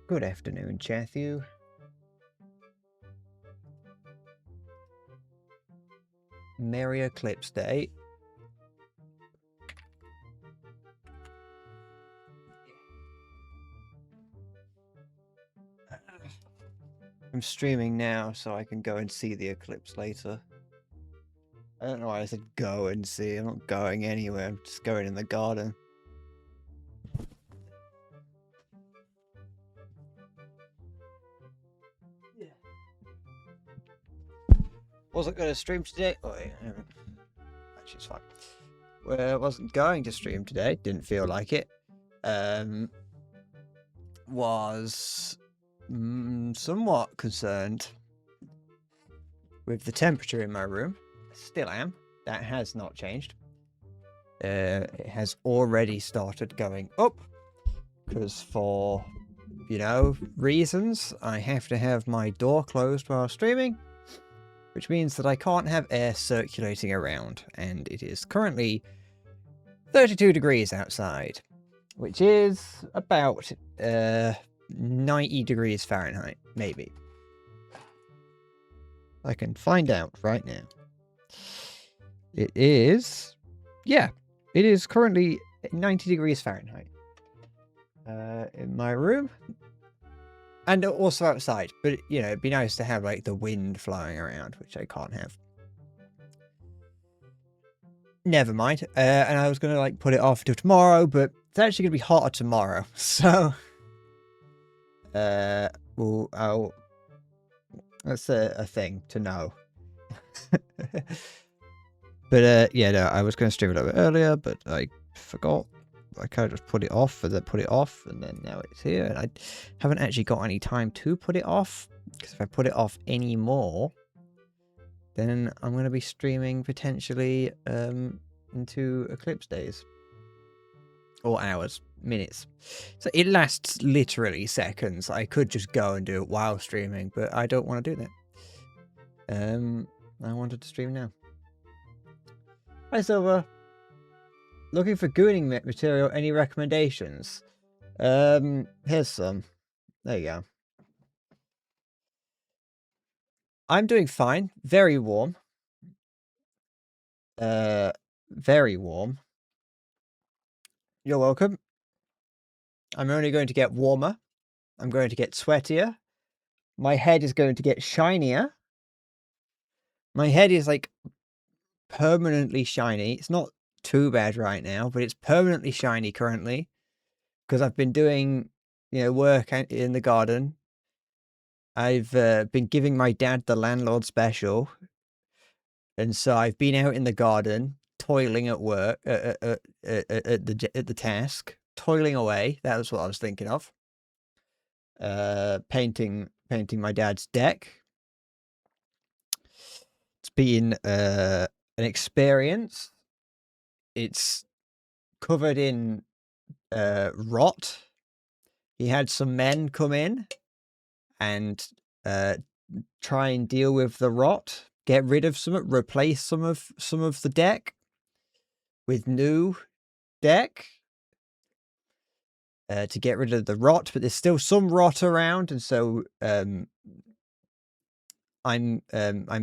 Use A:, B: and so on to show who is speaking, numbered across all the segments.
A: Good afternoon, Chathu. Merry Eclipse Day. I'm streaming now, so I can go and see the eclipse later. I don't know why I said go and see. I'm not going anywhere. I'm just going in the garden. Wasn't going to stream today. Oh, yeah. Actually, it's fine. Well, wasn't going to stream today. Didn't feel like it. Was somewhat concerned with the temperature in my room. Still am. That has not changed. It has already started going up because for, you know, reasons, I have to have my door closed while streaming, which means that I can't have air circulating around, and it is currently 32 degrees outside, which is about 90 degrees Fahrenheit, maybe. I can find out right now. It is, yeah, it is currently 90 degrees Fahrenheit in my room. And also outside, but, you know, it'd be nice to have, like, the wind flowing around, which I can't have. Never mind. And I was going to, like, put it off till tomorrow, but it's actually going to be hotter tomorrow, so... well, that's a thing to know. But, yeah, no, I was going to stream it a little bit earlier, but I forgot. I kind of just put it off, and then put it off, and then now it's here. And I haven't actually got any time to put it off, because if I put it off anymore, then I'm going to be streaming potentially into Eclipse days. Or hours, minutes. So it lasts literally seconds. I could just go and do it while streaming, but I don't want to do that. I wanted to stream now. Hi, Silver. Looking for gooning material, any recommendations? Here's some. There you go. I'm doing fine. Very warm. Very warm. You're welcome. I'm only going to get warmer. I'm going to get sweatier. My head is going to get shinier. My head is, like, permanently shiny. It's not too bad right now, but it's permanently shiny currently because I've been doing, you know, work in the garden. I've been giving my dad the landlord special, and so I've been out in the garden toiling at work at the task, toiling away. That was what I was thinking of. Painting my dad's deck. It's been an experience. It's covered in rot. He had some men come in and try and deal with the rot, get rid of some, replace some of the deck with new deck to get rid of the rot, but there's still some rot around, and so I'm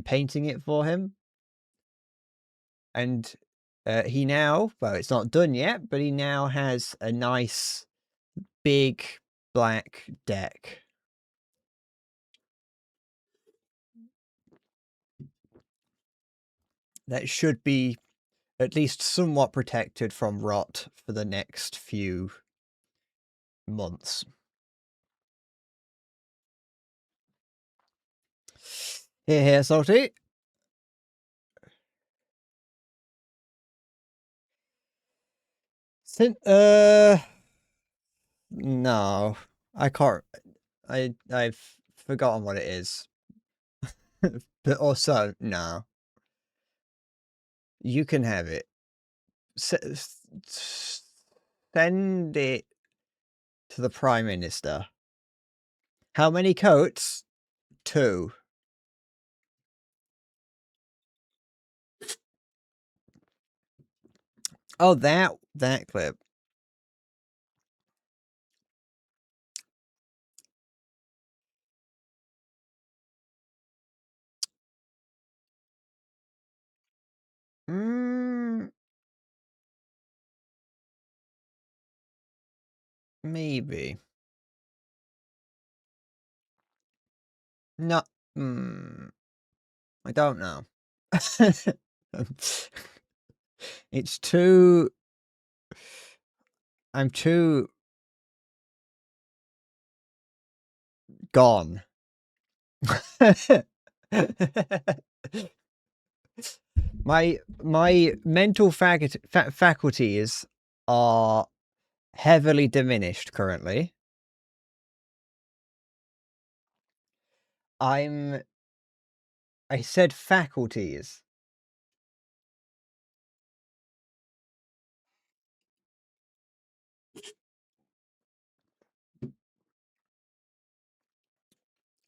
A: painting it for him, and he now, well, it's not done yet, but he now has a nice big black deck. That should be at least somewhat protected from rot for the next few months. Here, Salty. No, I can't. I've forgotten what it is. But also, no. You can have it. Send it to the Prime Minister. How many coats? 2. Oh, that clip. Maybe. No. Hmm. I don't know. It's too. I'm too gone. My mental faculties are heavily diminished currently. I'm I said faculties.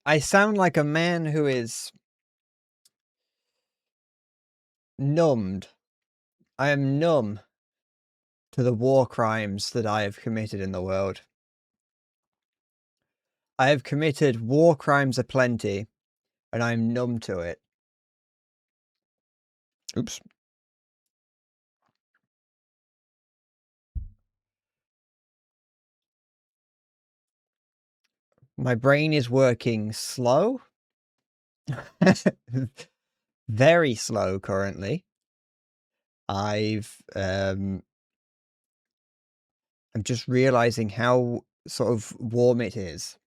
A: I sound like a man who is numbed. I am numb to the war crimes that I have committed in the world. I have committed war crimes aplenty, and I'm numb to it. Oops. My brain is working slow. Very slow currently. I'm just realizing how sort of warm it is.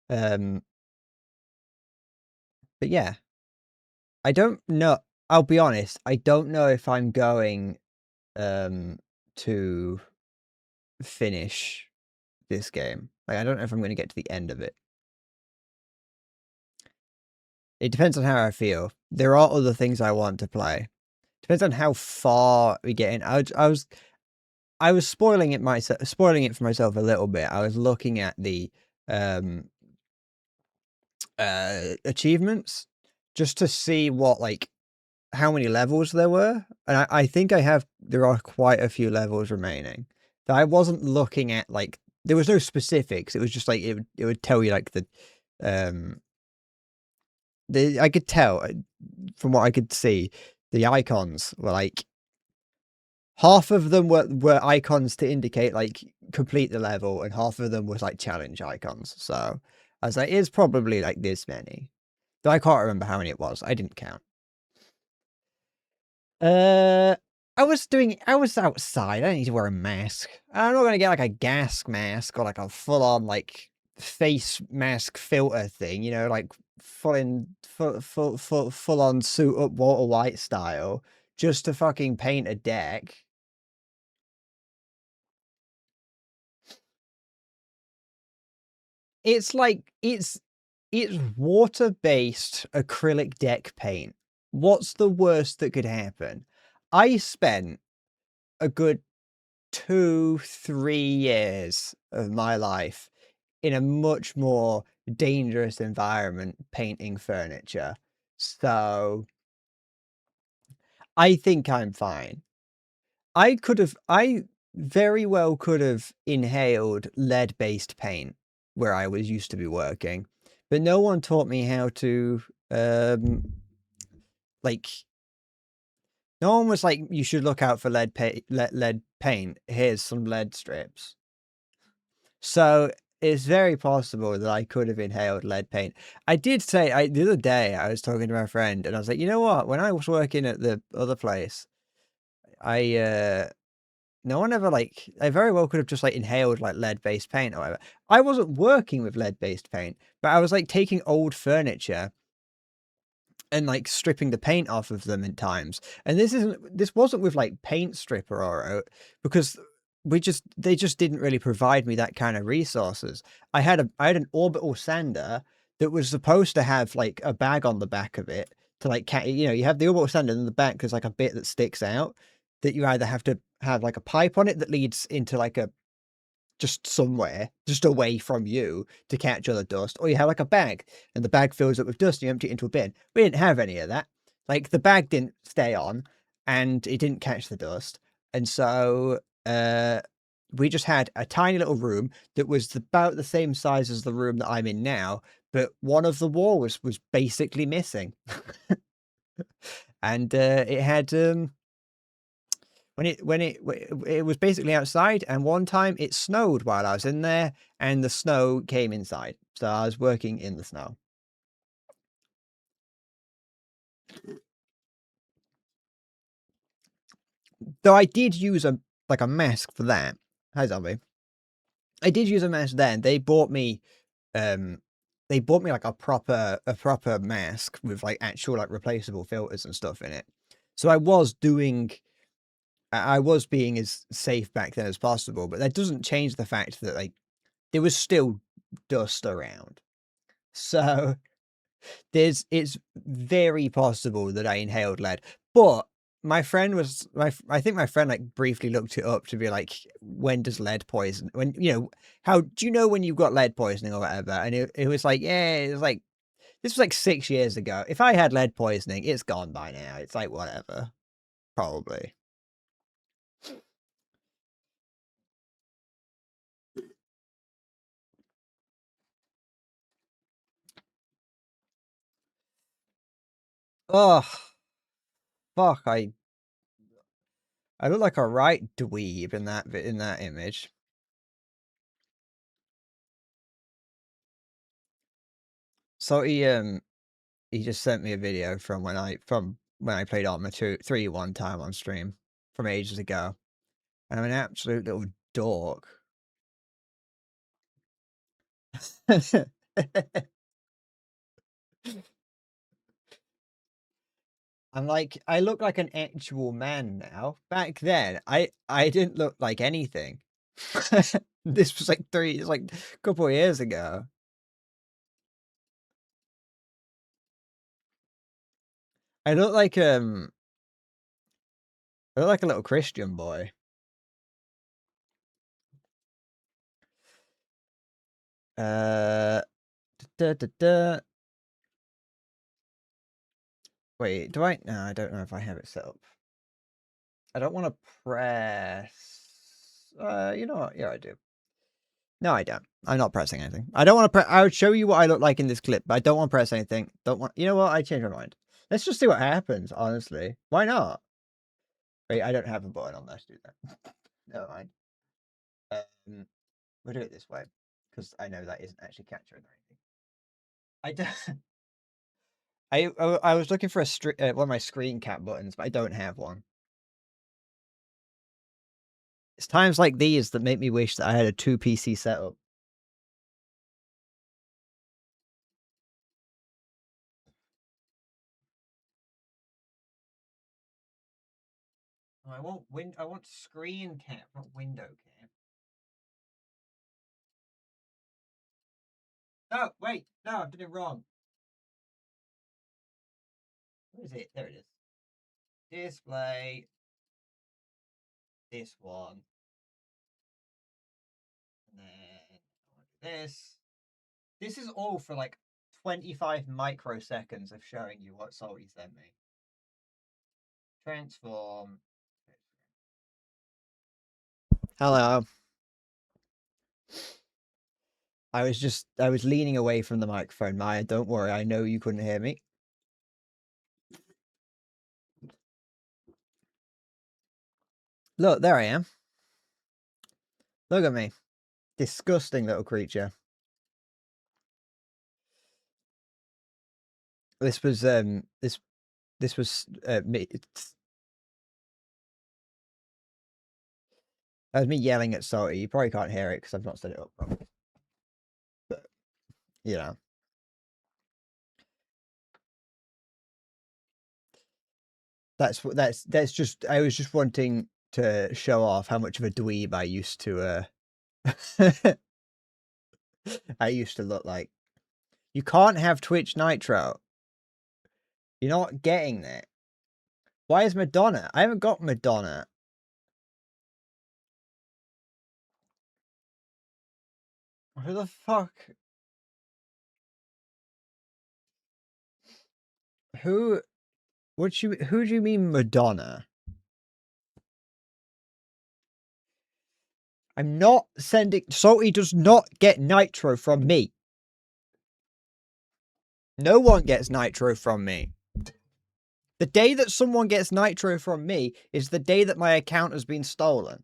A: Um, but yeah, I don't know. I'll be honest. I don't know if I'm going to finish this game. Like, I don't know if I'm going to get to the end of it. It depends on how I feel. There are other things I want to play. Depends on how far we get in. I was spoiling it for myself a little bit. I was looking at the um achievements just to see what, like, how many levels there were, and I think there are quite a few levels remaining. That I wasn't looking at, like, there was no specifics. It was just like it would tell you, like, um I could tell from what I could see, the icons were like half of them were icons to indicate, like, complete the level, and half of them was like challenge icons. So I was like, it's probably like this many. Though I can't remember how many it was. I didn't count. Uh, I was outside. I don't need to wear a mask. I'm not gonna get like a gas mask or like a full on, like, face mask filter thing, like full on suit up Walter White style, just to fucking paint a deck. It's like it's water-based acrylic deck paint. What's the worst that could happen? I spent a good 2, 3 years of my life in a much more dangerous environment painting furniture. So, I think I'm fine. I very well could have inhaled lead-based paint where I was used to be working, but no one taught me how to, like, no one was like, "You should look out for lead paint. Here's some lead strips." So, it's very possible that I could have inhaled lead paint. I did say the other day, I was talking to my friend, and I was like, "You know what? When I was working at the other place, I, no one ever, like, I very well could have just, like, inhaled, like, lead-based paint or whatever." I wasn't working with lead-based paint, but I was, like, taking old furniture and, like, stripping the paint off of them in times. And this wasn't with, like, paint stripper because they just didn't really provide me that kind of resources. I had an orbital sander that was supposed to have, like, a bag on the back of it to, like, you have the orbital sander, and in the back there's, like, a bit that sticks out that you either have to have, like, a pipe on it that leads into, like, a just somewhere, just away from you to catch all the dust, or you have, like, a bag, and the bag fills up with dust, and you empty it into a bin. We didn't have any of that. Like, the bag didn't stay on, and it didn't catch the dust, and so, we just had a tiny little room that was about the same size as the room that I'm in now, but one of the wall was basically missing. And, it had, it was basically outside, and one time it snowed while I was in there, and the snow came inside. So I was working in the snow. Though I did use a mask for that. Hi, zombie. I did use a mask then. They bought me like a proper mask with like actual like replaceable filters and stuff in it. So I was being as safe back then as possible, but that doesn't change the fact that like there was still dust around. So it's very possible that I inhaled lead. But my friend I think my friend like briefly looked it up to be like, when does lead poison, when, how do you know when you've got lead poisoning or whatever? And it was like, yeah, it was like, this was like 6 years ago. If I had lead poisoning, it's gone by now. It's like, whatever. Probably. Oh, fuck. I look like a right dweeb in that image. So he just sent me a video from when I played Arma 3 one time on stream from ages ago. And I'm an absolute little dork. I'm like, I look like an actual man now. Back then, I didn't look like anything. This was like a couple of years ago. I look like a little Christian boy. Da, da, da. Wait, do I? No, I don't know if I have it set up. I don't want to press. You know what? Yeah, I do. No, I don't. I'm not pressing anything. I don't want to press. I would show you what I look like in this clip, but I don't want to press anything. Don't want. You know what? I changed my mind. Let's just see what happens. Honestly, why not? Wait, I don't have a button on there to do that. Never mind. We'll do it this way because I know that isn't actually capturing anything. I don't. I was looking for one of my screen cap buttons, but I don't have one. It's times like these that make me wish that I had a 2 PC setup. I want screen cap, not window cap. No, wait, no, I did it wrong. Where is it? There it is. Display. This one. And then this. This is all for like 25 microseconds of showing you what Salty sent me. Transform. Hello. I was leaning away from the microphone, Maya. Don't worry, I know you couldn't hear me. Look, there I am. Look at me. Disgusting little creature. This was this was me. That was me yelling at Salty. You probably can't hear it because I've not set it up properly. But you know. That's just I was just wanting to show off how much of a dweeb I used to I used to look like. You can't have Twitch Nitro. You're not getting that. Why is Madonna? I haven't got Madonna. Who the fuck? Who do you mean Madonna? I'm not sending. Salty does not get Nitro from me. No one gets Nitro from me. The day that someone gets nitro from me is the day that my account has been stolen.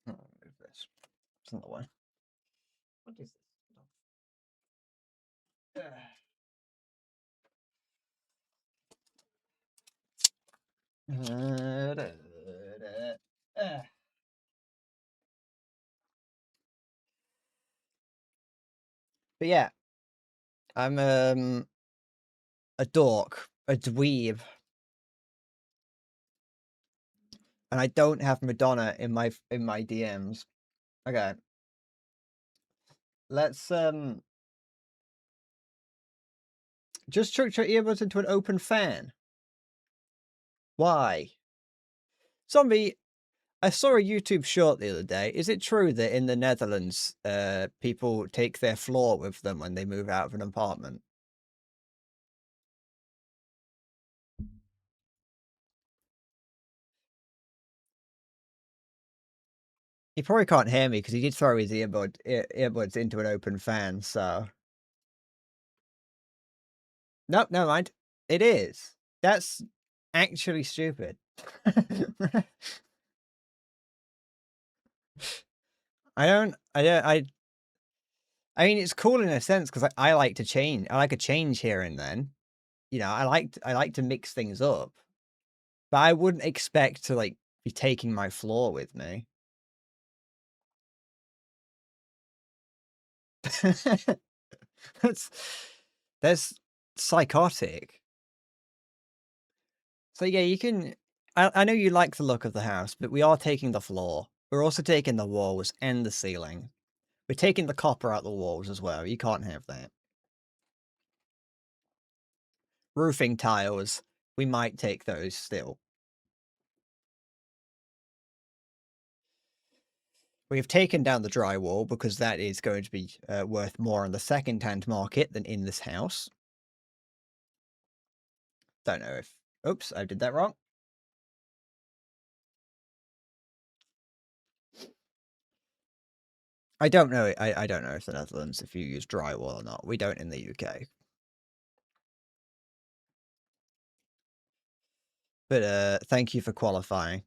A: Oh, move this. It's in the way. What is this? But yeah, I'm a dork, a dweeb, and I don't have Madonna in my DMs. Okay, let's just chuck your earbuds into an open fan. Why? Zombie, I saw a YouTube short the other day. Is it true that in the Netherlands, people take their floor with them when they move out of an apartment? He probably can't hear me because he did throw his earbuds into an open fan, so... Nope, never mind. It is. That's actually stupid. I mean, it's cool in a sense because I like to change. I like a change here and then. You know, I like to mix things up. But I wouldn't expect to like be taking my floor with me. That's psychotic. So yeah, you can. I know you like the look of the house, but we are taking the floor. We're also taking the walls and the ceiling. We're taking the copper out the walls as well. You can't have that. Roofing tiles, we might take those still. We have taken down the drywall because that is going to be worth more on the second-hand market than in this house. Don't know if... Oops, I did that wrong. I don't know. I don't know if the Netherlands, if you use drywall or not. We don't in the UK. But thank you for qualifying.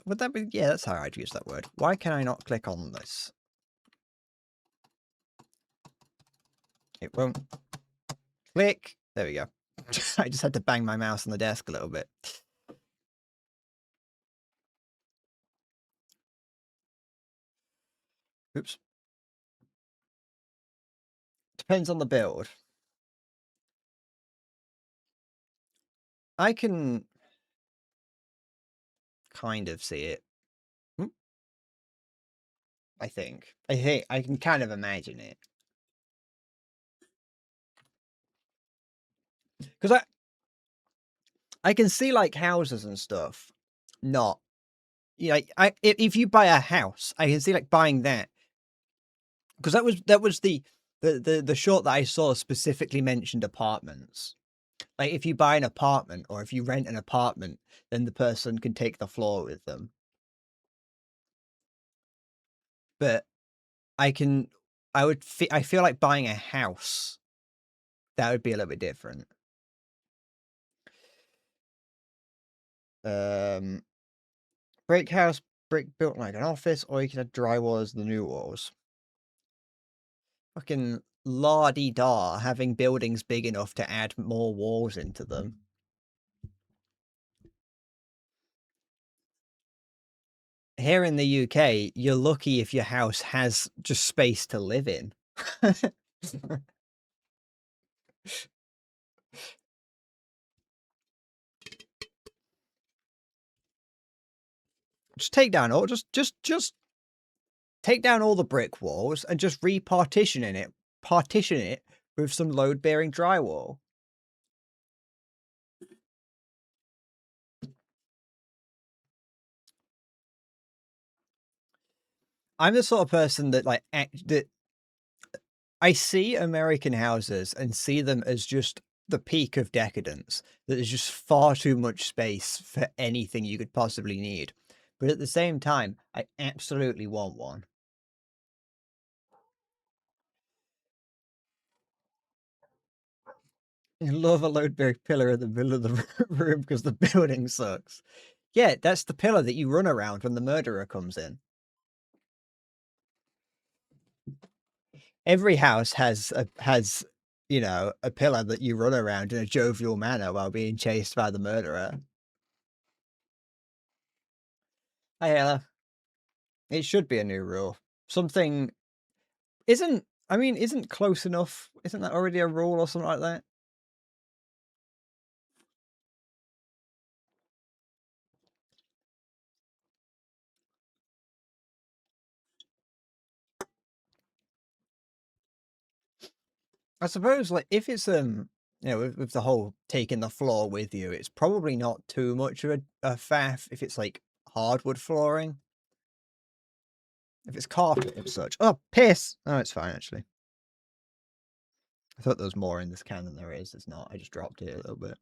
A: Would that be... Yeah, that's how I'd use that word. Why can I not click on this? It won't. Click. There we go. I just had to bang my mouse on the desk a little bit. Oops. Depends on the build. I can kind of see it. I think I can kind of imagine it. Because I can see like houses and stuff. Not, you know, if you buy a house, I can see like buying that. Because that was the short that I saw specifically mentioned apartments. Like if you buy an apartment or if you rent an apartment, then the person can take the floor with them. But I feel like buying a house, that would be a little bit different. Brick house, brick built like an office, or you can have drywall as the new walls. Fucking la-di-da, having buildings big enough to add more walls into them. Here in the UK, you're lucky if your house has just space to live in. Just take down all, just take down all the brick walls and just partition it with some load-bearing drywall. I'm the sort of person that that I see American houses and see them as just the peak of decadence, that there's just far too much space for anything you could possibly need. But at the same time, I absolutely want one. I love a load-bearing pillar in the middle of the room because the building sucks. Yeah, that's the pillar that you run around when the murderer comes in. Every house has you know, a pillar that you run around in a jovial manner while being chased by the murderer. Hi, Ella. It should be a new rule. Something isn't close enough. Isn't that already a rule or something like that? I suppose, like, if it's you know, with the whole taking the floor with you, it's probably not too much of a faff if it's like hardwood flooring. If it's carpet and such. Oh, piss! Oh, it's fine actually. I thought there was more in this can than there is. There's not. I just dropped it a little bit.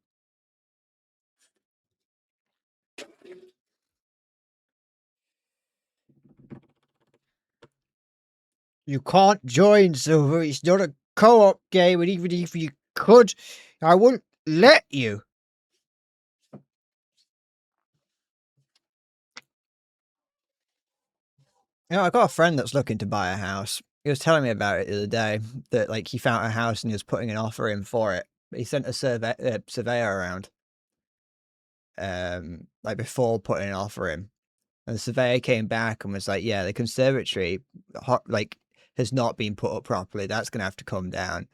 A: You can't join, Silver. It's not a co-op game, and even if you could, I wouldn't let you. You know, I got a friend that's looking to buy a house. He was telling me about it the other day, that like he found a house and he was putting an offer in for it. He sent a surveyor around, like before putting an offer in, and the surveyor came back and was like, "Yeah, the conservatory, like, has not been put up properly. That's gonna have to come down."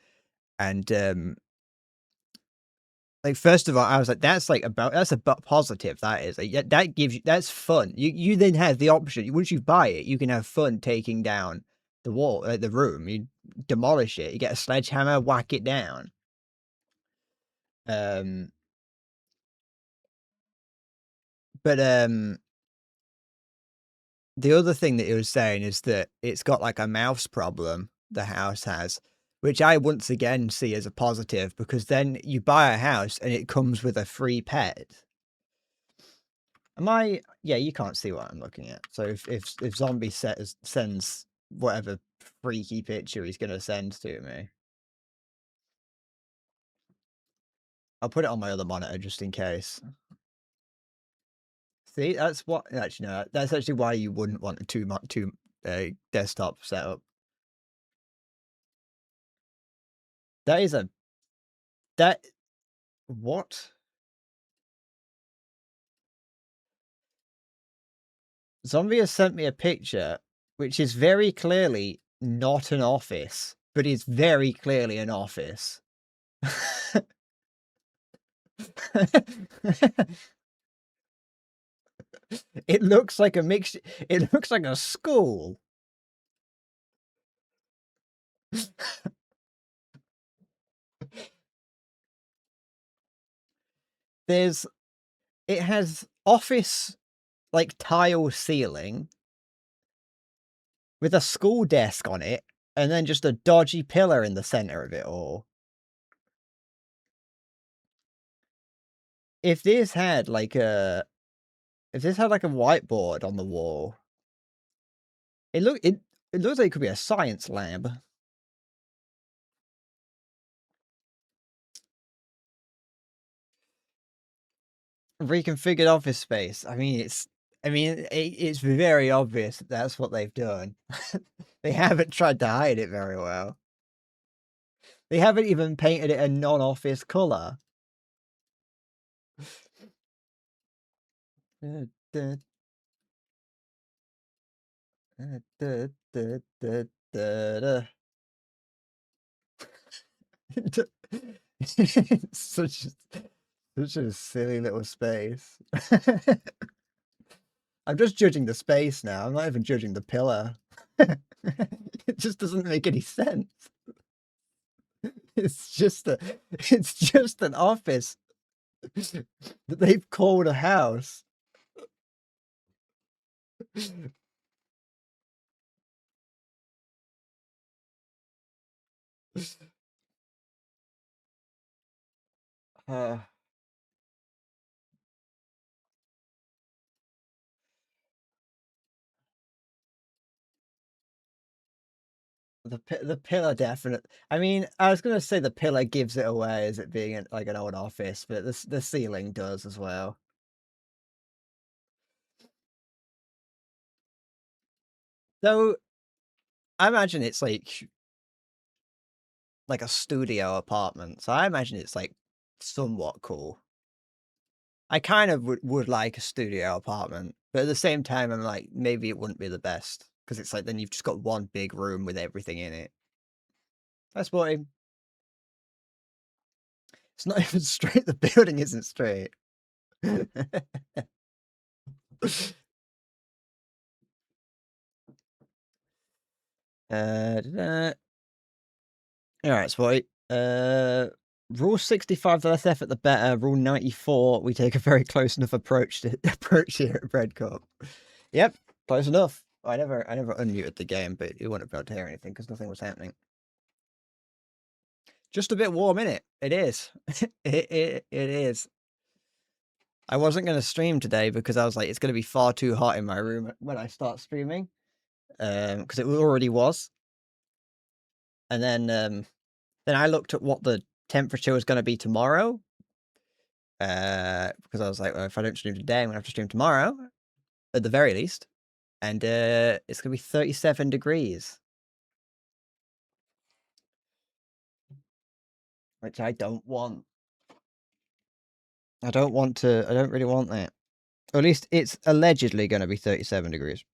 A: And like, first of all, I was like, that's a positive. That is, like, that gives you, that's fun. You then have the option, once you buy it, you can have fun taking down the wall, like the room. You demolish it, you get a sledgehammer, whack it down. Um, but the other thing that he was saying is that it's got like a mouse problem, the house has, which I once again see as a positive, because then you buy a house and it comes with a free pet. Am I? Yeah, you can't see what I'm looking at. So if Zombie sends whatever freaky picture he's gonna send to me, I'll put it on my other monitor just in case. See, that's what actually no, that's actually why you wouldn't want a two desktop setup. That is a that what? Zombie has sent me a picture which is very clearly not an office, but is very clearly an office. It looks like a mix. It looks like a school. There's. It has office like tile ceiling with a school desk on it, and then just a dodgy pillar in the center of it all. If this had like a, if this had like a whiteboard on the wall, it looks like it could be a science lab. Reconfigured office space. I mean, it's very obvious that that's what they've done. They haven't tried to hide it very well. They haven't even painted it a non-office color. such such a silly little space. I'm just judging the space now. I'm not even judging the pillar. It just doesn't make any sense. It's just an office that they've called a house. Uh, the pillar definitely. I mean, I was gonna say the pillar gives it away as it being like an old office, but the ceiling does as well. So I imagine it's like a studio apartment. So I imagine it's like somewhat cool. I kind of would like a studio apartment, but at the same time, I'm like, maybe it wouldn't be the best because it's like then you've just got one big room with everything in it. That's what it's not even straight. The building isn't straight. Da-da. All right, Spotty. Rule 65, the less effort, the better. Rule 94, we take a very close enough approach here at Bread Corp. Yep, close enough. I never unmuted the game, but you wouldn't be able to hear anything because nothing was happening. Just a bit warm, innit? It is. it is. I wasn't going to stream today because I was like, it's going to be far too hot in my room when I start streaming. Because it already was. And then I looked at what the temperature was going to be tomorrow. Because I was like, well, if I don't stream today, I'm going to have to stream tomorrow, at the very least. And it's going to be 37 degrees. Which I don't want. I don't really want that. Or at least it's allegedly going to be 37 degrees.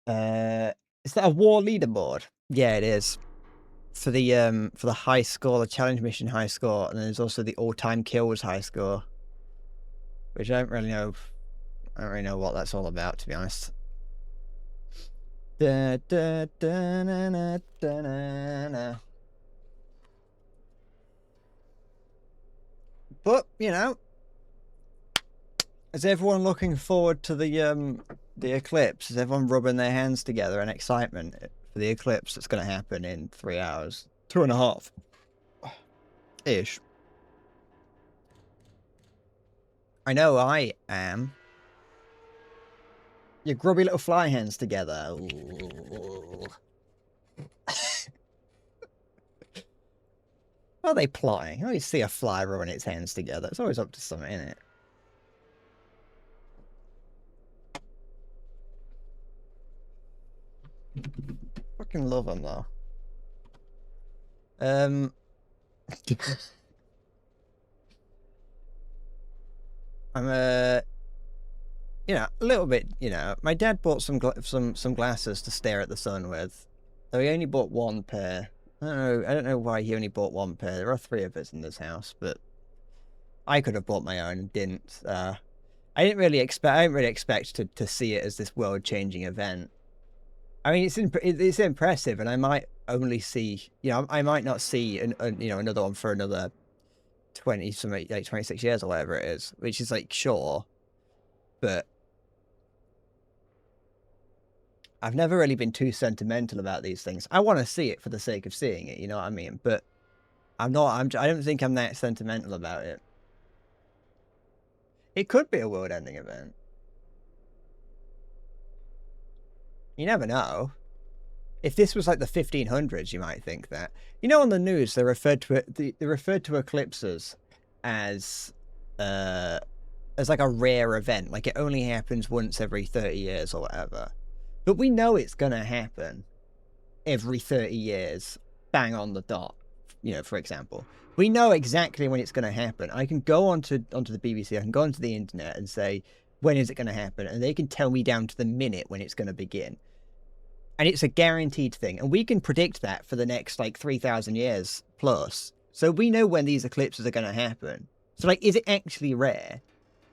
A: Is that a war leaderboard? Yeah, it is. For the high score, the challenge mission high score, and then there's also the all-time kills high score. Which I don't really know what that's all about, to be honest. Da, da, da, na, na, da, na, na. But, you know, is everyone looking forward to the eclipse? Is everyone rubbing their hands together in excitement for the eclipse that's going to happen in 3 hours? 2.5. Ish. I know I am. Your grubby little fly hands together. What are they plotting? I always see a fly rubbing its hands together. It's always up to something, isn't it? Fucking love them, though. I'm you know, a little bit, you know, my dad bought some glasses to stare at the sun with. Though he only bought one pair. I don't know why he only bought one pair. There are 3 of us in this house, but I could have bought my own and didn't. I didn't really expect to see it as this world-changing event. I mean, it's impressive, and I might only see, you know, I might not see another one for another 26 years or whatever it is, which is like sure, but I've never really been too sentimental about these things. I want to see it for the sake of seeing it, you know what I mean? But I don't think I'm that sentimental about it. It could be a world-ending event. You never know. If this was like the 1500s, you might think that. You know, on the news, they referred to eclipses as like a rare event, like it only happens once every 30 years or whatever. But we know it's gonna happen every 30 years, bang on the dot. You know, for example, we know exactly when it's gonna happen. I can go onto the BBC, I can go onto the internet and say, when is it gonna happen? And they can tell me down to the minute when it's gonna begin. And it's a guaranteed thing. And we can predict that for the next, like, 3,000 years plus. So we know when these eclipses are going to happen. So, like, is it actually rare?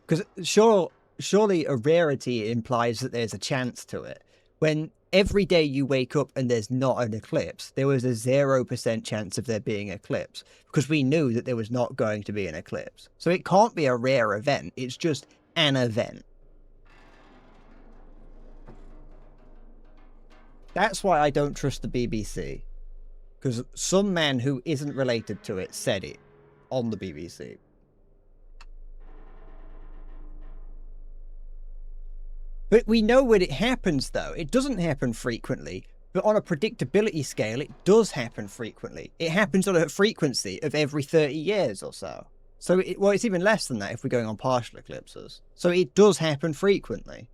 A: Because surely a rarity implies that there's a chance to it. When every day you wake up and there's not an eclipse, there was a 0% chance of there being an eclipse. Because we knew that there was not going to be an eclipse. So it can't be a rare event. It's just an event. That's why I don't trust the BBC. Because some man who isn't related to it said it on the BBC. But we know when it happens, though. It doesn't happen frequently. But on a predictability scale, it does happen frequently. It happens on a frequency of every 30 years or so. So, well, it's even less than that if we're going on partial eclipses. So it does happen frequently.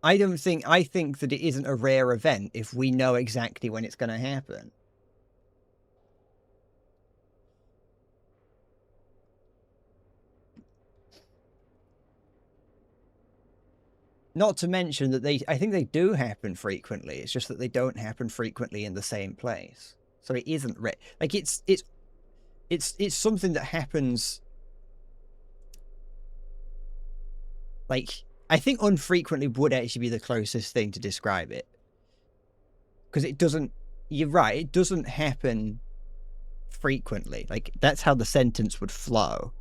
A: I think that it isn't a rare event if we know exactly when it's going to happen. Not to mention that I think they do happen frequently. It's just that they don't happen frequently in the same place. So it isn't like it's something that happens. Like, I think unfrequently would actually be the closest thing to describe it. Because it doesn't, you're right, it doesn't happen frequently. Like, that's how the sentence would flow.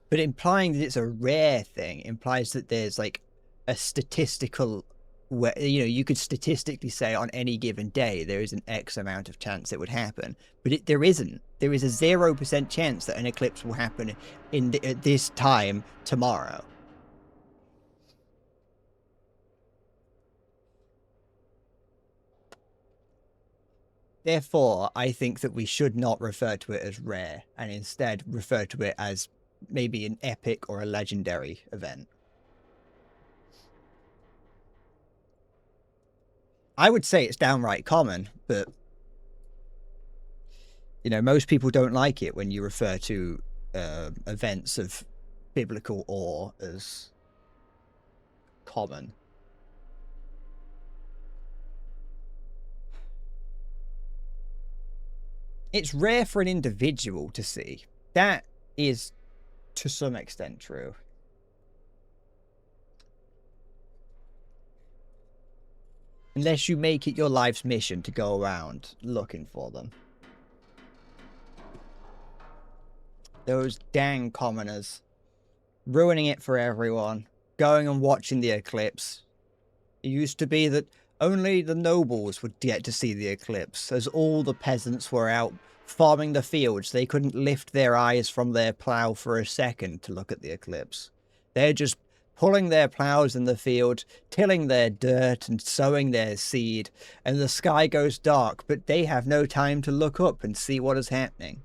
A: But implying that it's a rare thing implies that there's like a statistical, you could statistically say on any given day there is an X amount of chance it would happen. But there isn't. There is a 0% chance that an eclipse will happen at this time tomorrow. Therefore, I think that we should not refer to it as rare and instead refer to it as maybe an epic or a legendary event. I would say it's downright common, but most people don't like it when you refer to events of biblical awe as common. It's rare for an individual to see. That is to some extent true. Unless you make it your life's mission to go around looking for them. Those dang commoners. Ruining it for everyone. Going and watching the eclipse. It used to be that only the nobles would get to see the eclipse, as all the peasants were out farming the fields. They couldn't lift their eyes from their plough for a second to look at the eclipse. They're just pulling their ploughs in the field, tilling their dirt and sowing their seed, and the sky goes dark, but they have no time to look up and see what is happening.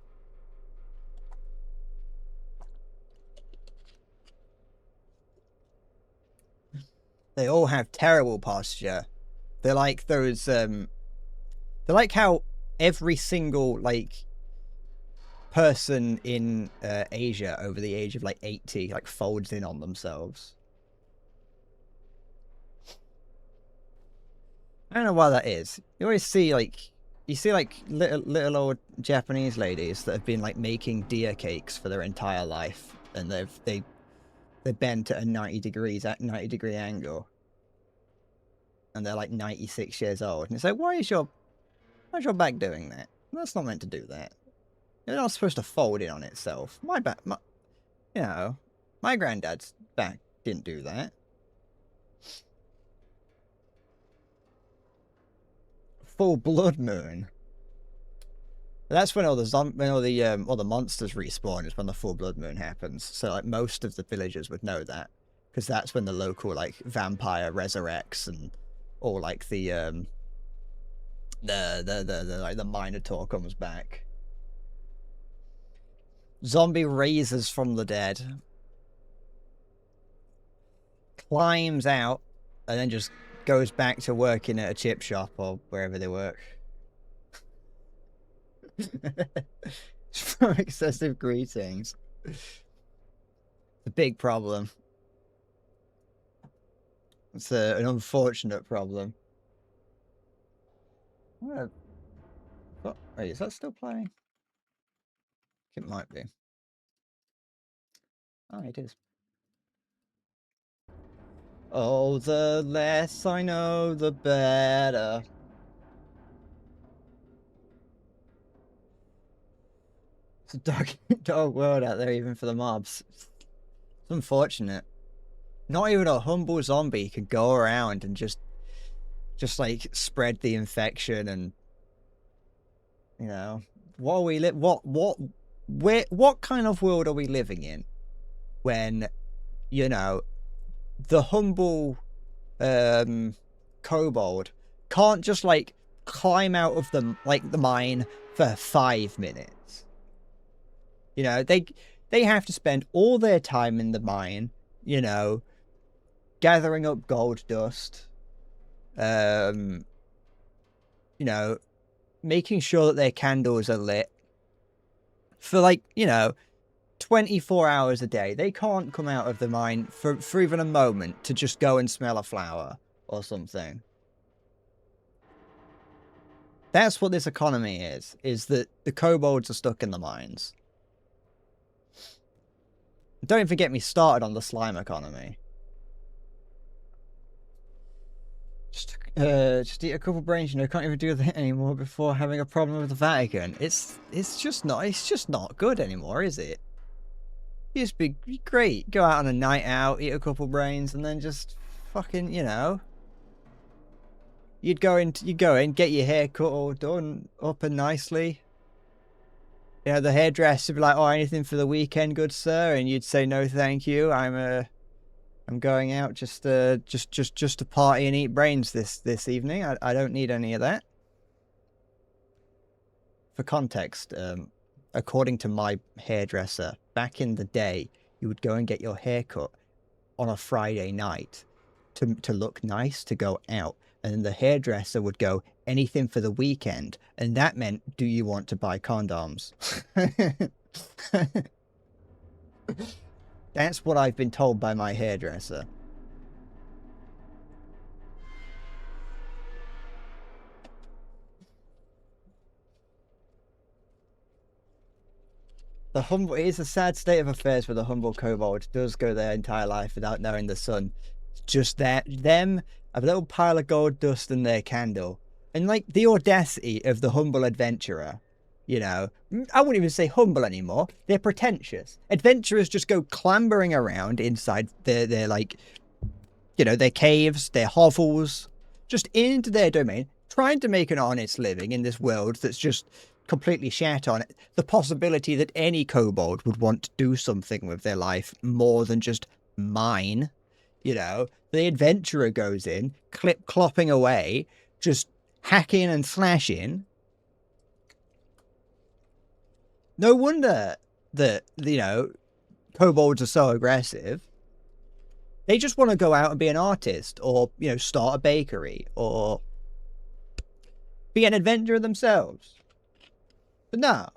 A: They all have terrible posture. They're like those, they're like how every single, like, person in Asia over the age of, like, 80, like, folds in on themselves. I don't know why that is. You always see, like, little old Japanese ladies that have been, like, making deer cakes for their entire life, and they bent at a 90 degree angle. And they're like 96 years old. And it's like, why is your back doing that? That's not meant to do that. You're not supposed to fold in on itself. My back, my granddad's back didn't do that. Full blood moon. That's when all the monsters respawn. Is when the full blood moon happens. So like most of the villagers would know that, because that's when the local like vampire resurrects and. Or like the Minotaur comes back. Zombie raises from the dead. Climbs out and then just goes back to working at a chip shop or wherever they work. From excessive greetings. It's a big problem. It's an unfortunate problem. Wait, is that still playing? It might be. Oh, it is. Oh, the less I know, the better. It's a dog world out there, even for the mobs. It's unfortunate. Not even a humble zombie could go around and just like spread the infection and, you know, what are we what kind of world are we living in when, you know, the humble kobold can't just like climb out of the mine for 5 minutes? You know, they have to spend all their time in the mine, you know, gathering up gold dust, you know, making sure that their candles are lit for, like, you know, 24 hours a day. They can't come out of the mine for even a moment to just go and smell a flower or something. That's what this economy is that the kobolds are stuck in the mines. Don't even get me started on the slime economy. Just eat a couple brains, you know, can't even do that anymore before having a problem with the Vatican. It's just not good anymore, is it? It used to be great. Go out on a night out, eat a couple brains, and then just fucking, you know. You'd go in, get your hair cut all done up and nicely. You know, the hairdresser would be like, "Oh, anything for the weekend, good sir?" And you'd say, "No, thank you. I'm going out just to party and eat brains this evening. I don't need any of that." For context, according to my hairdresser, back in the day, you would go and get your hair cut on a Friday night to look nice, to go out. And then the hairdresser would go, "Anything for the weekend." And that meant, "Do you want to buy condoms?" That's what I've been told by my hairdresser. It is a sad state of affairs where the humble kobold does go their entire life without knowing the sun. Just them, a little pile of gold dust and their candle. And like the audacity of the humble adventurer, you know, I wouldn't even say humble anymore. They're pretentious. Adventurers just go clambering around inside their like, you know, their caves, their hovels, just into their domain, trying to make an honest living in this world that's just completely shat on. The possibility that any kobold would want to do something with their life more than just mine. You know, the adventurer goes in, clopping away, just hacking and slashing. No wonder that, you know, kobolds are so aggressive. They just want to go out and be an artist, or, you know, start a bakery, or be an adventurer themselves. But no,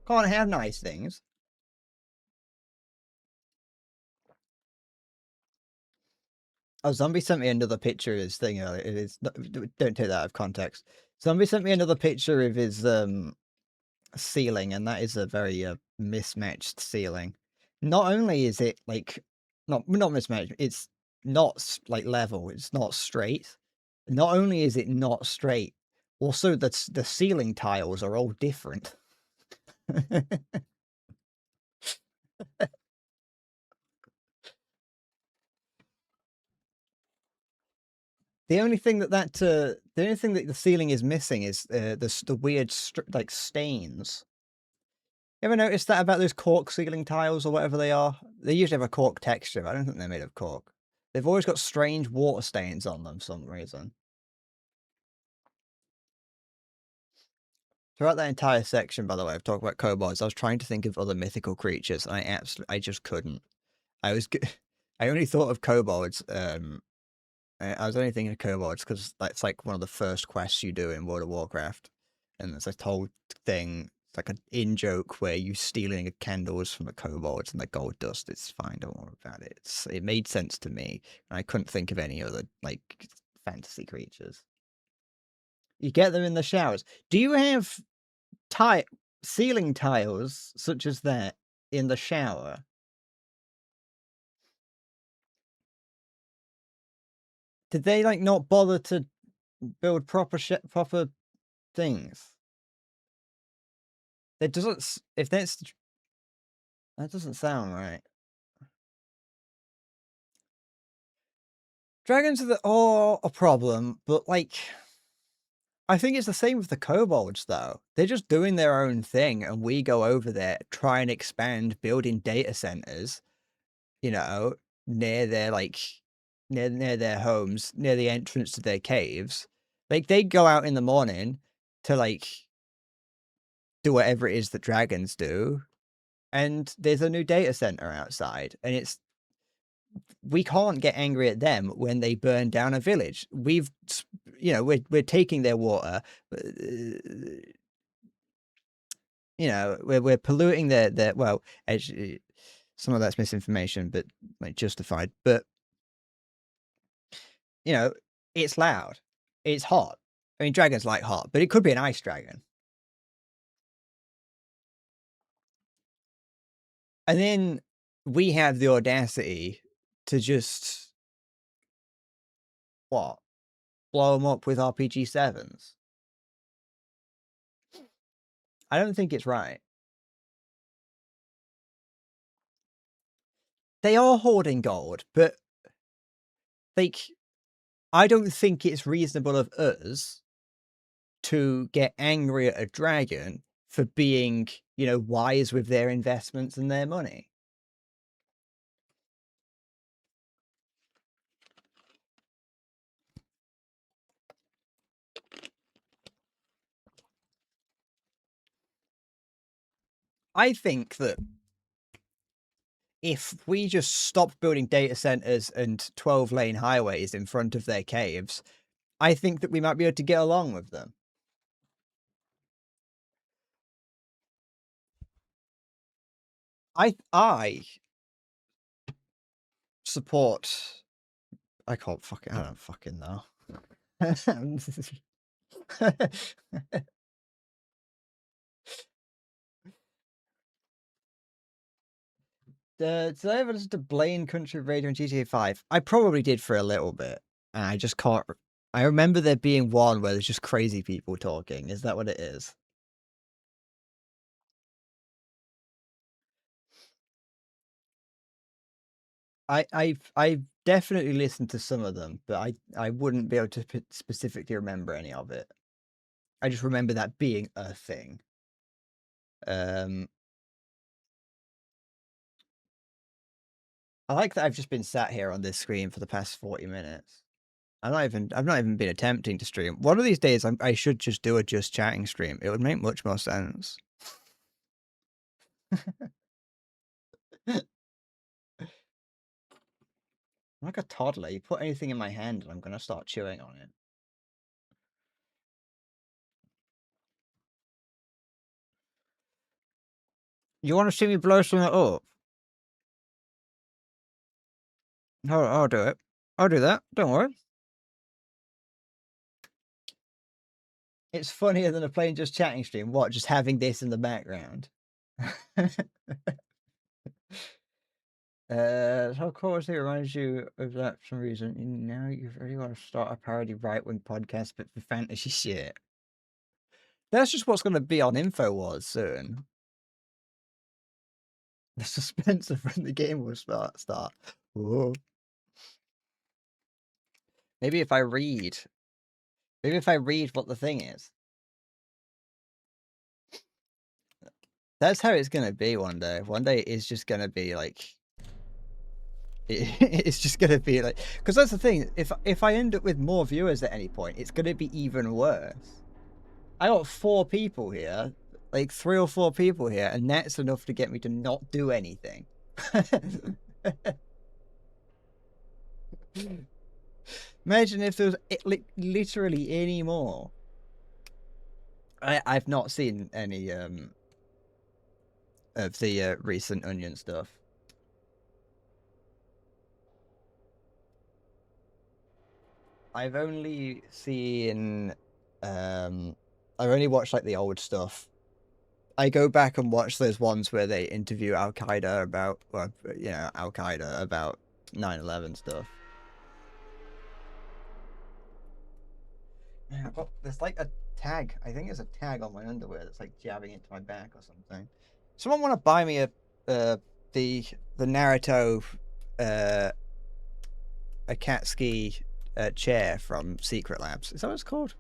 A: can't have nice things. Oh, Zombie sent me another picture of his thing earlier. It is, don't take that out of context. Zombie sent me another picture of his ceiling, and that is a very mismatched ceiling. Not only is it like not mismatched, it's not like level. It's not straight. Not only is it not straight, also the ceiling tiles are all different. The only thing that the ceiling is missing is the weird like stains. You ever noticed that about those cork ceiling tiles or whatever they are? They usually have a cork texture. But I don't think they're made of cork. They've always got strange water stains on them for some reason. Throughout that entire section, by the way, I've talked about kobolds. I was trying to think of other mythical creatures, and I just couldn't. I only thought of kobolds. I was only thinking of kobolds because that's like one of the first quests you do in World of Warcraft, and it's a whole thing. It's like an in joke where you stealing candles from the kobolds and the gold dust. It's fine, don't worry about it. It made sense to me, and I couldn't think of any other like fantasy creatures. You get them in the showers. Do you have ceiling tiles such as that in the shower? Did they like not bother to build proper things? That doesn't. If that's that doesn't sound right. Dragons are a problem, but like, I think it's the same with the kobolds, though. They're just doing their own thing, and we go over there, try and expand, building data centers, you know, near their like near their homes, near the entrance to their caves. Like they go out in the morning to like do whatever it is that dragons do, and there's a new data center outside, and we can't get angry at them when they burn down a village. We're taking their water, we're polluting their well, actually, some of that's misinformation, but like justified. But it's loud, it's hot. I mean, dragons like hot, but it could be an ice dragon. And then we have the audacity to just blow them up with RPG-7s. I don't think it's right. They are hoarding gold, but like, I don't think it's reasonable of us to get angry at a dragon for being, wise with their investments and their money. I think that if we just stop building data centers and 12-lane highways in front of their caves, I think that we might be able to get along with them. I support. I don't fucking know. Did I ever listen to Blaine Country Radio in GTA 5? I probably did for a little bit, and I just can't. I remember there being one where there's just crazy people talking. Is that what it is? I've definitely listened to some of them, but I wouldn't be able to specifically remember any of it. I just remember that being a thing. I like that I've just been sat here on this screen for the past 40 minutes. I've not even been attempting to stream. One of these days, I should just do a just chatting stream. It would make much more sense. I'm like a toddler. You put anything in my hand, and I'm gonna start chewing on it. You want to see me blow something up? I'll do it. I'll do that. Don't worry. It's funnier than a plain just chatting stream. What? Just having this in the background. How cool is it? Reminds you of that for some reason. Now you really want to start a parody right-wing podcast, but for fantasy shit. That's just what's going to be on InfoWars soon. The suspense of when the game will start. Whoa. Maybe if I read what the thing is. That's how it's going to be one day. One day it's just going to be like... It's just going to be like... Because that's the thing. If I end up with more viewers at any point, it's going to be even worse. I got 4 people here. Like 3 or 4 people here. And that's enough to get me to not do anything. Imagine if there was literally any more. I've not seen any of the recent Onion stuff. I've only seen I've only watched like the old stuff. I go back and watch those ones where they interview Al Qaeda about Al Qaeda about 9/11 stuff. Yeah, well, there's like tag. I think there's a tag on my underwear that's like jabbing into my back or something. Someone want to buy me a the Naruto Akatsuki chair from Secret Labs. Is that what it's called?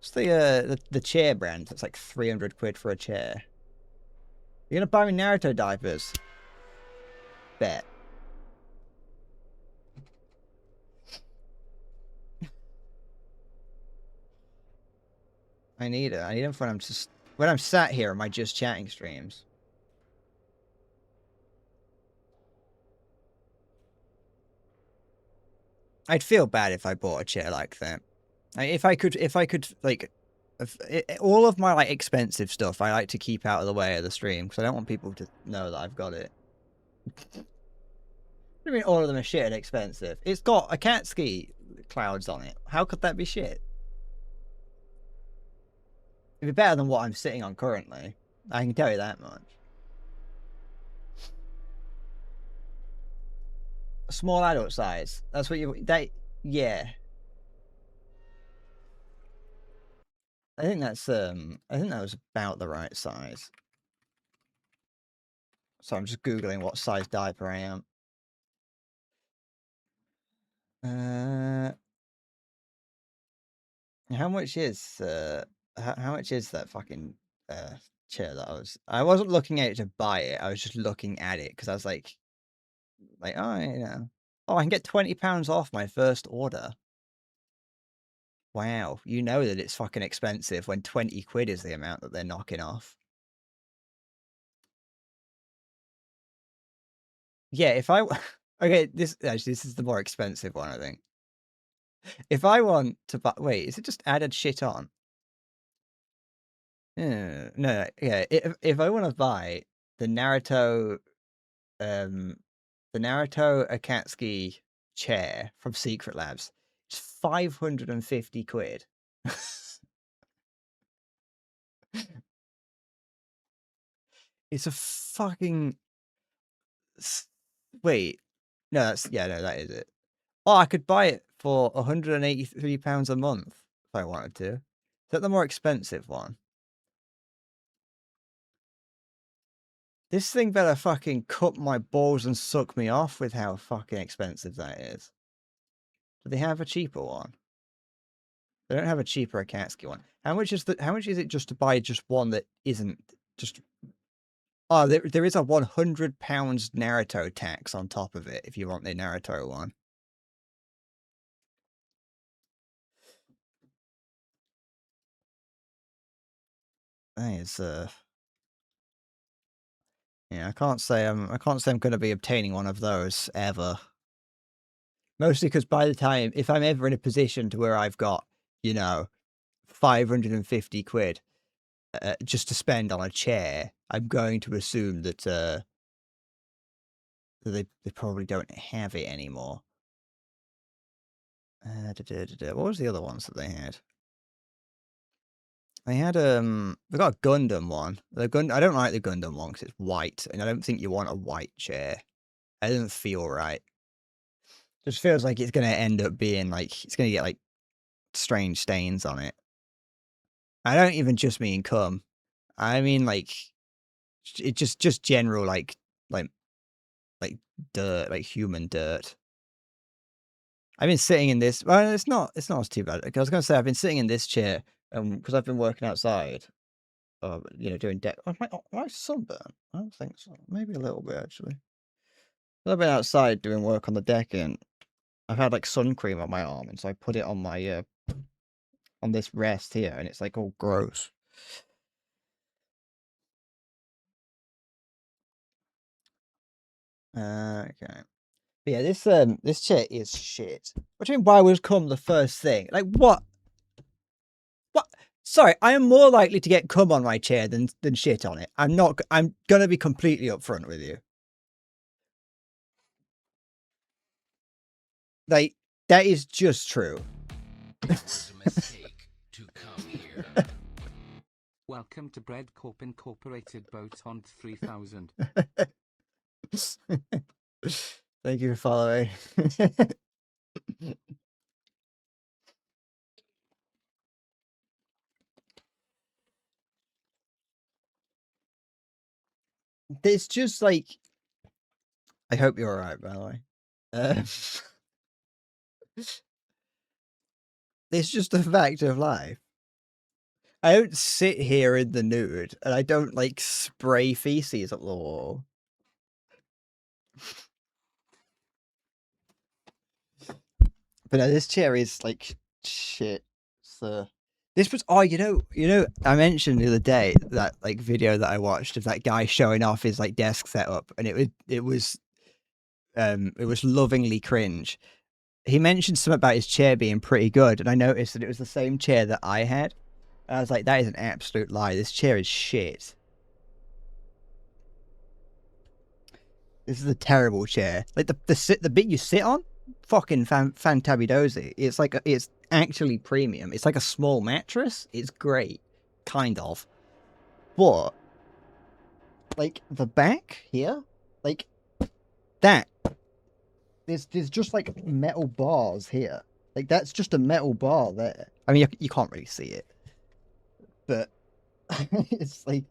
A: It's the chair brand that's like 300 quid for a chair. You're gonna buy me Naruto diapers? Bet. I need it. I need them when I'm sat here on my just chatting streams. I'd feel bad if I bought a chair like that. If I could like, all of my like expensive stuff, I like to keep out of the way of the stream because I don't want people to know that I've got it. I mean, all of them are shit and expensive. It's got Akatsuki clouds on it. How could that be shit? It'd be better than what I'm sitting on currently. I can tell you that much. A small adult size. That's what yeah. I think that was about the right size. So I'm just Googling what size diaper I am. How much is how much is that fucking chair that I wasn't looking at it to buy it. I was just looking at it because I was like, oh, you know. Oh, I can get £20 off my first order. Wow, you know that it's fucking expensive when 20 quid is the amount that they're knocking off. Yeah, if I okay, this is the more expensive one, I think. If I want to buy, wait, is it just added shit on? No, yeah. If I want to buy the Naruto Akatsuki chair from Secret Labs, it's 550 quid. It's a fucking wait. No, that is it. Oh, I could buy it for £183 a month if I wanted to. Is that the more expensive one? This thing better fucking cut my balls and suck me off with how fucking expensive that is. Do they have a cheaper one? They don't have a cheaper Akatsuki one. How much is it just to buy just one that isn't just... Oh, there is a £100 Naruto tax on top of it if you want the Naruto one. That is yeah, I can't say I'm going to be obtaining one of those ever. Mostly because by the time, if I'm ever in a position to where I've got, 550 quid just to spend on a chair, I'm going to assume that they probably don't have it anymore. What was the other ones that they had? They had they got a Gundam one. I don't like the Gundam one because it's white, and I don't think you want a white chair. It doesn't feel right. It just feels like it's gonna end up being like it's gonna get like strange stains on it. I don't even just mean cum. I mean like it just general like dirt, like human dirt. I've been sitting in this. Well, it's not too bad. I was gonna say I've been sitting in this chair because I've been working outside. Doing deck. Am I sunburned? I don't think so. Maybe a little bit actually. I've been outside doing work on the deck and I've had like sun cream on my arm, and so I put it on my on this rest here, and it's like all gross. Okay. But yeah, this chair is shit. What do you mean? Why was cum the first thing? Like what? What? Sorry, I am more likely to get cum on my chair than shit on it. I'm gonna be completely upfront with you. Like that is just true.
B: It was a mistake to come here.
C: Welcome to Bread Corp Incorporated Boat on 3000.
A: Thank you for following. It's just like, I hope you're alright, by the way. It's just a fact of life. I don't sit here in the nude, and I don't, like, spray feces up the wall. But no, this chair is, like, shit. So, this was, oh, you know, I mentioned the other day that, like, video that I watched of that guy showing off his, like, desk setup, and it was lovingly cringe. He mentioned something about his chair being pretty good, and I noticed that it was the same chair that I had. And I was like, that is an absolute lie. This chair is shit. This is a terrible chair. Like the bit you sit on, fucking fantabidosi. It's like it's actually premium. It's like a small mattress. It's great, kind of. But like the back here, like that. There's just like metal bars here. Like that's just a metal bar there. I mean, you can't really see it, but it's like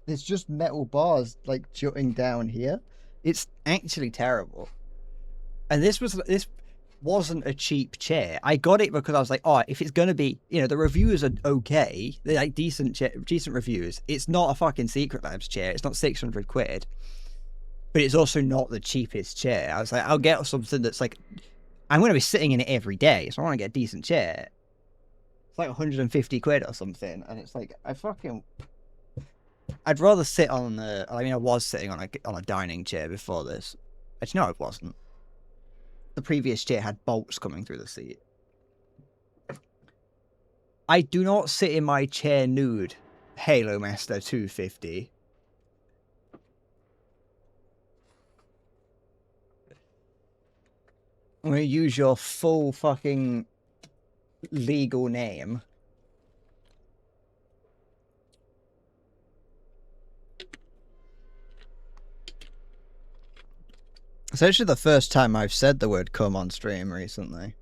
A: there's just metal bars like jutting down here. It's actually terrible. And this wasn't a cheap chair. I got it because I was like, oh, if it's gonna be, you know, the reviews are okay. They're like decent reviews. It's not a fucking Secret Labs chair. It's not 600 quid. But it's also not the cheapest chair. I was like, I'll get something that's like, I'm going to be sitting in it every day, so I want to get a decent chair. It's like 150 quid or something, and it's like, I'd rather sit on the, I mean, I was sitting on a dining chair before this. Actually, no, it wasn't. The previous chair had bolts coming through the seat. I do not sit in my chair nude, Halo Master 250. I'm going to use your full fucking legal name. It's actually the first time I've said the word cum on stream recently.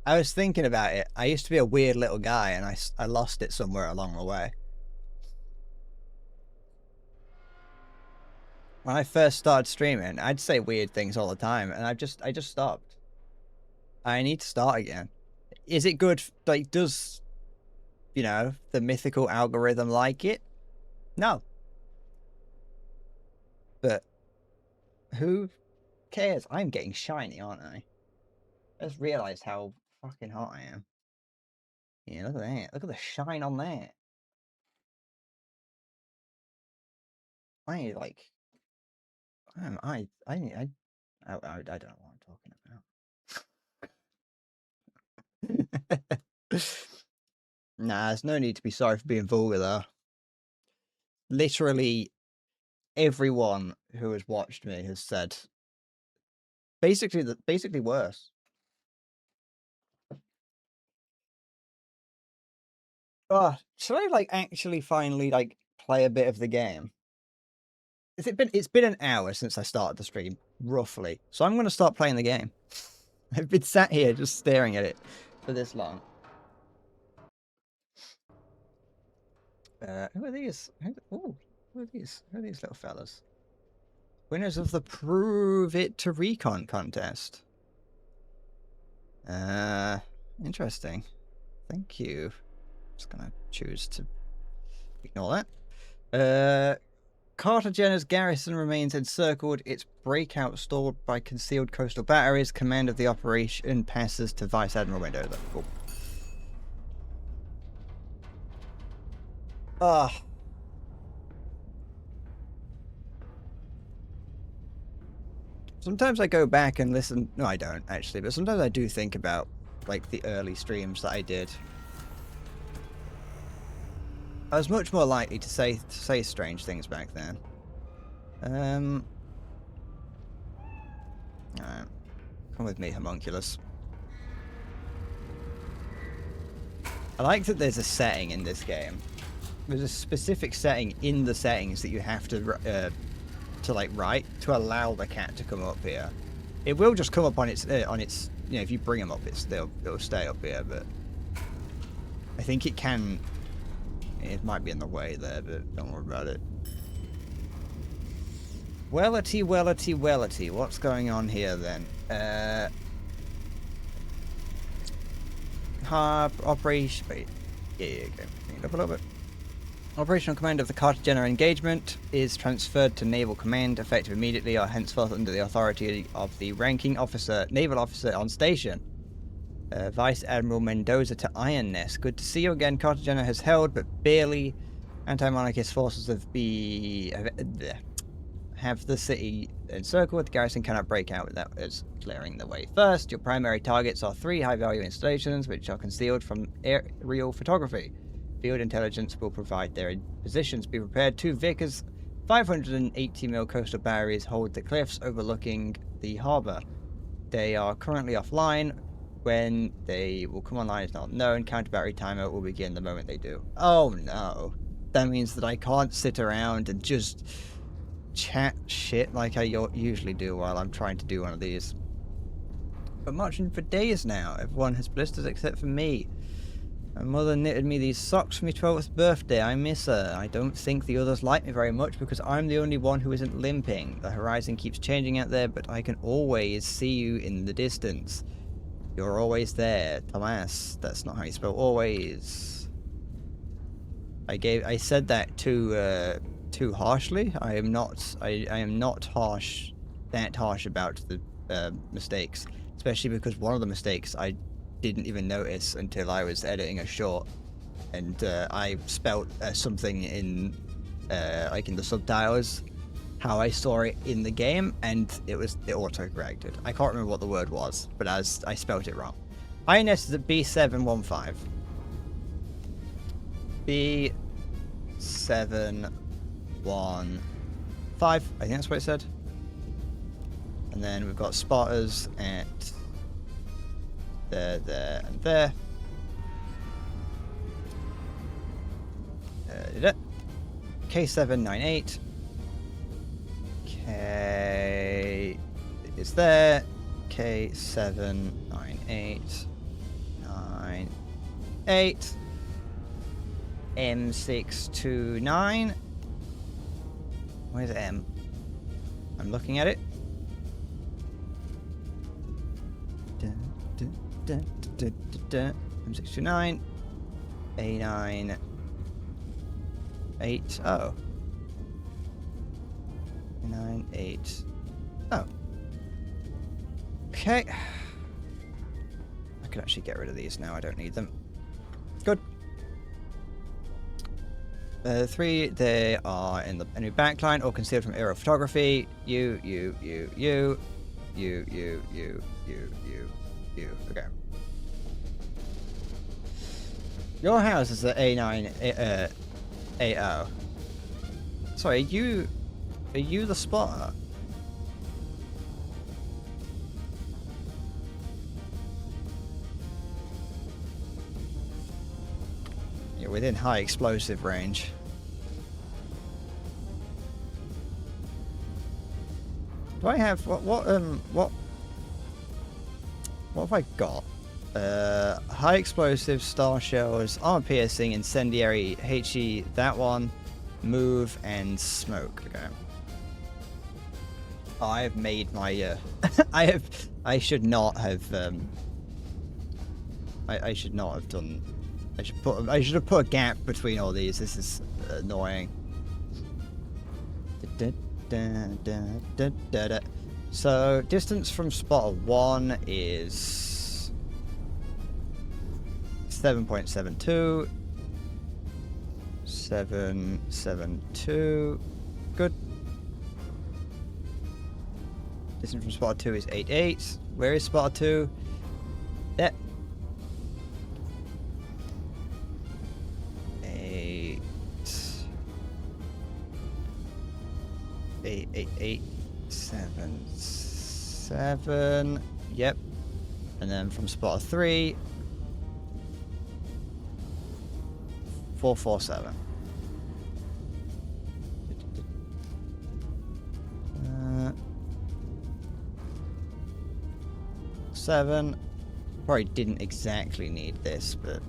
A: I was thinking about it. I used to be a weird little guy, and I lost it somewhere along the way. When I first started streaming, I'd say weird things all the time, and I just stopped. I need to start again. Is it good? Like, does, you know, the mythical algorithm like it? No. But who cares? I'm getting shiny, aren't I? I just realised how fucking hot I am. Yeah, look at that. Look at the shine on that. I like. I don't know what I'm talking about. Nah, there's no need to be sorry for being vulgar though. Literally everyone who has watched me has said basically worse. Should I like actually finally like play a bit of the game? It's been an hour since I started the stream, roughly. So I'm gonna start playing the game. I've been sat here just staring at it for this long. Who are these? Who are these? Who are these little fellas? Winners of the Prove It to Recon contest. Interesting. Thank you. Just gonna choose to ignore that. Cartagena's garrison remains encircled, its breakout stalled by concealed coastal batteries. Command of the operation passes to Vice Admiral Mendoza. Cool. Sometimes I go back and listen. No, I don't actually, but sometimes I do think about like the early streams that I did. I was much more likely to say strange things back then. Alright. Come with me, homunculus. I like that there's a setting in this game. There's a specific setting in the settings that you have to like write to allow the cat to come up here. It will just come up on its you know, if you bring him up, it'll stay up here, but I think it can It might be in the way there, but don't worry about it. Wellity, wellity, wellity. What's going on here then? Operation. Wait. Yeah, okay. Bring it up a little bit. Operational command of the Cartagena engagement is transferred to Naval Command, effective immediately, or henceforth under the authority of the ranking officer, naval officer on station. Vice Admiral Mendoza to Iron Nest. Good to see you again. Cartagena has held, but barely. Anti-monarchist forces have the city encircled. The garrison cannot break out without us clearing the way first. Your primary targets are 3 high-value installations, which are concealed from aerial photography. Field intelligence will provide their positions. Be prepared. 2 Vickers 580mm coastal batteries hold the cliffs overlooking the harbour. They are currently offline. When they will come online is not known. Counter battery timer will begin the moment they do. Oh no. That means that I can't sit around and just chat shit like I usually do while I'm trying to do one of these. But marching for days now. Everyone has blisters except for me. My mother knitted me these socks for my 12th birthday. I miss her. I don't think the others like me very much because I'm the only one who isn't limping. The horizon keeps changing out there, but I can always see you in the distance. You're always there, Tomas. That's not how you spell always. I said that too harshly. I am not that harsh about the mistakes, especially because one of the mistakes I didn't even notice until I was editing a short, and I spelt something in like in the subtitles how I saw it in the game, and it auto-corrected. I can't remember what the word was, but as I spelt it wrong. INS is at B715. B715. I think that's what it said. And then we've got spotters at there, and there. K798. K is there. K798. 98. M629. Where's M? I'm looking at it. M629. A9. 8. Oh. 9, 8. Oh. Okay. I could actually get rid of these now. I don't need them. Good. 3, they are in the enemy backline or concealed from aerial photography. You. Okay. Your house is at A9, 80. Sorry, are you the spotter? You're within high explosive range. Do I have what have I got? High explosive, star shells, armor piercing, incendiary, HE, that one, move, and smoke. Okay. I have made my I should not have I should not have done. I should have put a gap between all these. This is annoying. So distance from spotter 1 is 7.72. 772. Good. Distance from spotter 2 is 88. Where is spotter 2? There. 8. 8. 7. 7. Yep. And then from spotter 3. 447. 7. Probably didn't exactly need this, but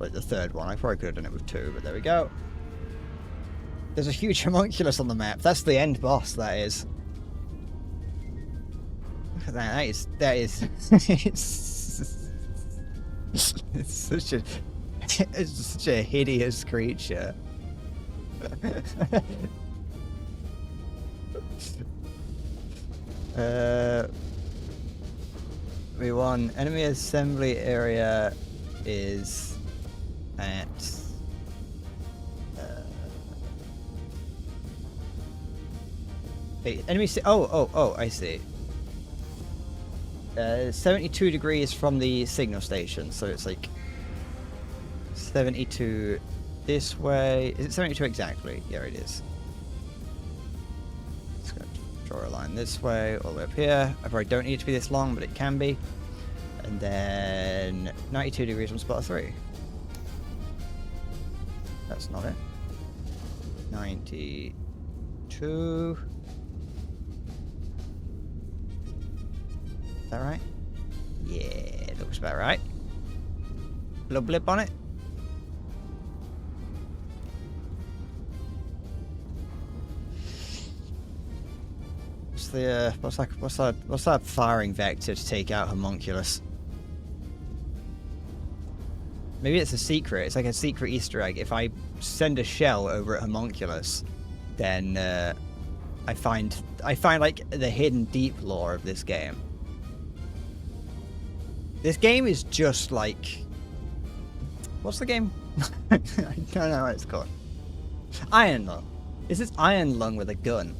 A: like the third one. I probably could have done it with 2, but there we go. There's a huge homunculus on the map. That's the end boss, that is. Look at that. That is it's such a hideous creature. We won. Enemy assembly area is at enemy oh, I see. 72 degrees from the signal station, so it's like 72 this way. Is it 72 exactly? Yeah, it is. Just gonna draw a line this way, all the way up here. I probably don't need it to be this long, but it can be. And then 92 degrees from spot 3. That's not it. 92. Is that right? Yeah, it looks about right. Little blip on it. What's that firing vector to take out homunculus? Maybe it's a secret. It's like a secret Easter egg. If I send a shell over at homunculus, then I find like the hidden deep lore of this game. This game is just like, what's the game? I don't know what it's called. Iron Lung. This is Iron Lung with a gun.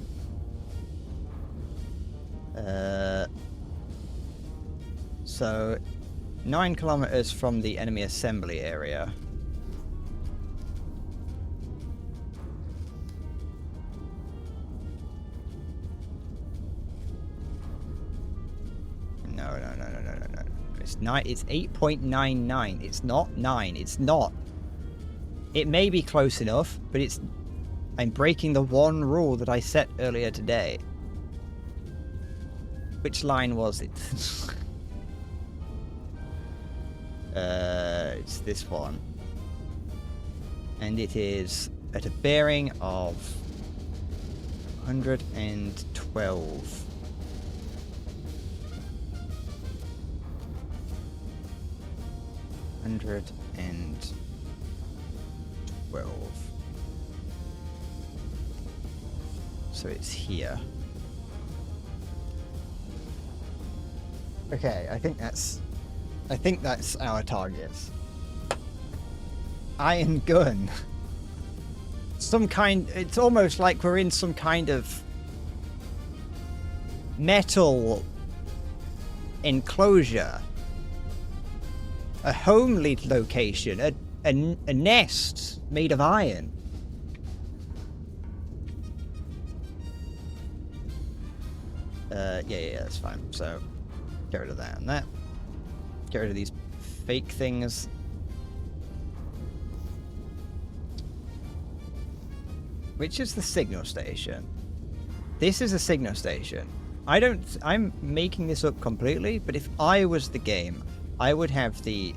A: So 9 kilometers from the enemy assembly area. No. It's 9. It's 8.99. It's not 9. It's not. It may be close enough, but it's. I'm breaking the one rule that I set earlier today. Which line was it? It's this one. And it is at a bearing of 112. So it's here. Okay, I think that's our target. Iron gun. It's almost like we're in some kind of metal enclosure. A homely location, a nest made of iron. Yeah, that's fine. So, get rid of that and that. Get rid of these fake things. Which is the signal station? This is a signal station. I'm making this up completely, but if I was the game, I would have the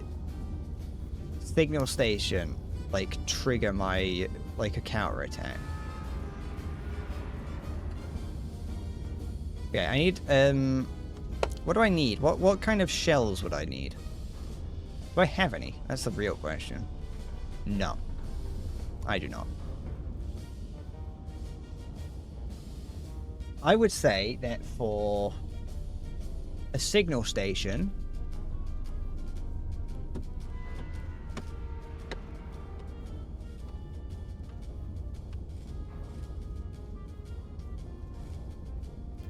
A: signal station like trigger my like a counter attack. Okay, I need what do I need? What kind of shells would I need? Do I have any? That's the real question. No. I do not. I would say that for a signal station,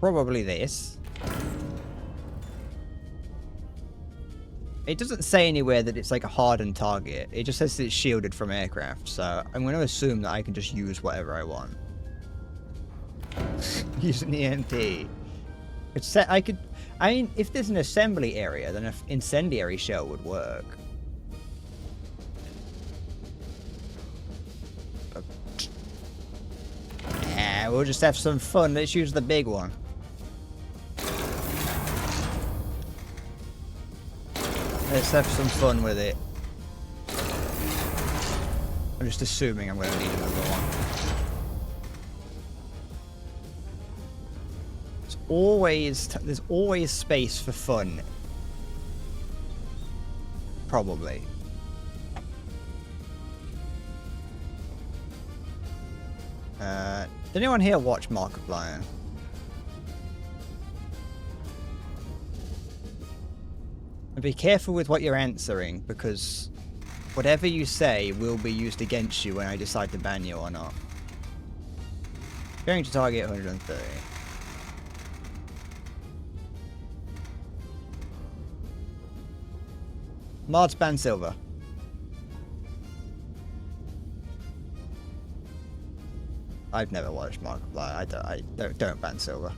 A: probably this. It doesn't say anywhere that it's like a hardened target. It just says that it's shielded from aircraft, so I'm going to assume that I can just use whatever I want. Use an EMP. I mean, if there's an assembly area, then an incendiary shell would work. Yeah, we'll just have some fun. Let's use the big one. Let's have some fun with it. I'm just assuming I'm going to need another one. There's always space for fun. Probably. Did anyone here watch Markiplier? And be careful with what you're answering, because whatever you say will be used against you when I decide to ban you or not. Going to target 130. Mods ban Silver. I've never watched Markiplier. I don't ban Silver.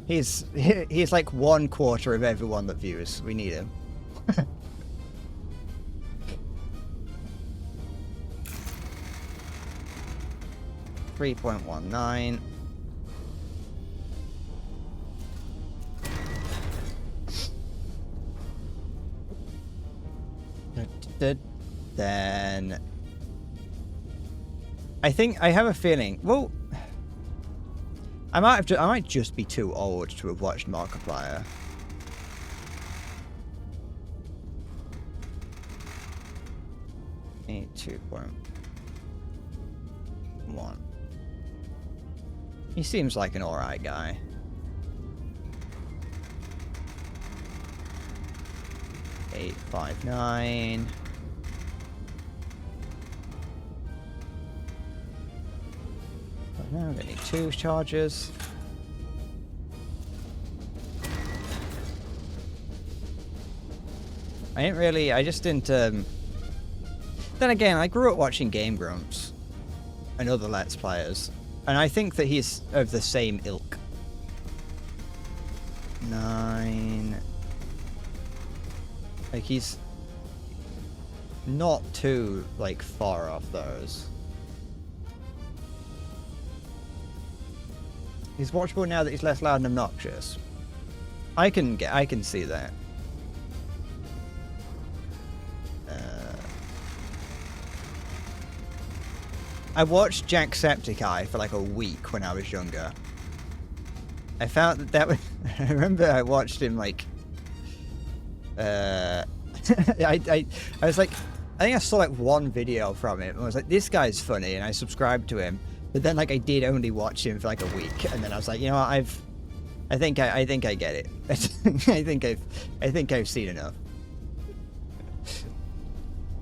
A: He's like 1/4 of everyone that views. We need him. 3.19. Then I think I have a feeling. Well, I might just be too old to have watched Markiplier. Eight 2.1. He seems like an alright guy. Eight 5.9. Now we need 2 charges. I just didn't, Then again, I grew up watching Game Grumps and other Let's Players, and I think that he's of the same ilk. 9... Like, he's not too, like, far off those. He's watchable now that he's less loud and obnoxious. I can see that. I watched Jacksepticeye for like a week when I was younger. I found that was... I remember I watched him like... I was like... I think I saw like one video from him and I was like, this guy's funny, and I subscribed to him. But then like I did only watch him for like a week, and then I was like, you know what, I think I get it. I think I've seen enough.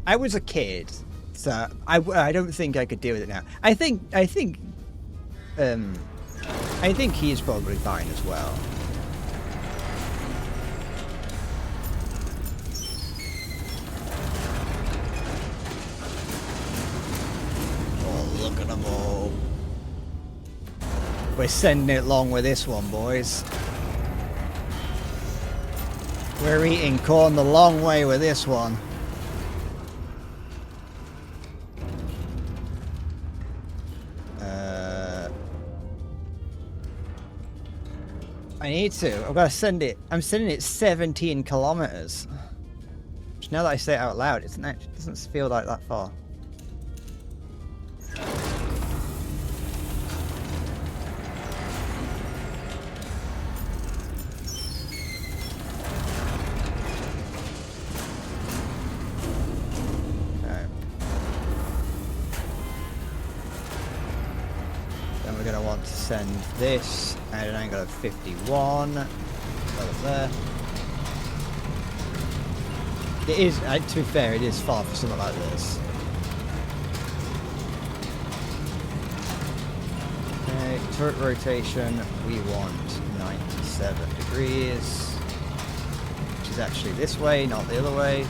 A: I was a kid, so I don't think I could deal with it now. I think he's probably fine as well. Oh, look at them all. We're sending it long with this one, boys. We're eating corn the long way with this one. I need to. I've got to send it. I'm sending it 17 kilometers. Which, now that I say it out loud, it doesn't feel like that far. Send this at an angle of 51. Over there. It is, to be fair, it is far for something like this. Okay, turret rotation, we want 97 degrees. Which is actually this way, not the other way.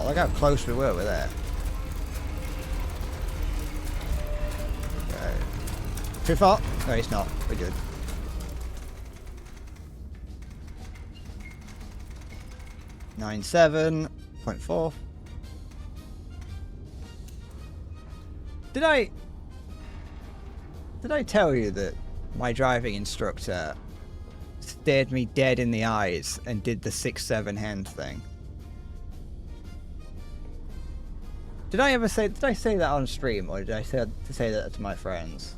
A: Look how close we were with that. Okay. Too far? No, it's not. We're good. .4. Did I tell you that my driving instructor stared me dead in the eyes and did the 6-7 hand thing. Did I say that on stream, or did I say that to my friends?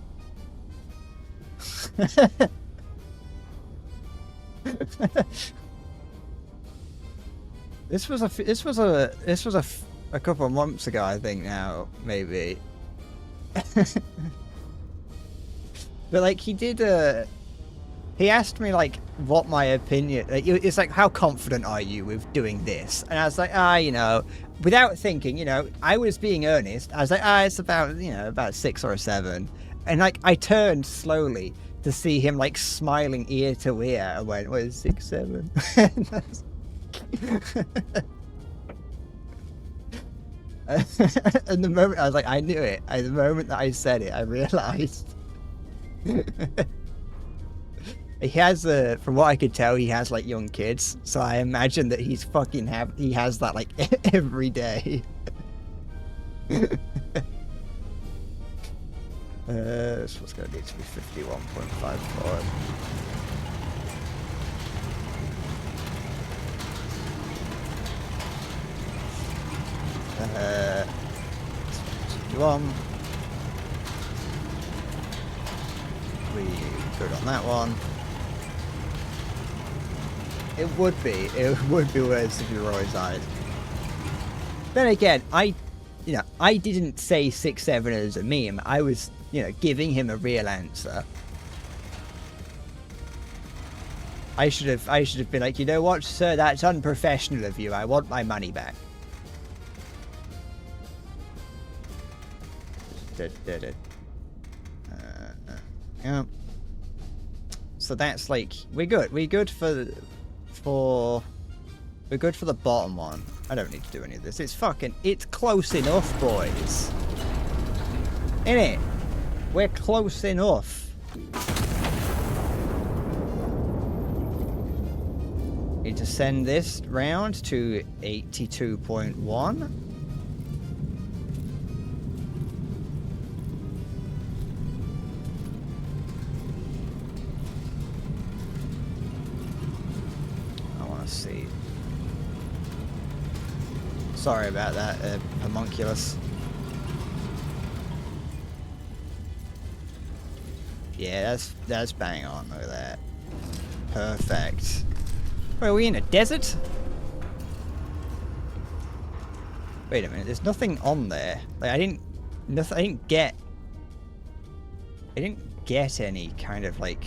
A: This was a couple of months ago, I think now, maybe. But like he did he asked me like what my opinion, like, it's like, how confident are you with doing this? And I was like, you know, without thinking, you know, I was being earnest. I was like, it's about, you know, about 6 or 7. And like I turned slowly to see him like smiling ear to ear. I went, what is 6, 7? And the moment I was like, I knew it. The moment that I said it, I realized. He has, from what I could tell, he has like young kids. So I imagine that he's fucking he has that like every day. This was gonna need to be 51.54. We good on that one. It would be worse if you were always eyes. Then again, I didn't say 6-7 as a meme. I was, you know, giving him a real answer. I should have been like, you know what, sir, that's unprofessional of you. I want my money back. Yeah. So that's like, we're good for the bottom one. I don't need to do any of this. It's close enough, boys. Innit? We're close enough. Need to send this round to 82.1. See. Sorry about that, homunculus. Yeah, that's bang on. Look at that. Perfect. Wait, are we in a desert? Wait a minute. There's nothing on there. Like I didn't get any kind of like.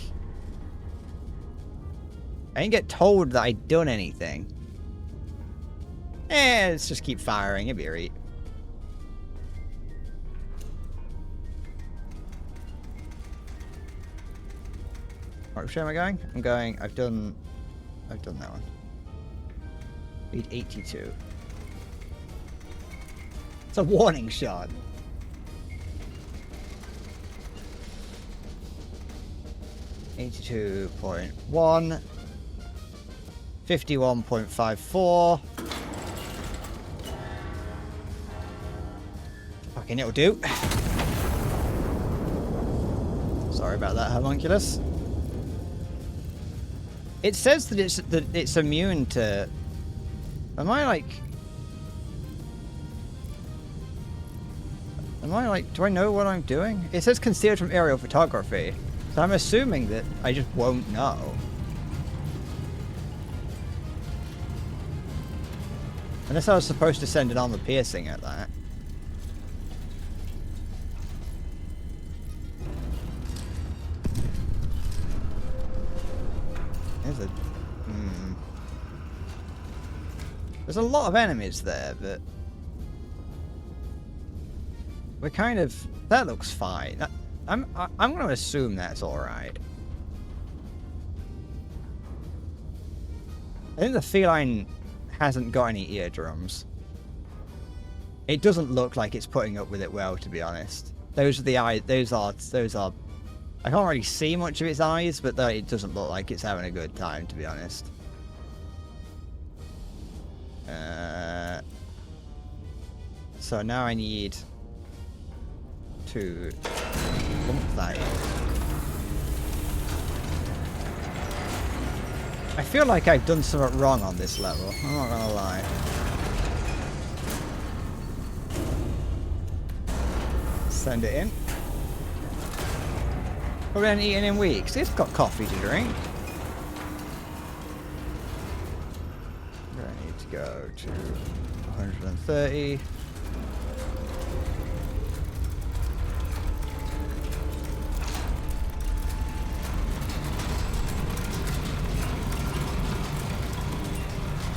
A: I didn't get told that I'd done anything. Let's just keep firing. It'll be alright. Which way am I going? I'm going. I've done that one. Need 82. It's a warning shot. $82.1. 51.54. Fucking it'll do. Sorry about that, homunculus. It says that it's immune to. Am I like? Do I know what I'm doing? It says concealed from aerial photography, so I'm assuming that I just won't know. Unless I was supposed to send an armor piercing at that. There's a lot of enemies there, but we're kind of. That looks fine. I'm going to assume that's all right. I think the feline hasn't got any eardrums. It doesn't look like it's putting up with it well, to be honest. Those are the eyes. Those are. I can't really see much of its eyes, but it doesn't look like it's having a good time, to be honest. So now I need to lump that in. I feel like I've done something wrong on this level. I'm not gonna lie. Send it in. Probably haven't eaten in weeks. It's got coffee to drink. I need to go to 130.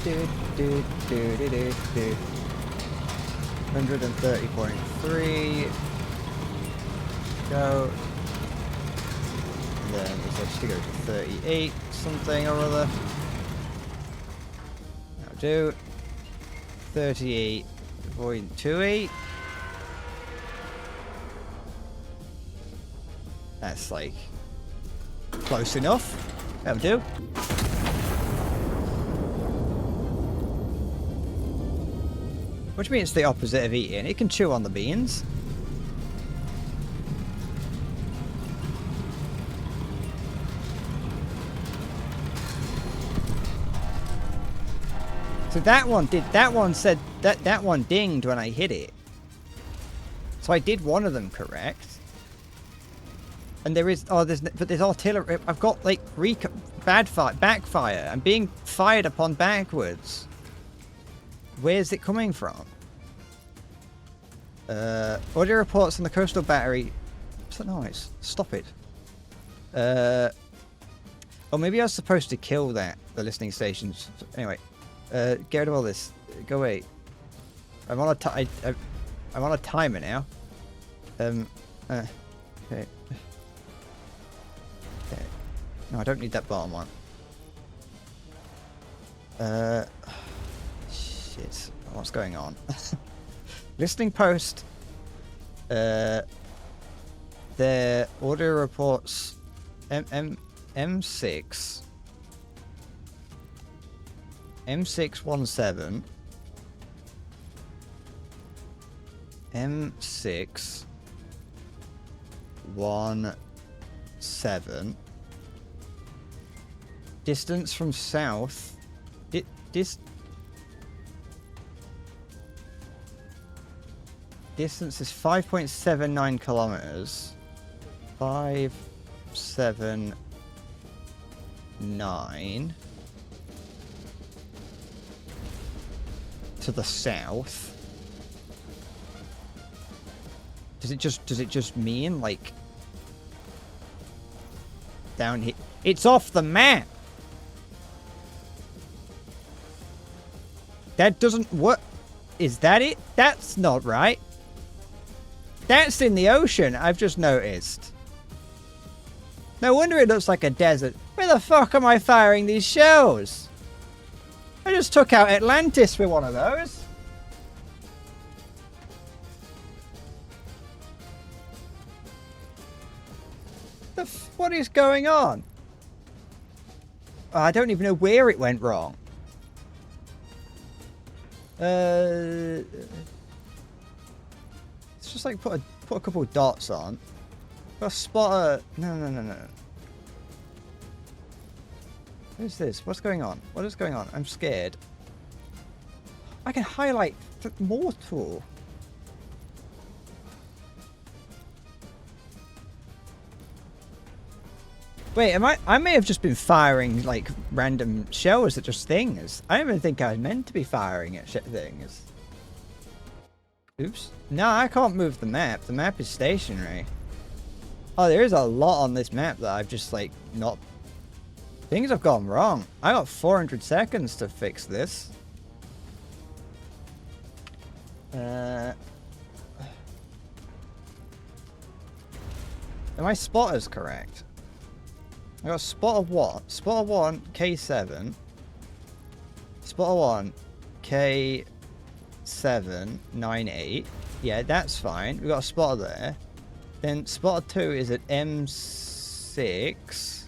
A: Do, do, do, do, do, do. 130.3. Go. And then it's actually go to 38 something or other. That'll do. 38.28. That's like close enough. That'll do. Which means it's the opposite of eating. It can chew on the beans. So that one said that one dinged when I hit it. So I did one of them correct. And there is there's artillery. I've got like backfire. I'm being fired upon backwards. Where's it coming from? Audio reports on the coastal battery. What's that noise? Stop it. Oh, maybe I was supposed to kill the listening stations. Anyway, get rid of all this. Go away. I'm on a timer now. Okay. Okay. No, I don't need that bottom one. Shit. What's going on? Listening post. Their audio reports M6 M617 M617 distance from south distance is 5.79 kilometers. 579 to the south. Does it just mean like down here? It's off the map. That doesn't what is that it? That's not right. That's in the ocean, I've just noticed. No wonder it looks like a desert. Where the fuck am I firing these shells? I just took out Atlantis with one of those. What is going on? Oh, I don't even know where it went wrong. It's just like put a couple of dots on. Got a spotter. No. Who's this? What's going on? What is going on? I'm scared. I can highlight the mortal. Wait, I may have just been firing like random shells at just things. I don't even think I was meant to be firing at things. Oops. No, I can't move the map. The map is stationary. Oh, there is a lot on this map that I've just like not... Things have gone wrong. I got 400 seconds to fix this. Are my spotters correct? I got spotter 1. Spotter 1, K7. Spotter 1, K798. Yeah, that's fine. We got a spotter there. Then spotter 2 is at M6.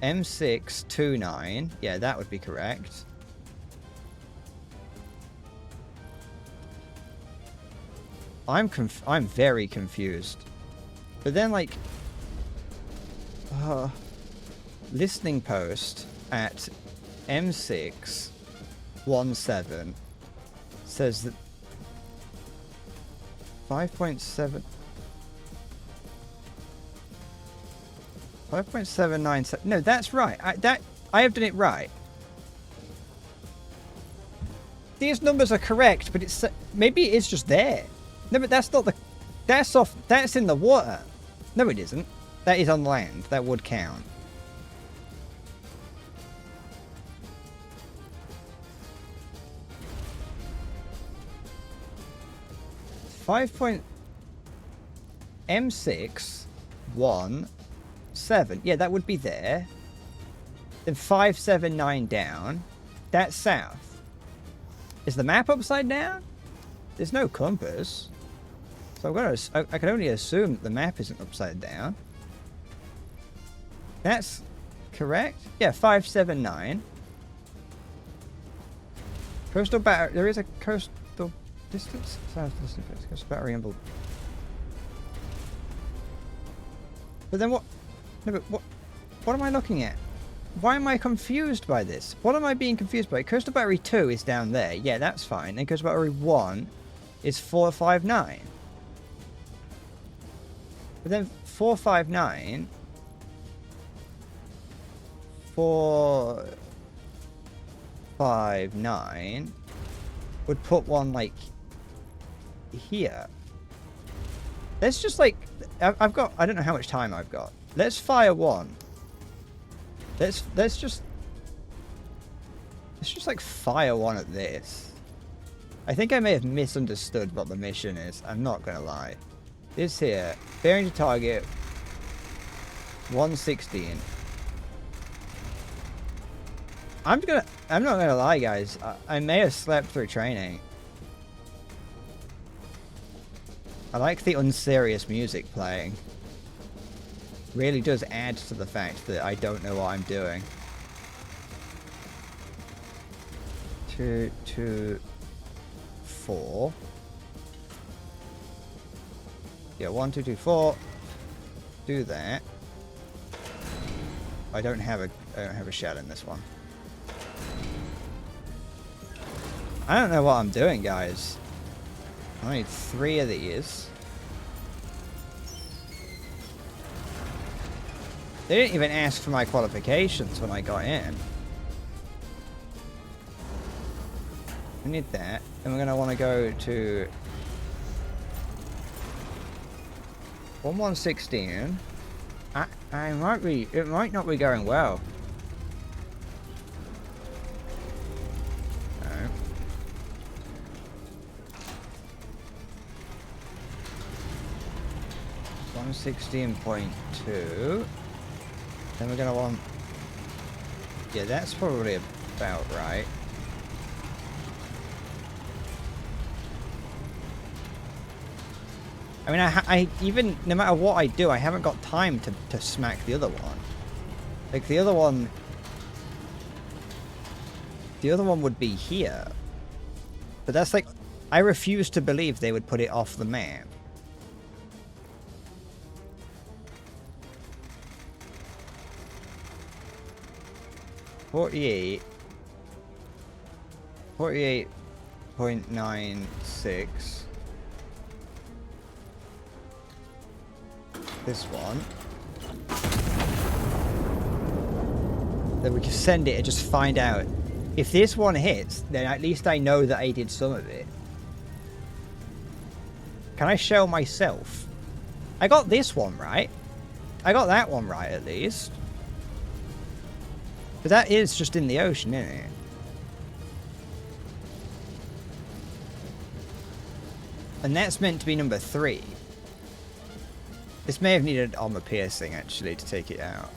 A: M629. Yeah, that would be correct. I'm very confused. But then, like... listening post at M617 says that 5.7 5.797. No, that's right. I have done it right. These numbers are correct, but it's maybe it is just there. No, but that's not the. That's off. That's in the water. No, it isn't. That is on land. That would count. M617. Yeah, that would be there. Then 579 down. That's south. Is the map upside down? There's no compass. So I can only assume that the map isn't upside down. That's correct. Yeah, 579. Coastal battery. There is a coastal distance. South distance. Coastal battery and. But then what? No, but what am I looking at? Why am I confused by this? What am I being confused by? Coastal battery 2 is down there. Yeah, that's fine. And coastal battery 1 is 459. But then 459... 459 would put one, like, here. Let's just, like... I've got... I don't know how much time I've got. Let's fire one. Let's just like fire one at this. I think I may have misunderstood what the mission is. I'm not gonna lie. This here, bearing to target 116. I'm not gonna lie, guys. I may have slept through training. I like the unserious music playing. Really does add to the fact that I don't know what I'm doing. 2, 2, 4. Yeah, 1, 2, 2, 4. Do that. I don't have a shell in this one. I don't know what I'm doing, guys. I need 3 of these. They didn't even ask for my qualifications when I got in. We need that. And we're going to want to go to 1116. It might not be going well. No. 116.2. Then we're gonna want... Yeah, that's probably about right. I mean, I even, no matter what I do, I haven't got time to smack the other one. Like, the other one would be here. But that's like, I refuse to believe they would put it off the map. .96. This one. Then we can send it and just find out. If this one hits, then at least I know that I did some of it. Can I shell myself? I got this one right. I got that one right at least. But that is just in the ocean, isn't it? And that's meant to be number 3. This may have needed armor piercing, actually, to take it out.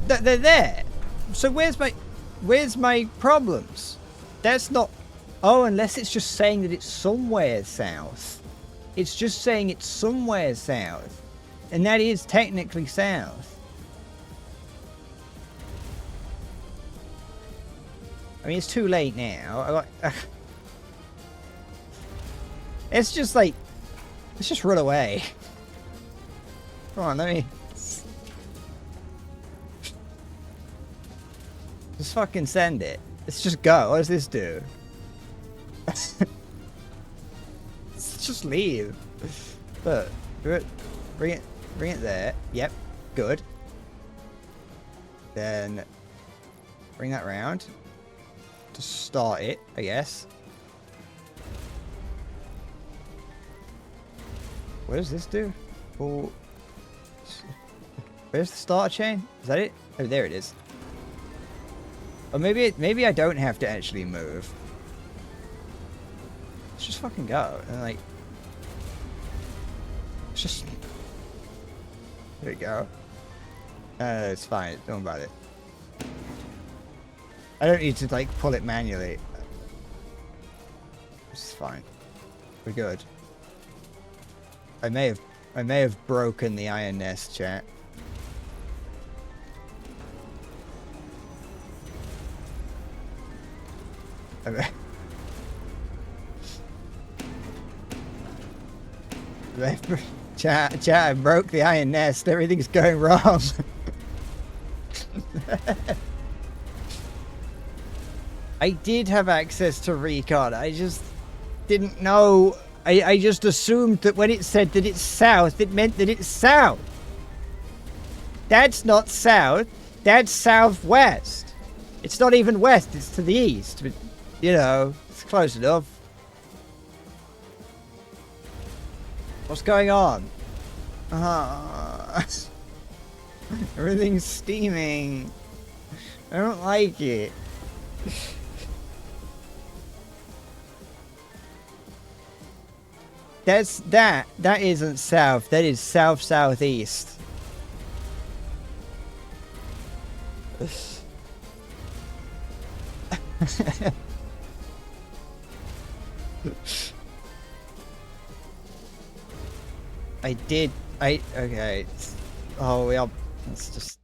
A: They're there! So where's my problems? That's not... Oh, unless it's just saying that it's somewhere south. It's just saying it's somewhere south. And that is technically south. I mean, it's too late now. It's just like... Let's just run away. Come on, let me... Just fucking send it. Let's just go. What does this do? Let's just leave. Look, do it. Bring it there. Yep, good. Then bring that round to start it, I guess. What does this do? Oh, where's the starter chain? Is that it? Oh, there it is. Or maybe I don't have to actually move. Let's just fucking go. And like, let's just. There we go. It's fine. Don't worry about it. I don't need to like pull it manually. It's fine. We're good. I may have broken the iron nest, chat. Chat, I broke the iron nest. Everything's going wrong. I did have access to recon. I just didn't know. I just assumed that when it said that it's south, it meant that it's south. That's not south. That's southwest. It's not even west. It's to the east. But, you know, it's close enough. What's going on? Everything's steaming. I don't like it. That isn't south. That is southeast. Okay. Oh, let's just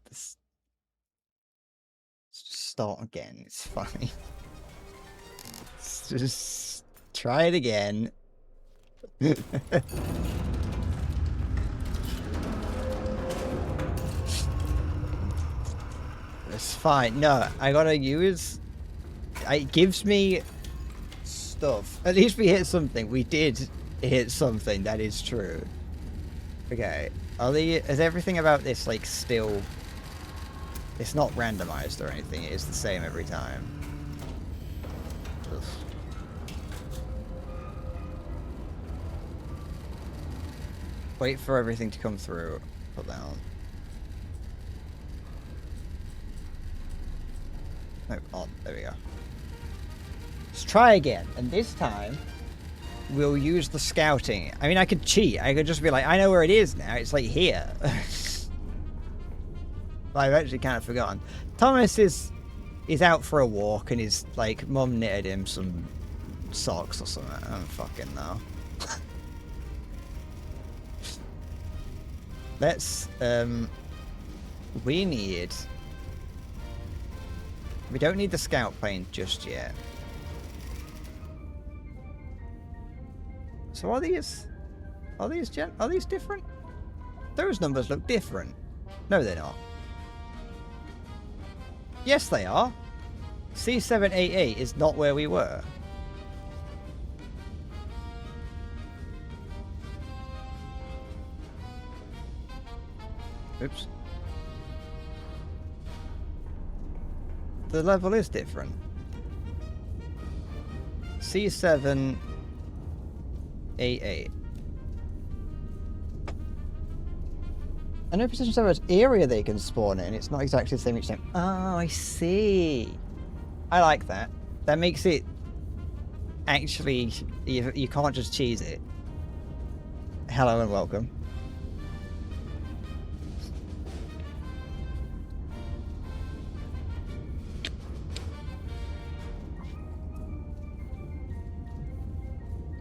A: start again. It's fine. Let's just try it again. It's fine. No, I gotta use. It gives me stuff. At least we hit something. We did hit something. That is true. Okay. Is everything about this like still? It's not randomized or anything. It is the same every time. Ugh. Wait for everything to come through. Put that on. No, on. There we go. Let's try again. And this time, we'll use the scouting. I mean, I could cheat. I could just be like, I know where it is now. It's like here. I've actually kind of forgotten. Thomas is out for a walk and his like mum knitted him some socks or something. I don't fucking know. Let's we don't need the scout plane just yet. So are these different? Those numbers look different. No, they're not. Yes, they are. C788 is not where we were. Oops. The level is different. C788. I know Precision 7's area they can spawn in. It's not exactly the same each time. Oh, I see. I like that. That makes it actually you can't just cheese it. Hello and welcome.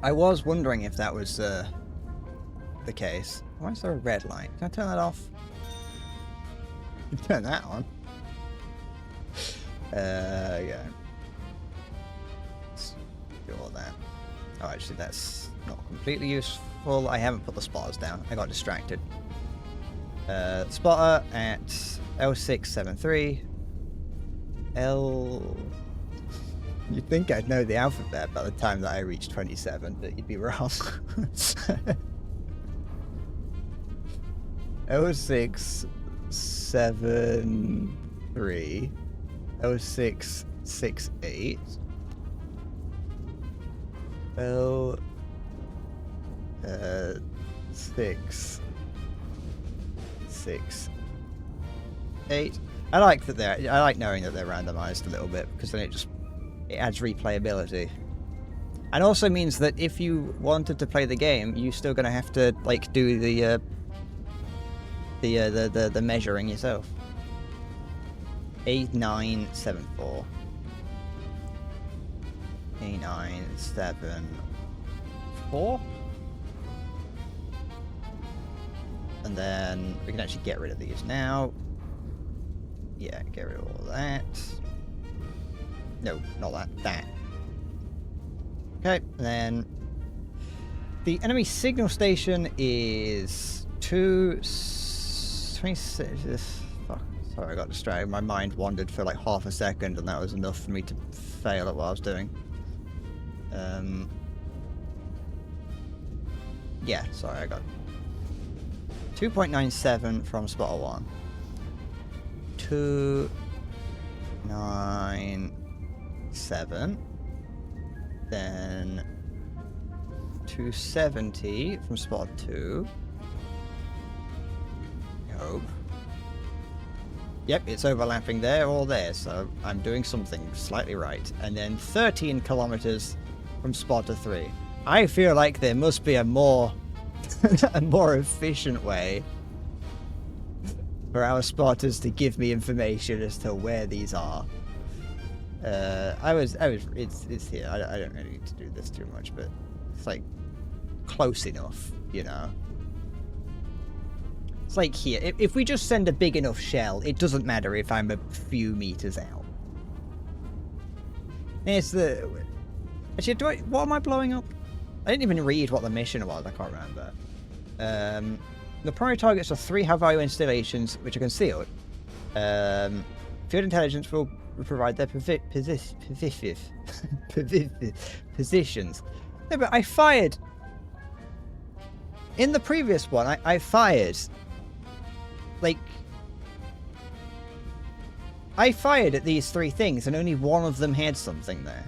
A: I was wondering if that was the case. Why is there a red light? Can I turn that off? Turn that on. Yeah. Let's do all that. Oh, actually, that's not completely useful. I haven't put the spotters down. I got distracted. Spotter at L673. L. You'd think I'd know the alphabet by the time that I reach 27, but you'd be wrong. 06 7 3 06 6 8 L 6 6 8. I like that I like knowing that they're randomized a little bit, because then it adds replayability. And also means that if you wanted to play the game, you're still gonna have to like do the measuring yourself. 8974. 8974. And then we can actually get rid of these now. Yeah, get rid of all that. No, not that. That. Okay, and then the enemy signal station is 26. Fuck. Sorry, I got distracted. My mind wandered for like half a second, and that was enough for me to fail at what I was doing. Yeah, sorry, I got 2.97 from spotter 1. 297. Then 270 from spot 2. I hope. Yep, it's overlapping there or there, so I'm doing something slightly right. And then 13 kilometers from spotter 3. I feel like there must be a more efficient way for our spotters to give me information as to where these are. It's here. I don't really need to do this too much, but it's like close enough, you know. It's like here. If we just send a big enough shell, it doesn't matter if I'm a few meters out. It's the. Actually, what am I blowing up? I didn't even read what the mission was. I can't remember. The primary targets are 3 high-value installations, which are concealed. Field intelligence will provide their positions. No, but I fired. In the previous one, I fired. Like, I fired at these 3 things, and only one of them had something there.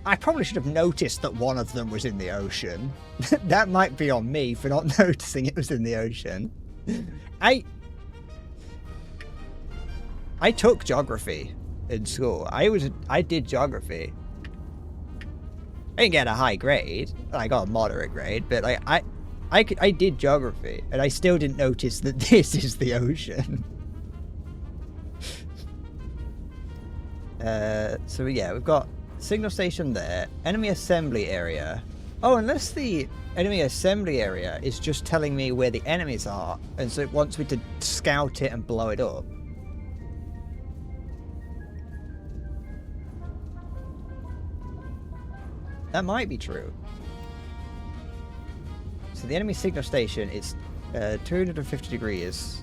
A: I probably should have noticed that one of them was in the ocean. That might be on me for not noticing it was in the ocean. I took geography in school. I did geography. I didn't get a high grade. I got a moderate grade, but I did geography, and I still didn't notice that this is the ocean. So yeah, we've got signal station there, enemy assembly area. Oh, unless the enemy assembly area is just telling me where the enemies are, and so it wants me to scout it and blow it up. That might be true. So the enemy signal station is 250 degrees.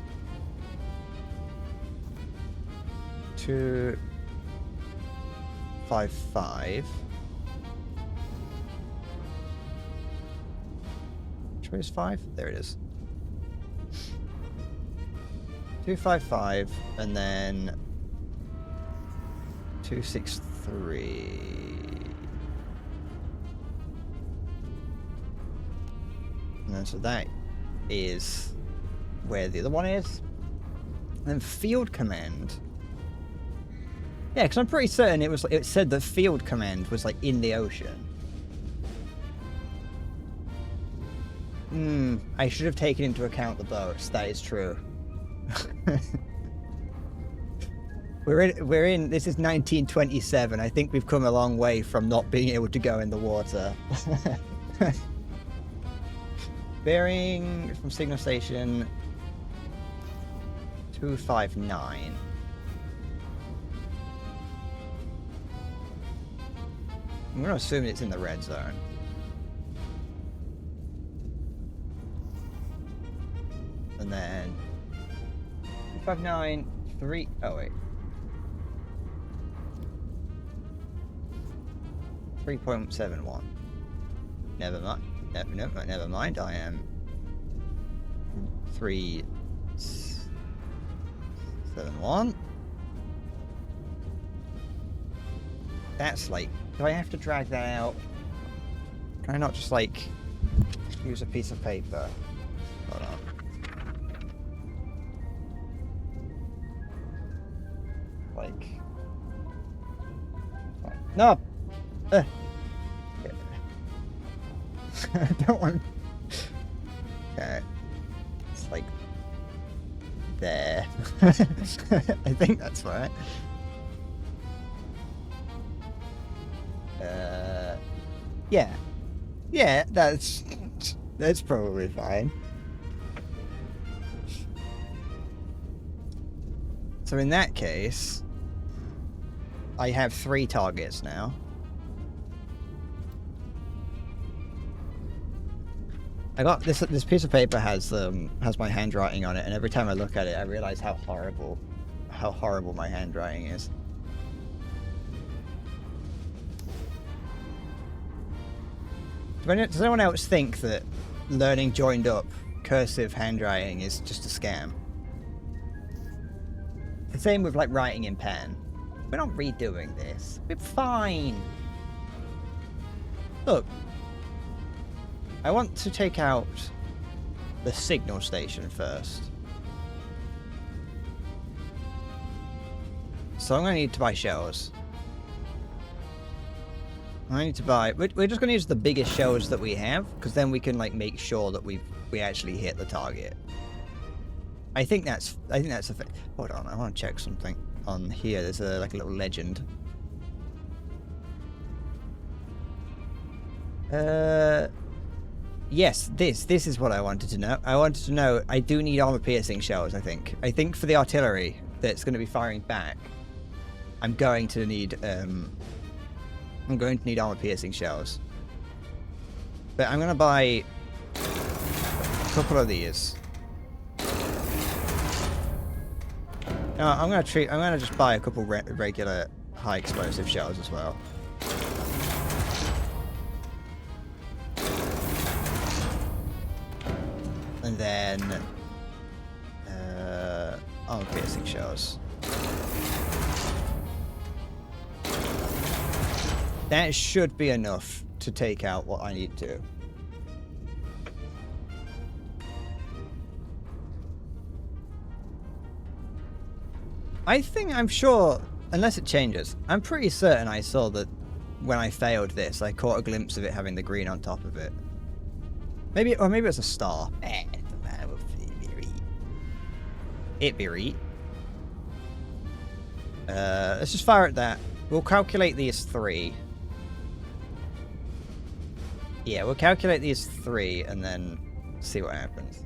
A: 255. Which way is 5? There it is. 255, and then 263. And then so that is where the other one is. And then field command. Yeah, because I'm pretty certain it said that field command was like in the ocean. I should have taken into account the boats. That is true. We're in. This is 1927. I think we've come a long way from not being able to go in the water. Bearing from signal station 259. I'm going to assume it's in the red zone. And then 259, 3. Oh, wait. 3.71. Never mind. Never mind. I am 3.71. That's like. Do I have to drag that out? Can I not just like use a piece of paper? Hold on. Like. No! I don't want. Okay. It's like. There. I think that's right. Yeah. Yeah, that's probably fine. So in that case, I have 3 targets now. I got this piece of paper has my handwriting on it, and every time I look at it, I realize how horrible my handwriting is. Does anyone else think that learning joined up cursive handwriting is just a scam? The same with like writing in pen. We're not redoing this. We're fine. Look. I want to take out the signal station first. So I'm going to need to buy shells. I need to buy. We're just going to use the biggest shells that we have, because then we can like make sure that we actually hit the target. I think that's a. Hold on, I want to check something on here. There's like a little legend. Yes, this is what I wanted to know. I wanted to know. I do need armor-piercing shells. I think for the artillery that's going to be firing back, I'm going to need armor-piercing shells. But I'm going to buy a couple of these. No, I'm going to just buy a couple regular high-explosive shells as well. And then armor-piercing shells. That should be enough to take out what I need to. I'm sure, unless it changes, I'm pretty certain I saw that when I failed this, I caught a glimpse of it having the green on top of it. Maybe it's a star. It be right. Let's just fire at that. We'll calculate these 3. Yeah, we'll calculate these 3 and then see what happens.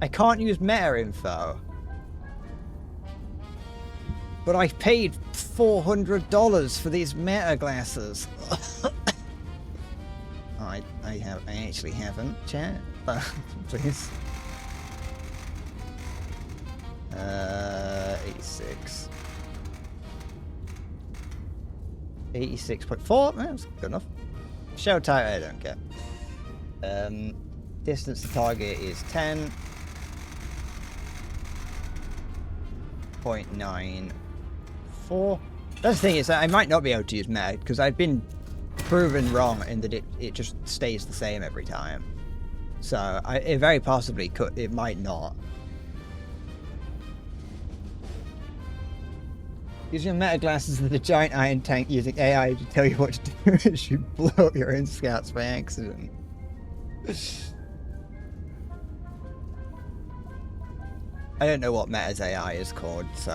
A: I can't use meta info. But I paid $400 for these meta glasses. I actually haven't, chat. Please. 86. 86.4. That's good enough. Shell type, I don't care. Distance to target is 10.94. That's the thing is that I might not be able to use meta because I've been proven wrong in that it just stays the same every time. So it very possibly could. It might not. Using meta glasses with a giant iron tank using AI to tell you what to do as you blow up your own scouts by accident. I don't know what Meta's AI is called, so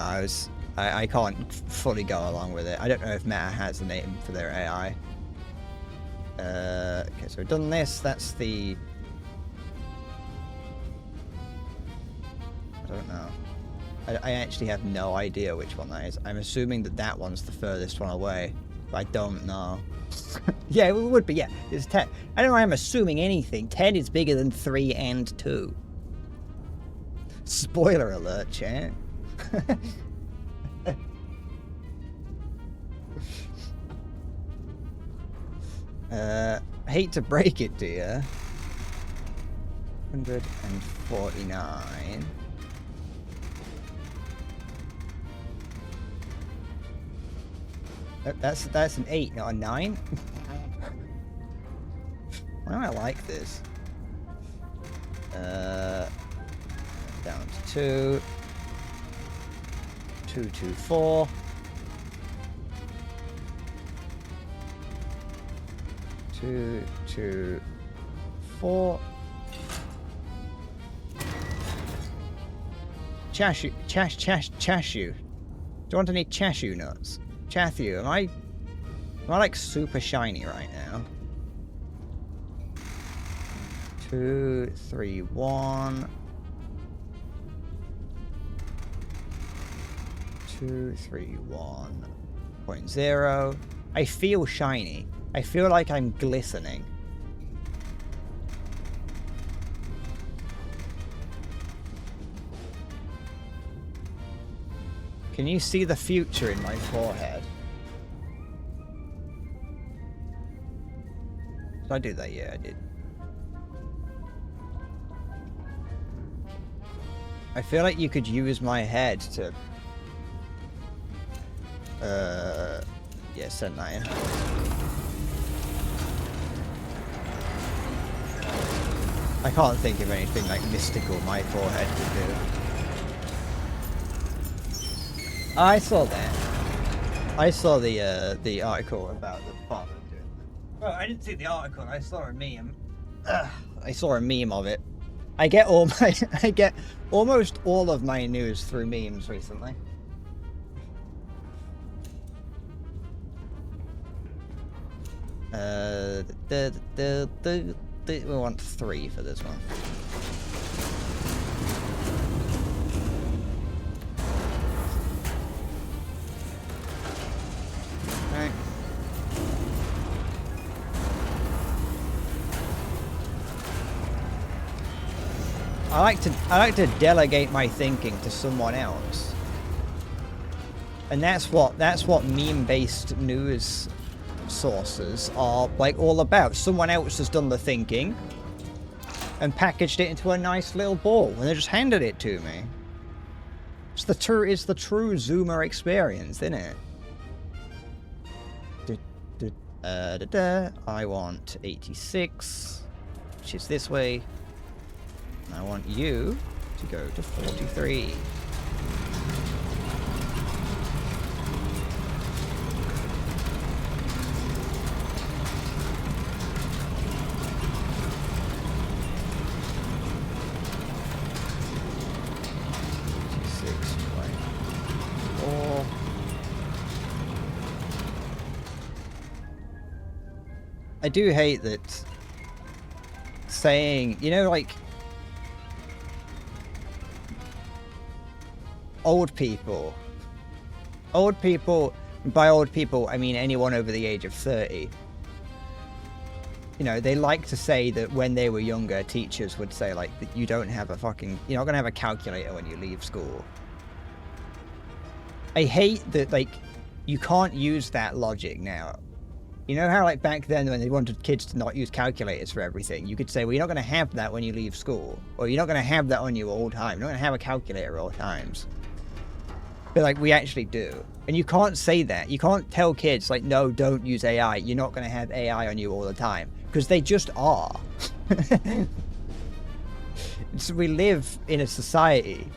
A: I can't fully go along with it. I don't know if Meta has a name for their AI. Okay, so we've done this. That's the... I don't know. I actually have no idea which one that is. I'm assuming that one's the furthest one away, but I don't know. Yeah, it would be, yeah. It's 10. I don't know why I'm assuming anything. 10 is bigger than 3 and 2. Spoiler alert, chat. Hate to break it to you. 149. That's an 8, not a 9. Why do I like this? Down to 2. 224. 224. Chashu. Do you want any chashu nuts? Chathu, am I like super shiny right now? 2, 3, 1. 2, 3, 1.0. I feel shiny. I feel like I'm glistening. Can you see the future in my forehead? Did I do that? Yeah, I did. I feel like you could use my head to... yeah, send that in. I can't think of anything like mystical my forehead could do. I saw that. I saw the article about the department doing that. Well, I didn't see the article. I saw a meme. I saw a meme of it. I get almost all of my news through memes recently. We want 3 for this one. Right. I like to delegate my thinking to someone else. And that's what meme-based news sources are like all about. Someone else has done the thinking and packaged it into a nice little ball and they just handed it to me. It's the true Zoomer experience, isn't it? I want 86, which is this way. And I want you to go to 43. I do hate that saying, you know, like old people, by old people, I mean anyone over the age of 30. You know, they like to say that when they were younger, teachers would say like that you don't have a fucking, you're not going to have a calculator when you leave school. I hate that, like, you can't use that logic now. You know how, like, back then when they wanted kids to not use calculators for everything, you could say, well, you're not going to have that when you leave school. Or you're not going to have that on you all the time. You're not going to have a calculator all times. But, like, we actually do. And you can't say that. You can't tell kids, like, no, don't use AI. You're not going to have AI on you all the time. Because they just are. So we live in a society.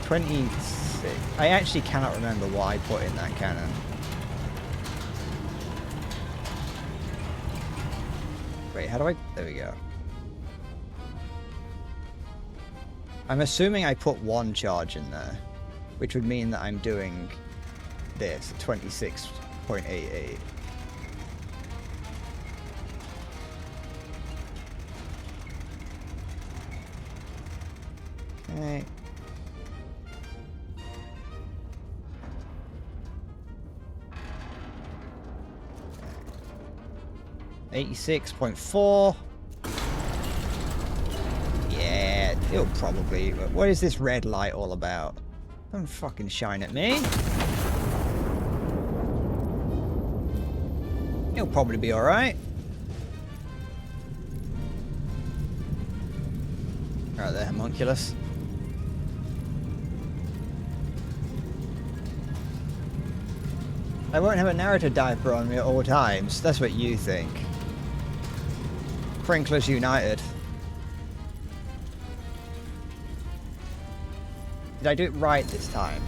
A: 26. I actually cannot remember what I put in that cannon. Wait, how do I... There we go. I'm assuming I put 1 charge in there, which would mean that I'm doing this, 26.88. Okay. 86.4. Yeah. It'll probably... What is this red light all about? Don't fucking shine at me. It'll probably be alright. Right there, homunculus. I won't have a narrator diaper on me at all times. That's what you think. Crinklers United. Did I do it right this time?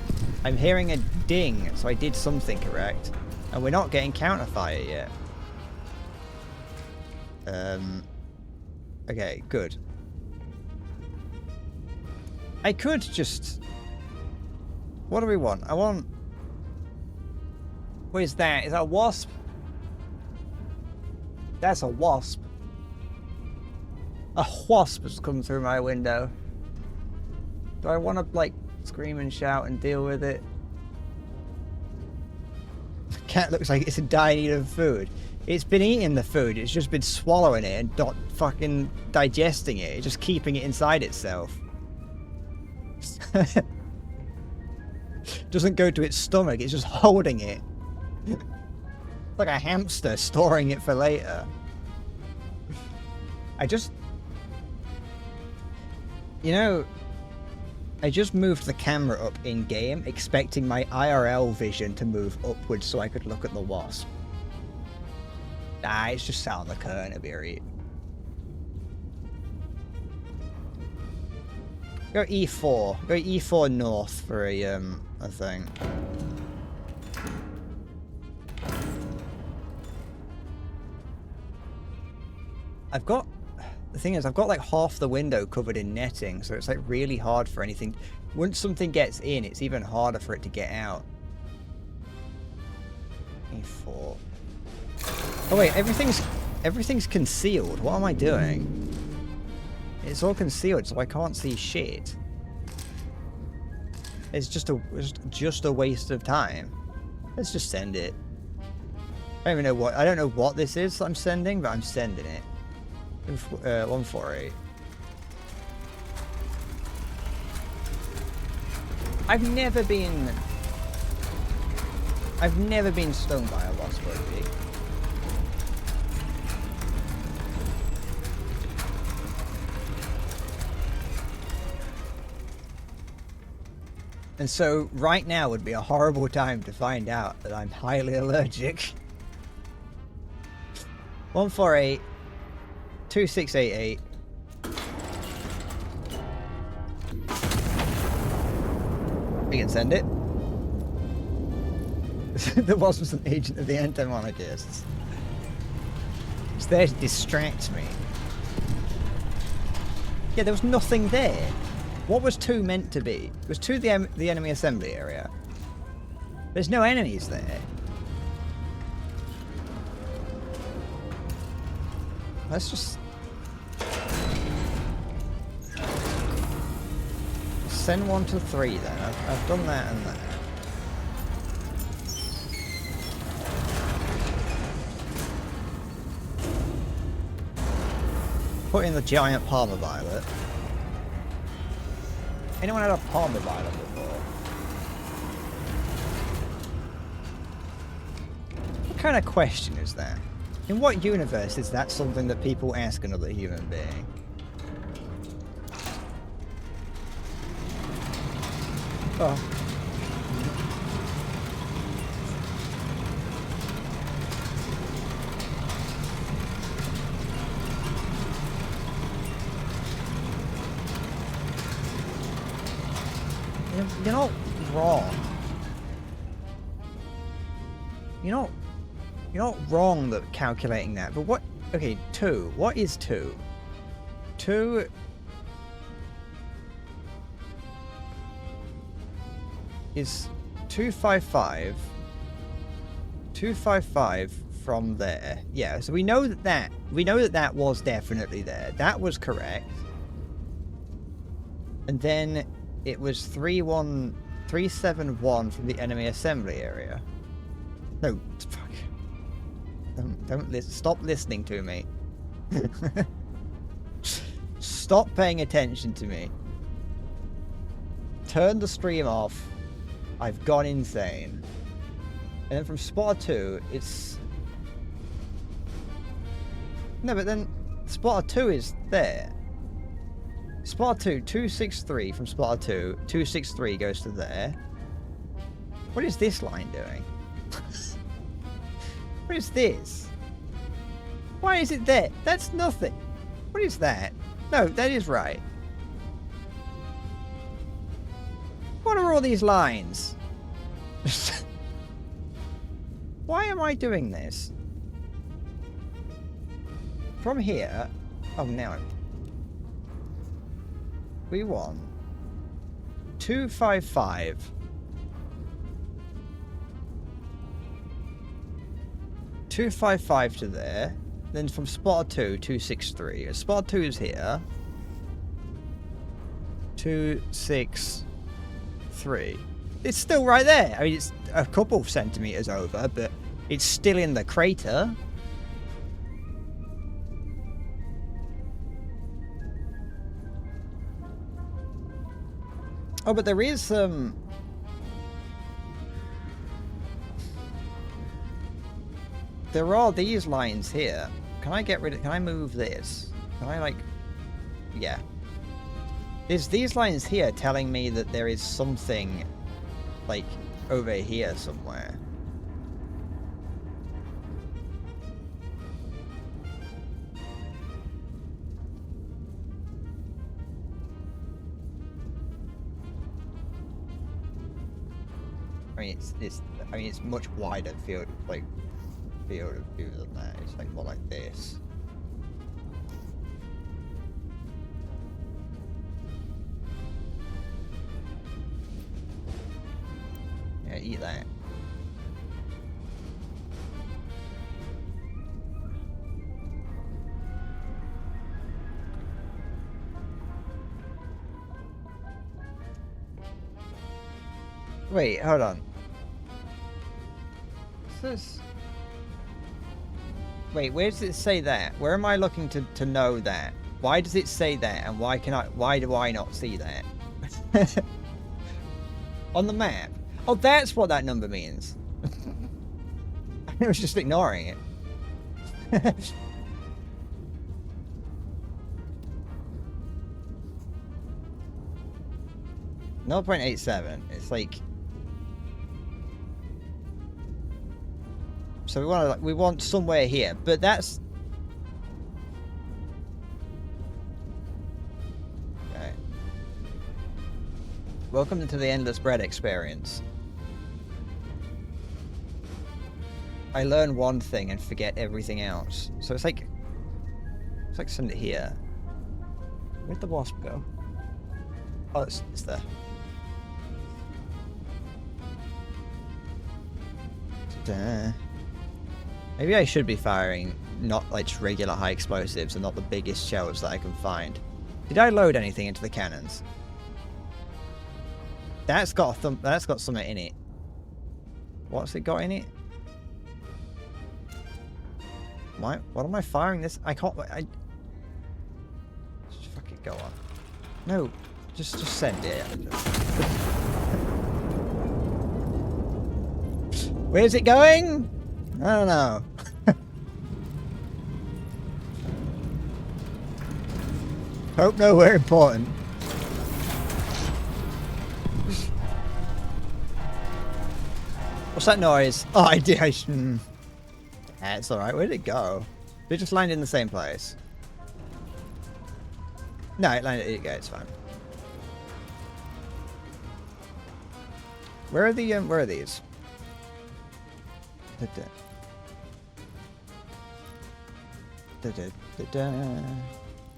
A: I'm hearing a ding, so I did something correct. And we're not getting counterfire yet. Okay, good. I could just... What do we want? I want... What is that? Is that a wasp? That's a wasp. A wasp has come through my window. Do I want to, like, scream and shout and deal with it? The cat looks like it's in dire need of food. It's been eating the food. It's just been swallowing it and not fucking digesting it. It's just keeping it inside itself. Doesn't go to its stomach. It's just holding it. Like a hamster storing it for later. I just... You know, I just moved the camera up in-game, expecting my IRL vision to move upwards so I could look at the wasp. Nah, it's just sat on the curtain, it'll be alright. Go E4. Go E4 north for a thing. I've got... The thing is, I've got like half the window covered in netting, so it's like really hard for anything. Once something gets in, it's even harder for it to get out. E4. Oh wait, everything's concealed. What am I doing? It's all concealed, so I can't see shit. It's just a waste of time. Let's just send it. I don't even know what... I don't know what this is that I'm sending, but I'm sending it. 148. I've never been stung by a wasp or a bee. And so right now would be a horrible time to find out that I'm highly allergic. 148 2688. We can send it. There was an agent of the anti-monarchists. It's there to distract me. Yeah, there was nothing there. What was 2 meant to be? It was 2 the enemy assembly area. There's no enemies there. Let's just... Send 1 to 3 then. I've done that and that. Put in the giant Palmer Violet. Anyone had a Palmer Violet before? What kind of question is that? In what universe is that something that people ask another human being? Oh. You're not wrong. You're not wrong that calculating that, but what... Okay, 2. What is 2? 2... is 255. 255 from there. Yeah, so we know that that was definitely there. That was correct. And then it was 371 from the enemy assembly area. No, fuck. Don't stop listening to me. Stop Stop paying attention to me. Turn the stream off. I've gone insane. And then from spotter 2, it's... No, but then spotter 2 is there. Spotter 2, 263 from spotter 2, 263 goes to there. What is this line doing? What is this? Why is it there? That's nothing. What is that? No, that is right. What are all these lines? Why am I doing this? From here... Oh, now... We want... 255... 255 to there. Then from spotter 2, 263. Spotter 2 is here. 263. It's still right there. I mean, it's a couple of centimeters over, but it's still in the crater. Oh, but there is some... There are these lines here. Can I get rid of... Can I move this? Can I, like... Yeah. There's these lines here telling me that there is something, like, over here somewhere. I mean, it's much wider field of view than that. It's like more like this. Yeah, eat that. Wait, hold on. What's this? Wait, where does it say that? Where am I looking to know that? Why does it say that, and why do I not see that? On the map? Oh, that's what that number means. I was just ignoring it. 0.87. It's like... So we want somewhere here, but that's... Okay. Welcome to the Endless Bread experience. I learn one thing and forget everything else. So it's like send it here. Where'd the wasp go? Oh, it's there. Ta-da. Maybe I should be firing not like just regular high explosives and not the biggest shells that I can find. Did I load anything into the cannons? That's got something in it. What's it got in it? What am I firing this? I can't. Just fucking go on. No, just send it. Where's it going? I don't know. Hope nowhere important. What's that noise? Oh, I did. It's alright. Where did it go? Did it just land in the same place? No, it landed. There you go. It's fine. Where are these? I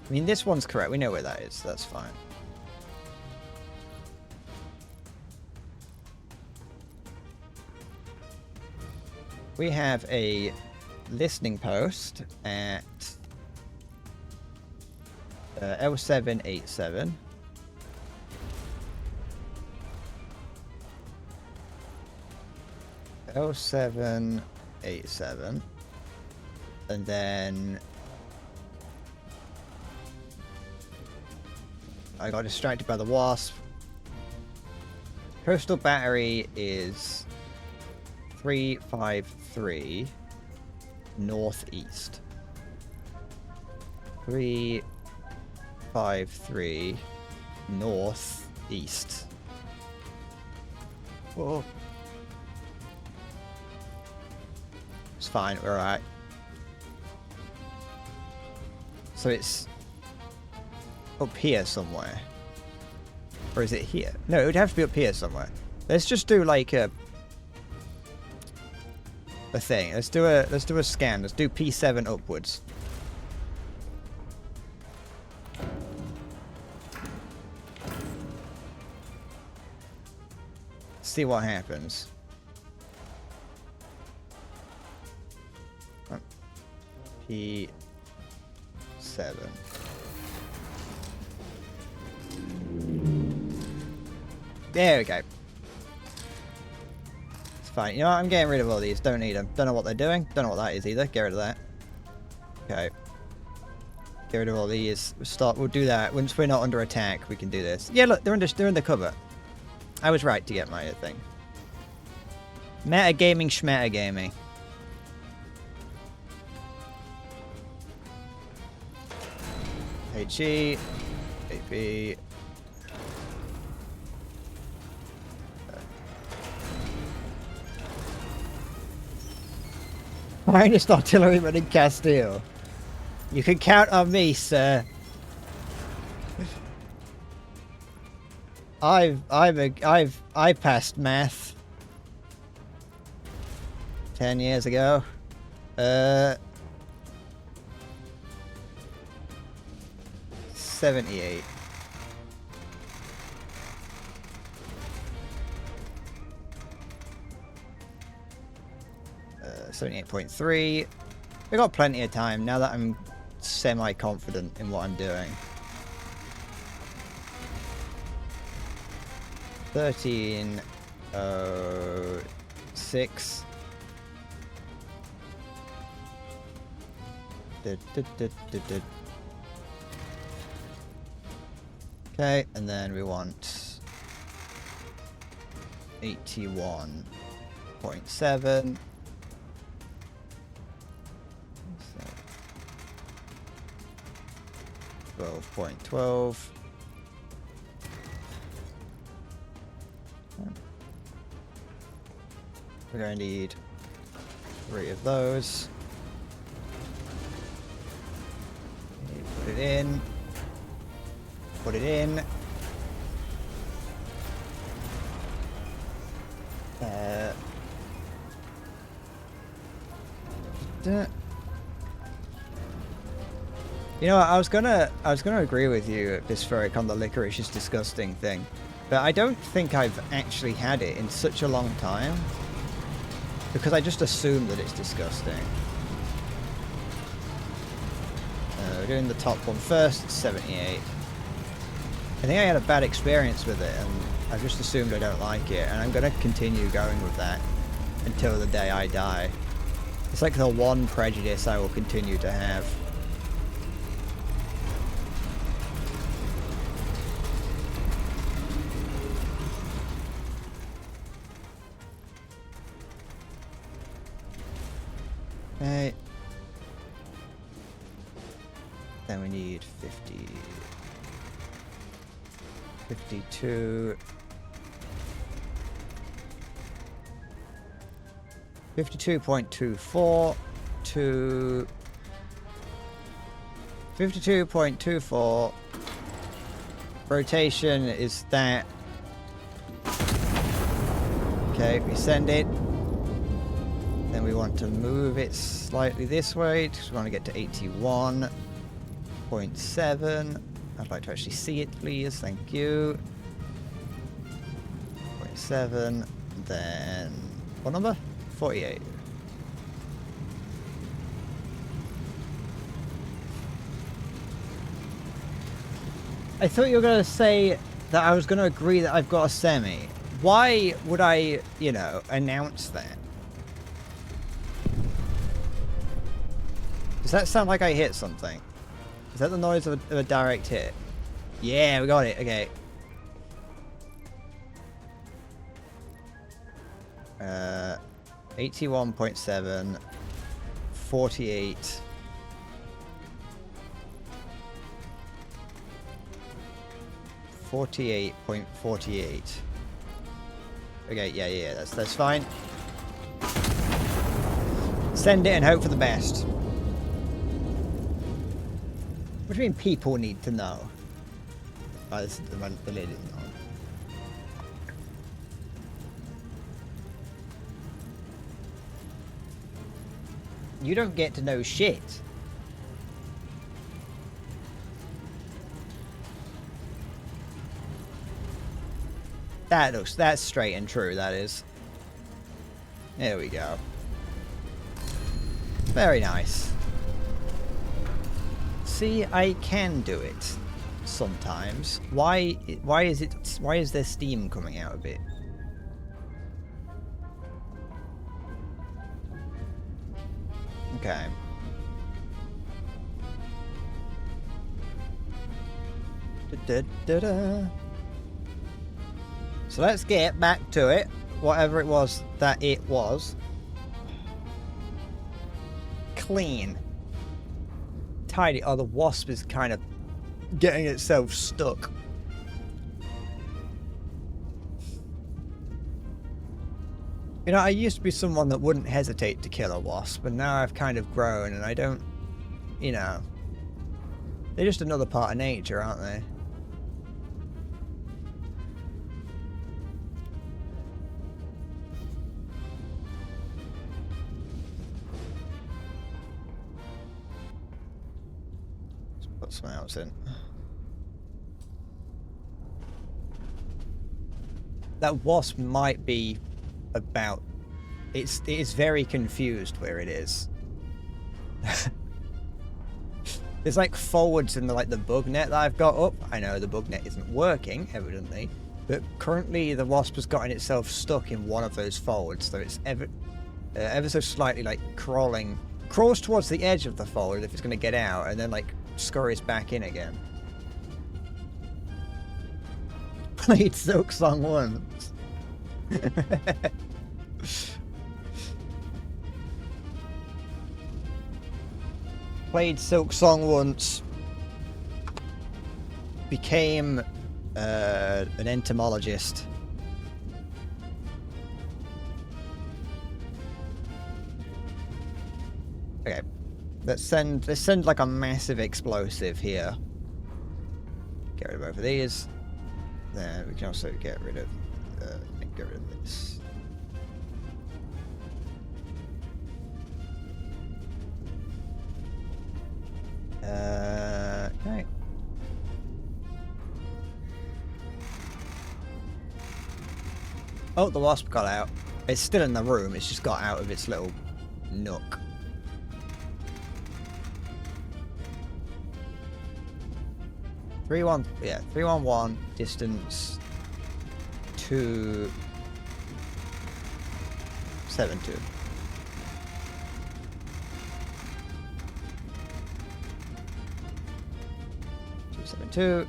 A: mean, this one's correct. We know where that is. That's fine. We have a listening post at L787. L787. And then I got distracted by the wasp. Coastal battery is 353 northeast. 353 northeast. Whoa. It's fine, we're alright. So it's up here somewhere. Or is it here? No, it would have to be up here somewhere. Let's just do like a thing. Let's do a scan. Let's do P7 upwards. See what happens. P7. There we go. It's fine. You know what? I'm getting rid of all these. Don't need them. Don't know what they're doing. Don't know what that is either. Get rid of that. Okay. Get rid of all these. We'll do that. Once we're not under attack, we can do this. Yeah, look. They're in the cover. I was right to get my thing. Metagaming schmetagaming. HE. AP. Finest artilleryman in Castile. You can count on me, sir. I passed math 10 years ago. 78. Uh, 78.3. We got plenty of time now that I'm semi-confident in what I'm doing. 1306. Okay, and then we want 81.7. 12.12. We're going to need 3 of those. Put it in. Put it in. You know, I was gonna agree with you, Bispheric, on the licorice is disgusting thing, but I don't think I've actually had it in such a long time, because I just assume that it's disgusting. We're doing the top one first. It's 78. I think I had a bad experience with it, and I've just assumed I don't like it, and I'm gonna continue going with that until the day I die. It's like the one prejudice I will continue to have. Okay. Then we need 50... 52... 52.24 to 52.24. Rotation is that. Okay, we send it. Then we want to move it slightly this way because we want to get to 81.7. I'd like to actually see it, please. Thank you. 0.7. Then what number? 48. I thought you were going to say that I was going to agree that I've got a semi. Why would I, you know, announce that? Does that sound like I hit something? Is that the noise of a direct hit? Yeah, we got it. Okay. 81.7, 48. .48. Okay, yeah, that's fine. Send it and hope for the best. What do you mean people need to know? Oh, this is the lady didn't know. You don't get to know shit. That's straight and true, that is. There we go. Very nice. See, I can do it sometimes. Why is there steam coming out of it? Okay. So let's get back to it. Whatever it was that it was. Clean. Tidy. Oh, the wasp is kind of getting itself stuck. You know, I used to be someone that wouldn't hesitate to kill a wasp, but now I've kind of grown and I don't, you know, they're just another part of nature, aren't they? Let's put something else in. That wasp might be about... It is very confused where it is. There's like forwards in the bug net that I've got up. I know the bug net isn't working, evidently, but currently the wasp has gotten itself stuck in one of those forwards, so it's ever so slightly like crawls towards the edge of the forward if it's going to get out, and then like scurries back in again. Played Silk Song once. Played Silk Song once. Became an entomologist. Okay, let's send like a massive explosive here. Get rid of both of these. Then we can also get rid of this. Okay. Oh, the wasp got out. It's still in the room. It's just got out of its little nook. Three one, yeah, 311 distance 272.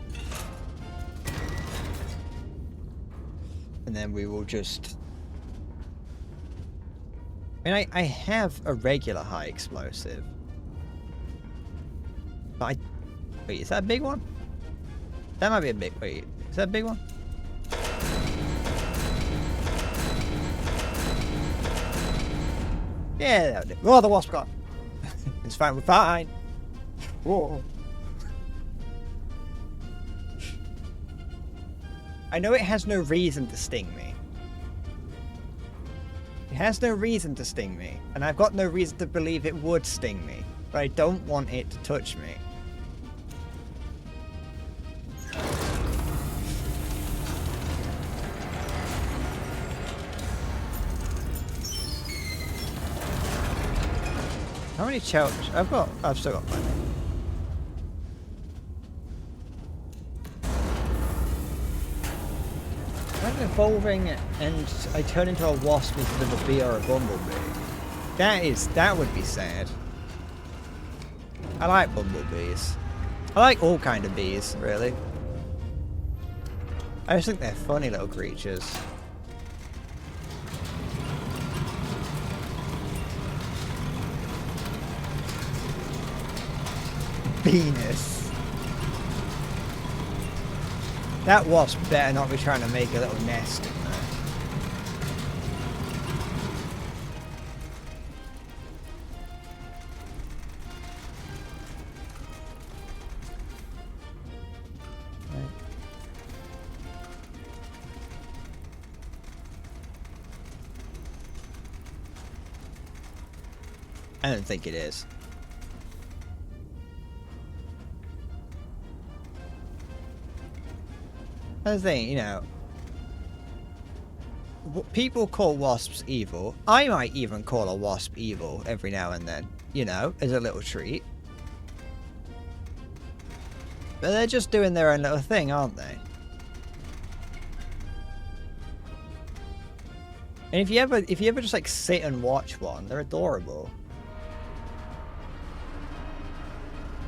A: And then we will just... I mean, I have a regular high explosive. But wait, is that a big one? That might be a big... Wait, is that a big one? Yeah, that would do. Oh, the wasp got... It's fine, we're fine. Whoa. I know it has no reason to sting me. It has no reason to sting me, and I've got no reason to believe it would sting me, but I don't want it to touch me. How many challenges? I've still got plenty. I'm evolving and I turn into a wasp instead of a bee or a bumblebee. That would be sad. I like bumblebees. I like all kind of bees, really. I just think they're funny little creatures. Venus. That wasp better not be trying to make a little nest in there. I don't think it is. That's the thing, you know. People call wasps evil. I might even call a wasp evil every now and then, you know, as a little treat. But they're just doing their own little thing, aren't they? And if you ever just like sit and watch one, they're adorable.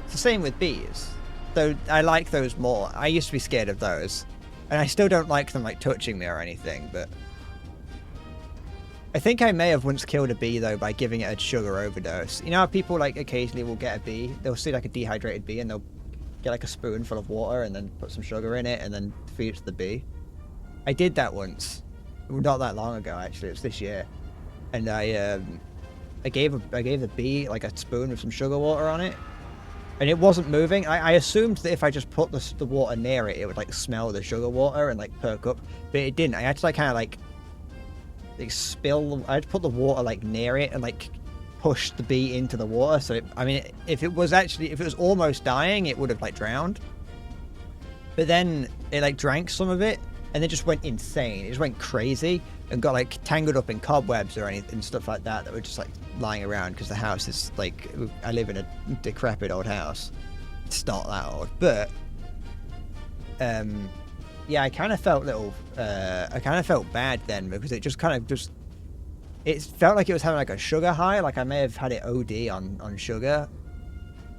A: It's the same with bees. Though I like those more. I used to be scared of those. And I still don't like them like touching me or anything, but I think I may have once killed a bee though by giving it a sugar overdose. You know how people like occasionally will get a bee? They'll see like a dehydrated bee and they'll get like a spoonful of water and then put some sugar in it and then feed it to the bee. I did that once. Not that long ago actually, it was this year. And I gave the bee like a spoon with some sugar water on it. And it wasn't moving. I assumed that if I just put the water near it, it would like smell the sugar water and like perk up. But it didn't. I had to like kind of like spill. I had to put the water like near it and like push the bee into the water. So I mean, if it was almost dying, it would have like drowned. But then it like drank some of it and then just went insane. It just went crazy and got like tangled up in cobwebs or anything and stuff like that were just like lying around because the house is like, I live in a decrepit old house. It's not that old, but yeah, I kind of felt I kind of felt bad then because it just kind of it felt like it was having like a sugar high. Like I may have had it OD on sugar,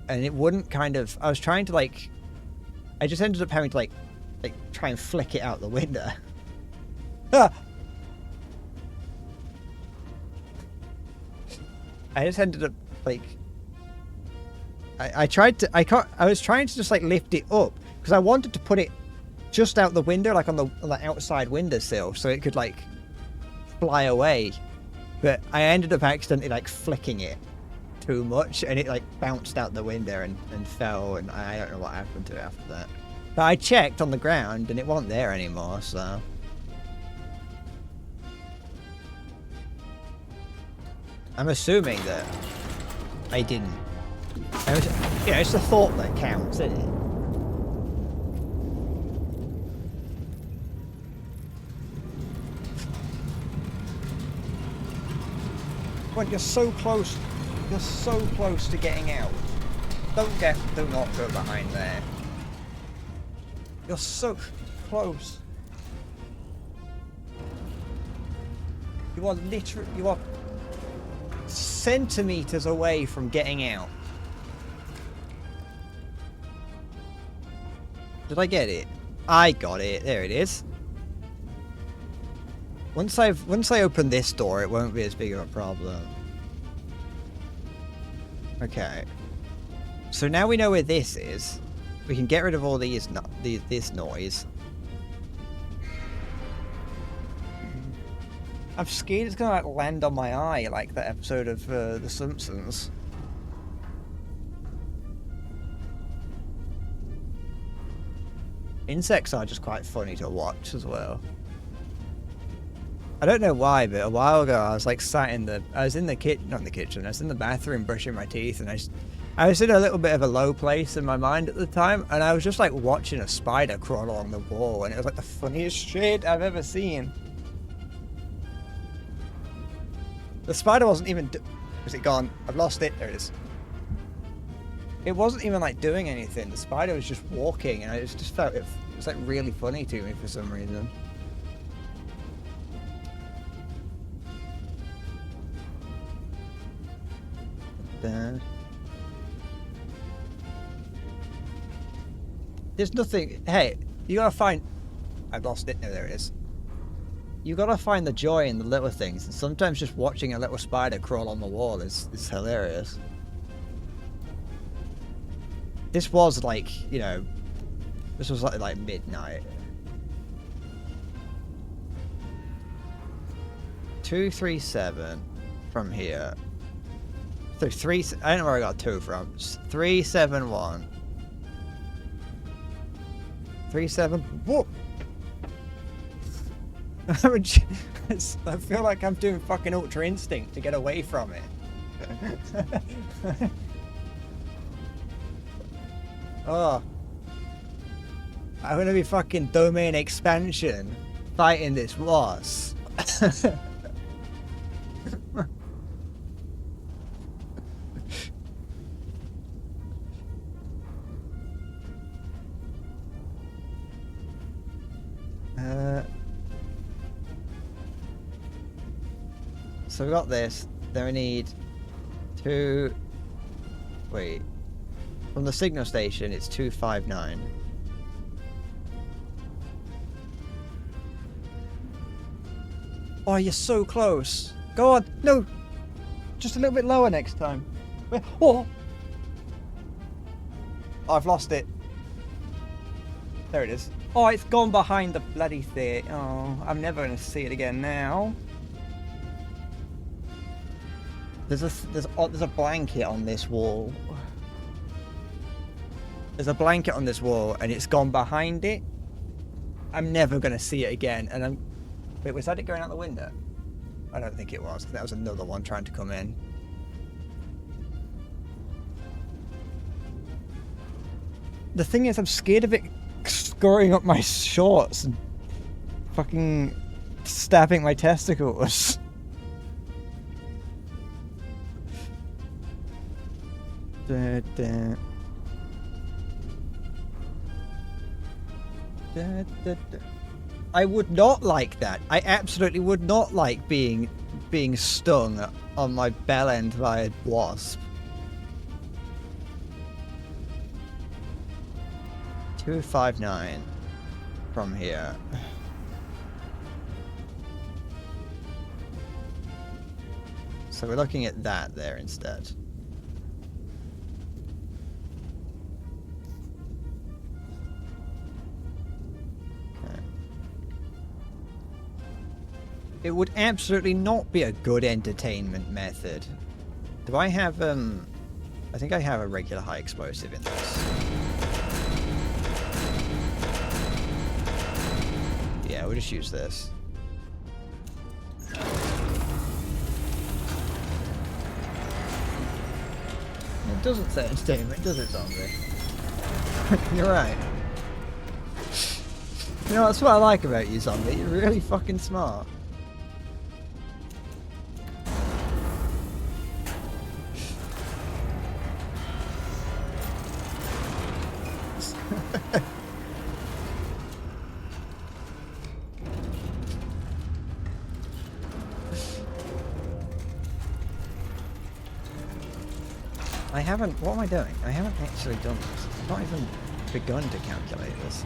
A: and it wouldn't kind of. I was trying to like, I just ended up having to like try and flick it out the window. Ah! I just ended up like I was trying to just like lift it up because I wanted to put it just out the window, like on the outside windowsill, so it could like fly away. But I ended up accidentally like flicking it too much, and it like bounced out the window and fell, and I don't know what happened to it after that. But I checked on the ground, and it wasn't there anymore, so. I'm assuming that I didn't. Yeah, it's the thought that counts, isn't it? When you're so close, to getting out. Do not go behind there. You're so close. You are centimeters away from getting out. Did I get it? I got it. There it is. Once I open this door, it won't be as big of a problem. Okay. So now we know where this is. We can get rid of all this noise. I'm scared it's gonna like land on my eye like that episode of The Simpsons. Insects are just quite funny to watch as well. I don't know why, but a while ago I was like I was in the bathroom brushing my teeth, and I was in a little bit of a low place in my mind at the time, and I was just like watching a spider crawl along the wall, and it was like the funniest shit I've ever seen. The spider wasn't even was it gone? I've lost it. There it is. It wasn't even like doing anything. The spider was just walking, and I just felt it was like really funny to me for some reason. There's nothing. Hey, you gotta find. I've lost it. No, there it is. You gotta find the joy in the little things, and sometimes just watching a little spider crawl on the wall is hilarious. This was like, you know, this was like midnight. 237 from here. So I don't know where I got 2 from. 371. 37. Whoop! I feel like I'm doing fucking Ultra Instinct to get away from it. Oh. I'm gonna be fucking domain expansion fighting this boss. So we got this. Then we need 2. Wait. From the signal station, it's 259. Oh, you're so close. Go on. No. Just a little bit lower next time. Oh. I've lost it. There it is. Oh, it's gone behind the bloody thing. Oh, I'm never going to see it again now. There's a blanket on this wall. There's a blanket on this wall, and it's gone behind it. I'm never going to see it again. And I'm... Wait, was that it going out the window? I don't think it was. That was another one trying to come in. The thing is, I'm scared of it scurrying up my shorts and fucking stabbing my testicles. Da, da. Da, da, da. I would not like that. I absolutely would not like being stung on my bell end by a wasp. 259 from here. So we're looking at that there instead. It would absolutely not be a good entertainment method. Do I have, I think I have a regular high explosive in this. Yeah, we'll just use this. It doesn't say entertainment, does it, zombie? You're right. You know, that's what I like about you, zombie. You're really fucking smart. I haven't... What am I doing? I haven't actually done this. I've not even begun to calculate this.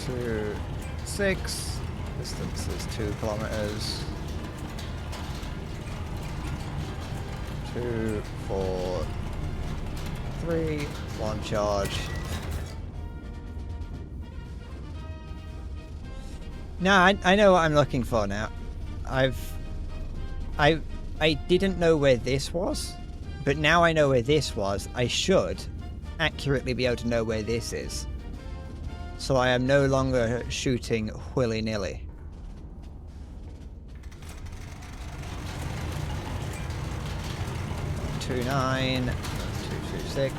A: Two, 6. Distance is 2 kilometers. 2, 4, 3. 1 charge. No, I know what I'm looking for now. I didn't know where this was, but now I know where this was. I should accurately be able to know where this is. So I am no longer shooting willy-nilly. Two 9, 226.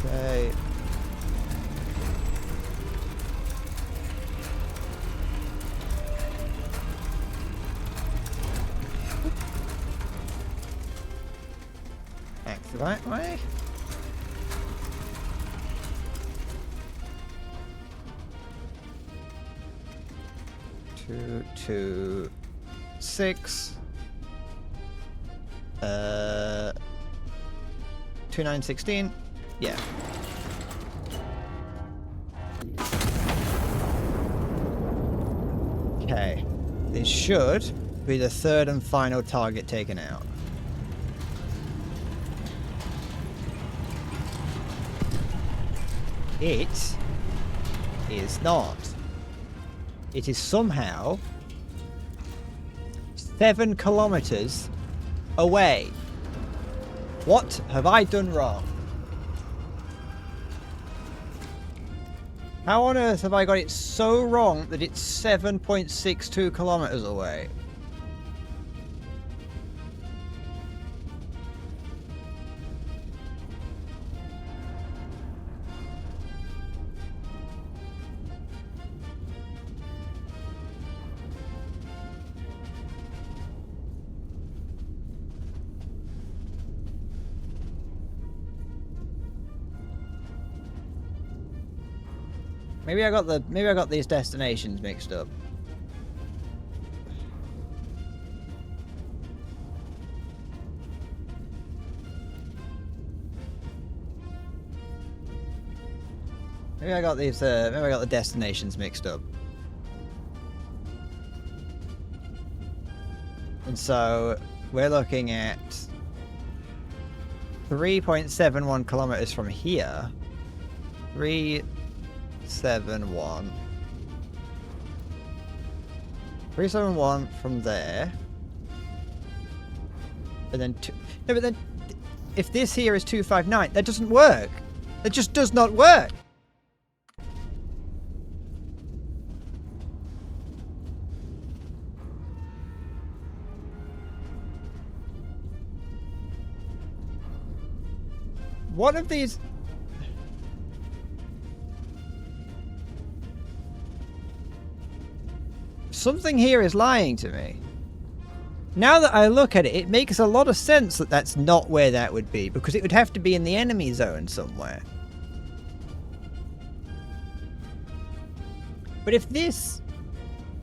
A: Okay. Back the right way. 226. 2916. Yeah. Okay. This should be the third and final target taken out. It is not. It is somehow 7 kilometers away. What have I done wrong? How on earth have I got it so wrong that it's 7.62 kilometers away? Maybe I got these destinations mixed up. Maybe I got the destinations mixed up. And so we're looking at 3.71 kilometers from here. 371 from there, and then no, but then if this here is 259, that doesn't work. That just does not work. One of these. Something here is lying to me. Now that I look at it, it makes a lot of sense that that's not where that would be, because it would have to be in the enemy zone somewhere. But if this...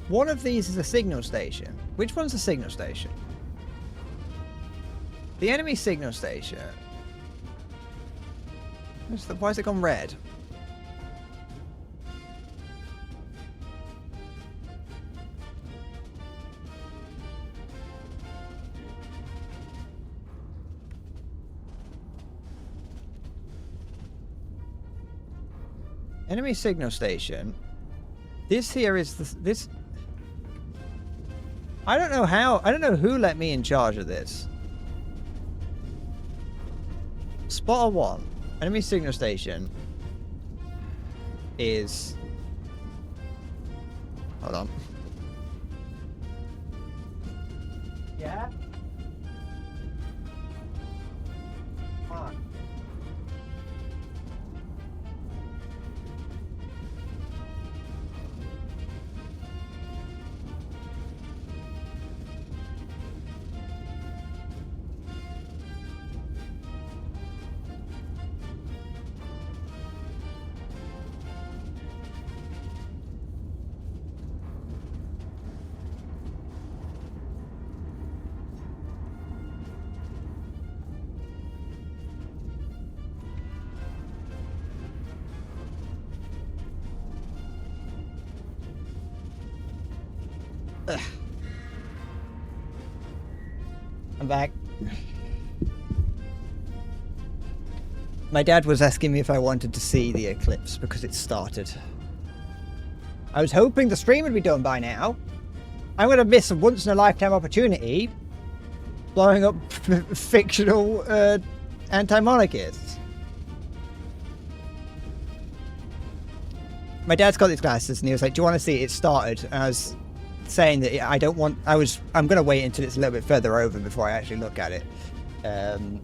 A: one of these is a signal station. Which one's a signal station? The enemy signal station. Why has it gone red? Enemy signal station. This here is this. I don't know how. I don't know who let me in charge of this. Spotter 1. Enemy signal station is. Hold on. Yeah. Come on. Ugh. I'm back. My dad was asking me if I wanted to see the eclipse because it started. I was hoping the stream would be done by now. I'm going to miss a once-in-a-lifetime opportunity blowing up fictional anti-monarchists. My dad's got these glasses and he was like, do you want to see it started? And I was saying that I'm going to wait until it's a little bit further over before I actually look at it. And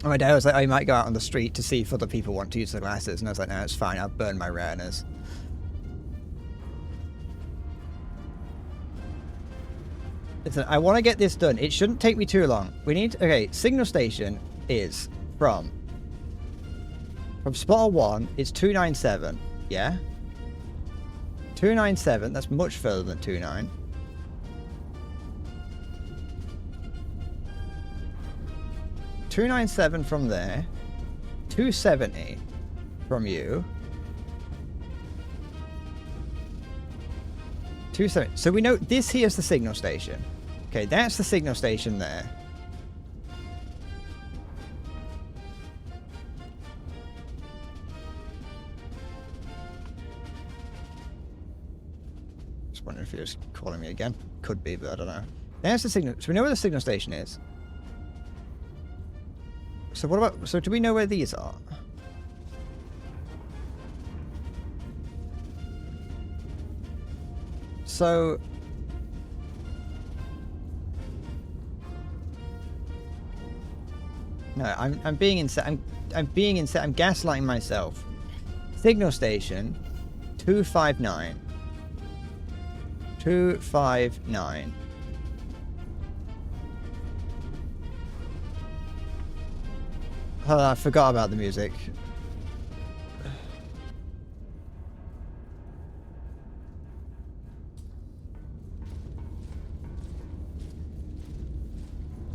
A: my dad was like, oh, you might go out on the street to see if other people want to use the glasses. And I was like, no, it's fine. I'll burn my retinas. Listen, I want to get this done. It shouldn't take me too long. We need... okay, signal station is from spotter 1, it's 297, yeah? 297, that's much further than 29. 297 from there. 270 from you. 270. So we know this here's the signal station. Okay, that's the signal station there. Just wondering if he was calling me again. Could be, but I don't know. There's the signal. So we know where the signal station is. So what about... So do we know where these are? So... No, I'm being insane. I'm being insane. I'm gaslighting myself. Signal station 259. 259. Oh, I forgot about the music.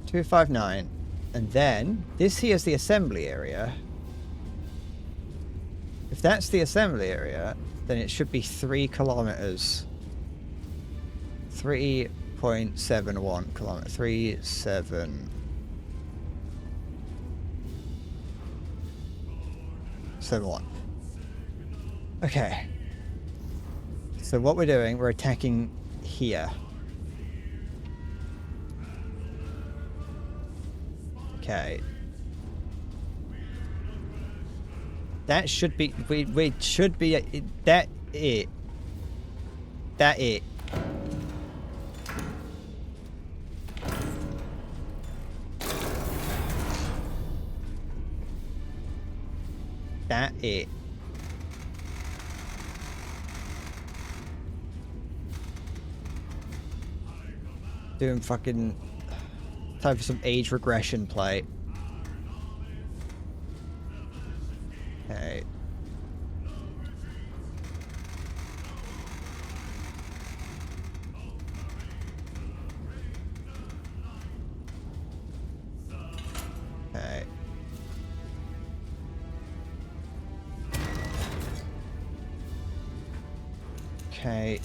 A: $259. And then, this here's the assembly area. If that's the assembly area, then it should be 3 kilometers. 3.71 kilometers. 3.71. Okay. So what we're doing, we're attacking here. Okay. That should be... We should be... That it. That it. That it. Doing fucking... Time for some age regression play. Okay. Okay. Okay.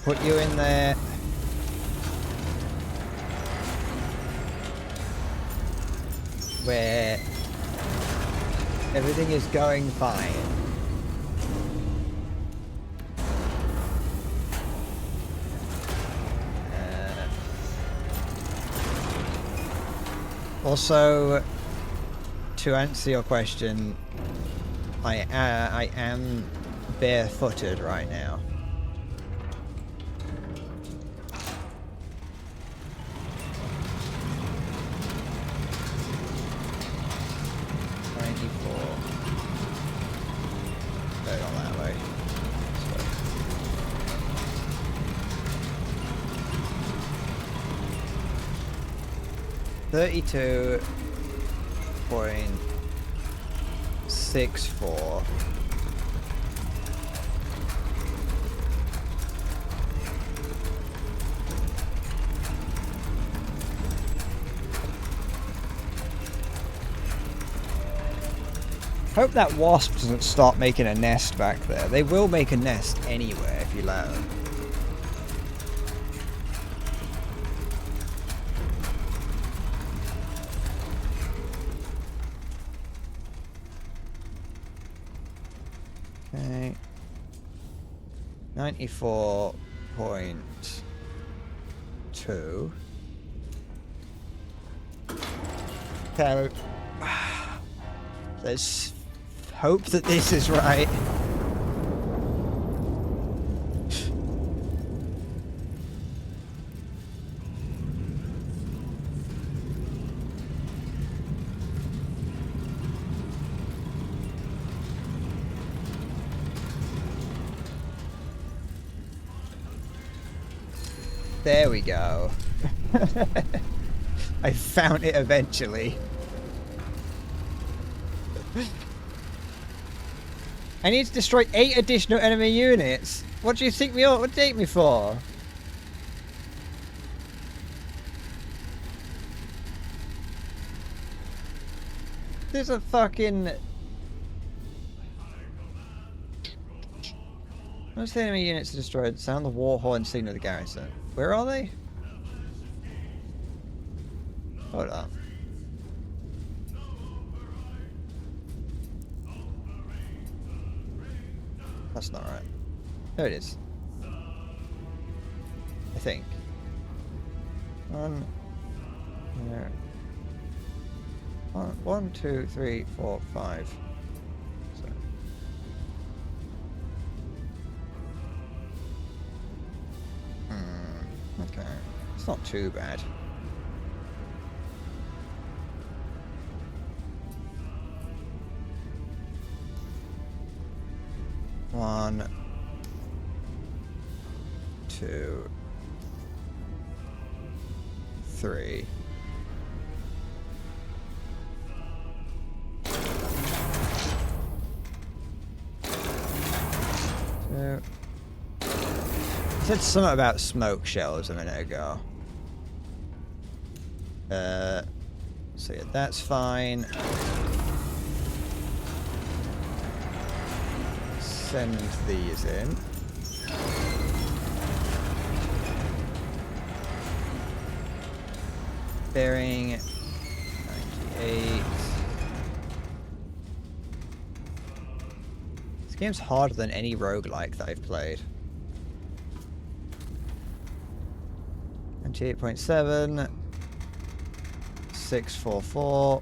A: Put you in there. Where everything is going fine. Also, to answer your question, I am barefooted right now. $32.64. Hope that wasp doesn't start making a nest back there. They will make a nest anywhere if you let them. Okay. 94.2. Okay. Let's hope that this is right. There we go. I found it eventually. I need to destroy 8 additional enemy units. What do you think me would take me for? There's a fucking... Most enemy units are destroyed. Sound the war horn signal the garrison. Where are they? Hold on. That's not right. There it is. I think. There. 1, 2, 3, 4, 5. So. Okay. It's not too bad. One, 2, 3. Two. I said something about smoke shells a minute ago. So yeah, that's fine. Send these in. Bearing 98. This game's harder than any roguelike that I've played. 98.7. 644.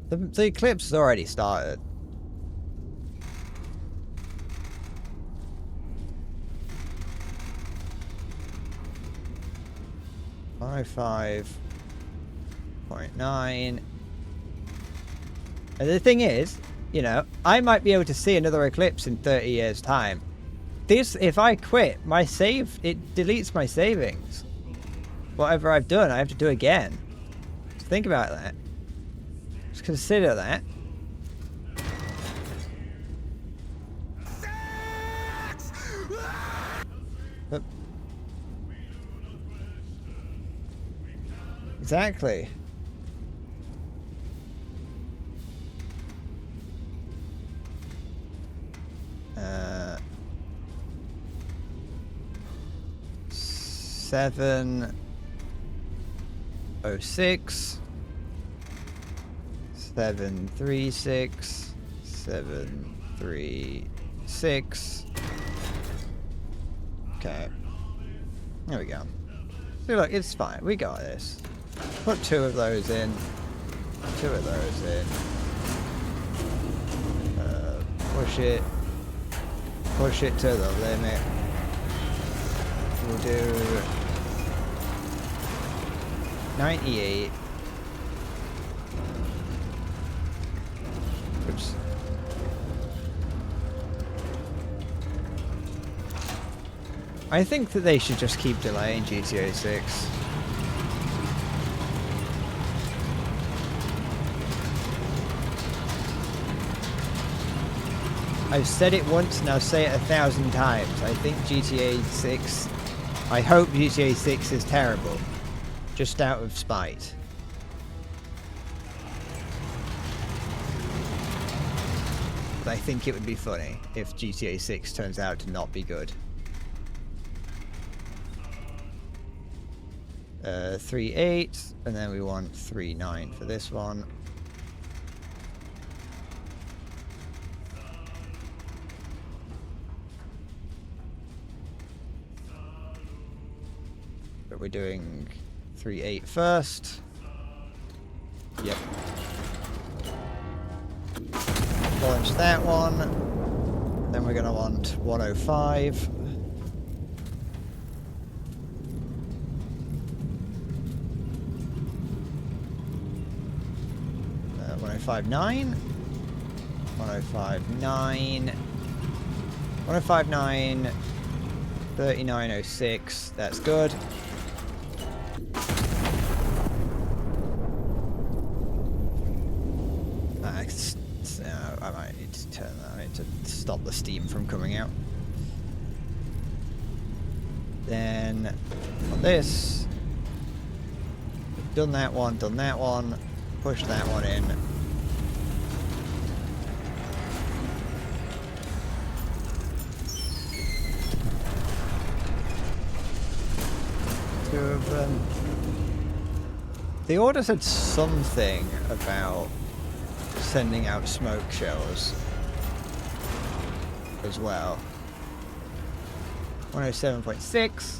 A: The eclipse has already started. .9. And the thing is, you know, I might be able to see another eclipse in 30 years' time. This, if I quit, my save, it deletes my savings. Whatever I've done, I have to do again. So think about that. Just consider that. But exactly. Uh, 706 736 736. Okay. There we go. See, look, it's fine. We got this. Put 2 of those in. 2 of those in. Push it. Push it to the limit. We'll do 98. Oops. I think that they should just keep delaying GTA 6. I've said it once and I'll say it 1,000 times. I think GTA 6... I hope GTA 6 is terrible. Just out of spite. But I think it would be funny if GTA 6 turns out to not be good. 3.8, and then we want 3.9 for this one. But we're doing 3.8 first. Yep. Launch that one. Then we're going to want 105. 105.9. 105.9. 105.9. 39.06. That's good. I might need to turn that. I need to stop the steam from coming out. Then on this, done that one, push that one in. Two of them. The order said something about sending out smoke shells as well. 107.6.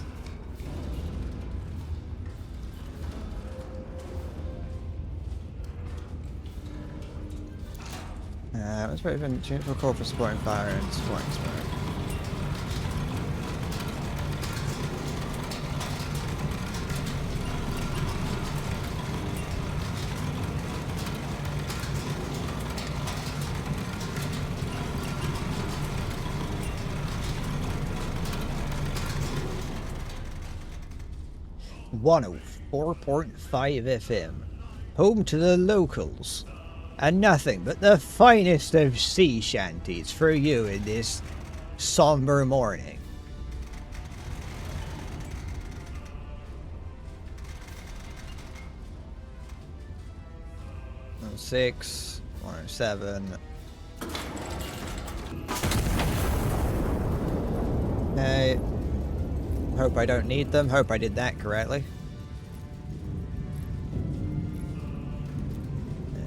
A: Let's put even change for call for supporting fire and supporting smoke. One 4.5 FM, home to the locals, and nothing but the finest of sea shanties for you in this somber morning. Oh, 6, 107. Hey. Hope I don't need them. Hope I did that correctly.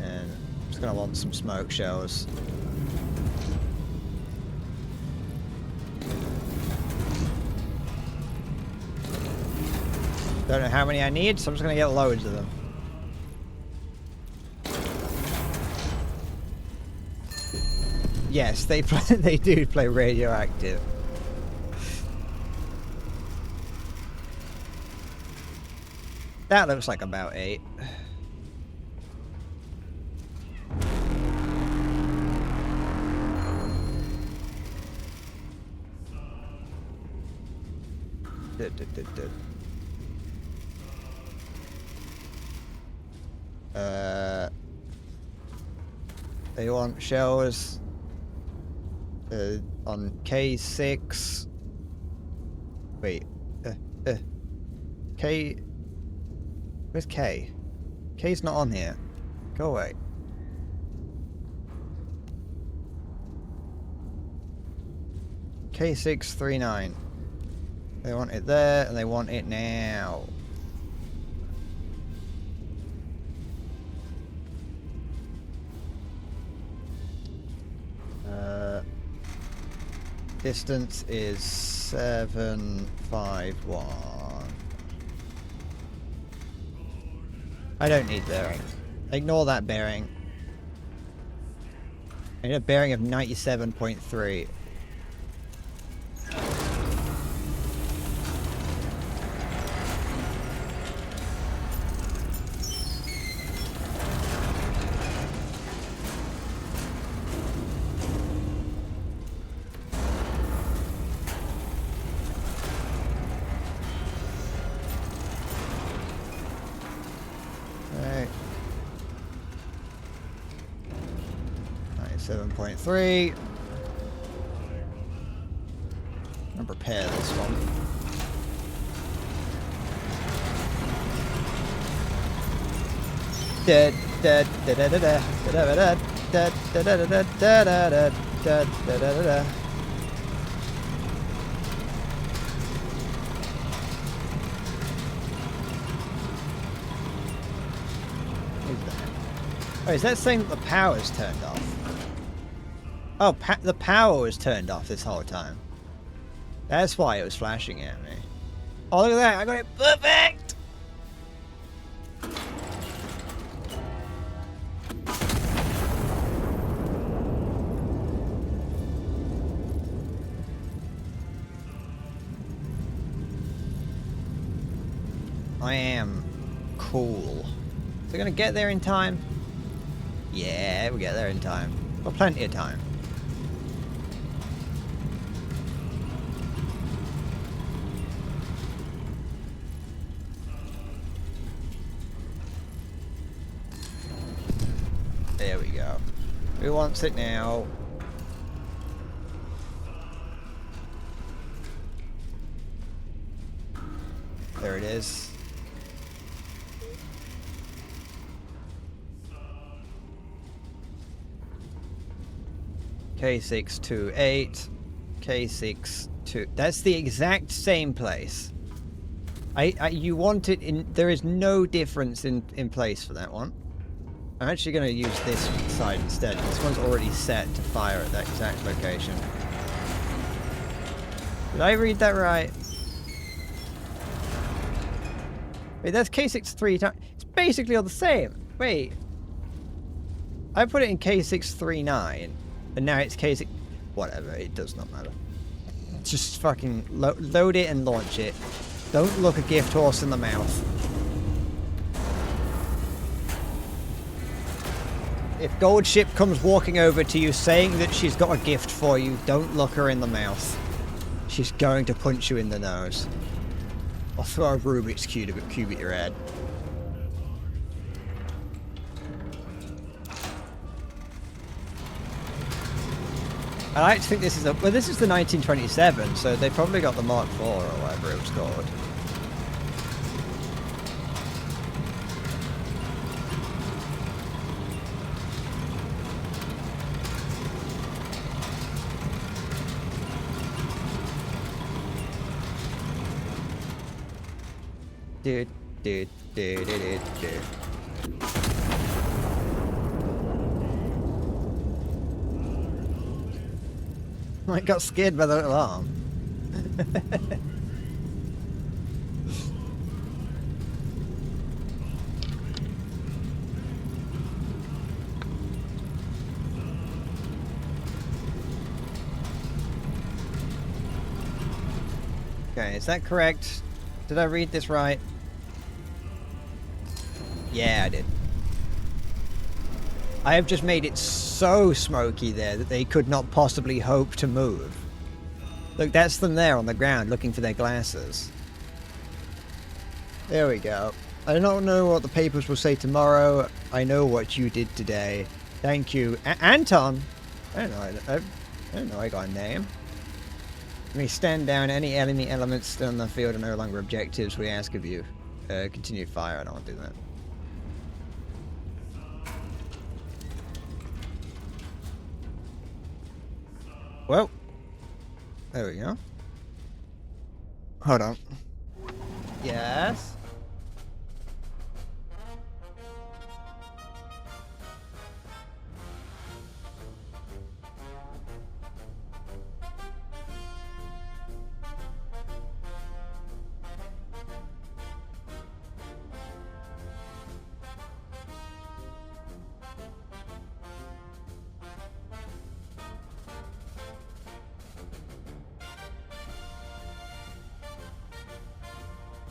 A: And I'm just gonna want some smoke shells. Don't know how many I need, so I'm just gonna get loads of them. Yes, they play, they do play Radioactive. That looks like about 8. They want shells on K6. Wait, K. Where's K? K's not on here. Go away. K639. They want it there, and they want it now. Distance is 751. I don't need bearing. Ignore that bearing. I need a bearing of 97.3. Right. 97.3. I'm gonna prepare this one. Da da da da da da da da da da da da da da da da da da. Oh, is that saying that the power's turned off? Oh, the power was turned off this whole time. That's why it was flashing at me. Oh, look at that! I got it perfect! I am cool. Is it gonna get there in time? Yeah, we'll get there in time. Got plenty of time. There we go. Who wants it now? There it is. K628. K62. That's the exact same place. You want it in... There is no difference in place for that one. I'm actually going to use this side instead. This one's already set to fire at that exact location. Did I read that right? Wait, that's K63 times... It's basically all the same. Wait. I put it in K639, and now it's K6... Whatever, it does not matter. Just fucking load it and launch it. Don't look a gift horse in the mouth. If Gold Ship comes walking over to you saying that she's got a gift for you, don't look her in the mouth. She's going to punch you in the nose. Or throw a Rubik's Cube at your head. I like to think this is a... Well, this is the 1927, so they probably got the Mark IV or whatever it was called. Dude. I got scared by the little arm. Okay, is that correct? Did I read this right? Yeah, I did. I have just made it so smoky there that they could not possibly hope to move. Look, that's them there on the ground looking for their glasses. There we go. I don't know what the papers will say tomorrow. I know what you did today. Thank you. Anton! I don't know I got a name. You may stand down. Any enemy elements still in the field are no longer objectives. We ask of you. Continue fire. I don't want to do that. Well, there we go. Hold on. Yes?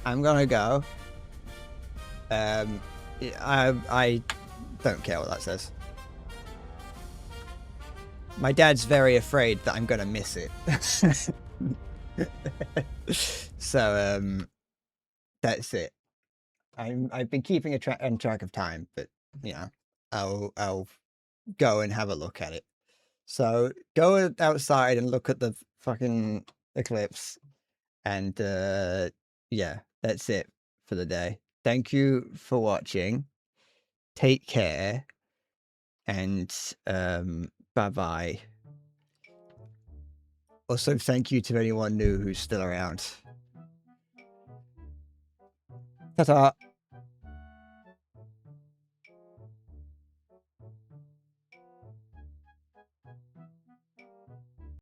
A: I'm gonna go. I don't care what that says. My dad's very afraid that I'm gonna miss it. So, that's it. I've been keeping a track of time, but you know, I'll go and have a look at it. So go outside and look at the fucking eclipse, and yeah, that's it for the day. Thank you for watching. Take care, and bye bye. Also, thank you to anyone new who's still around. Ta-ta.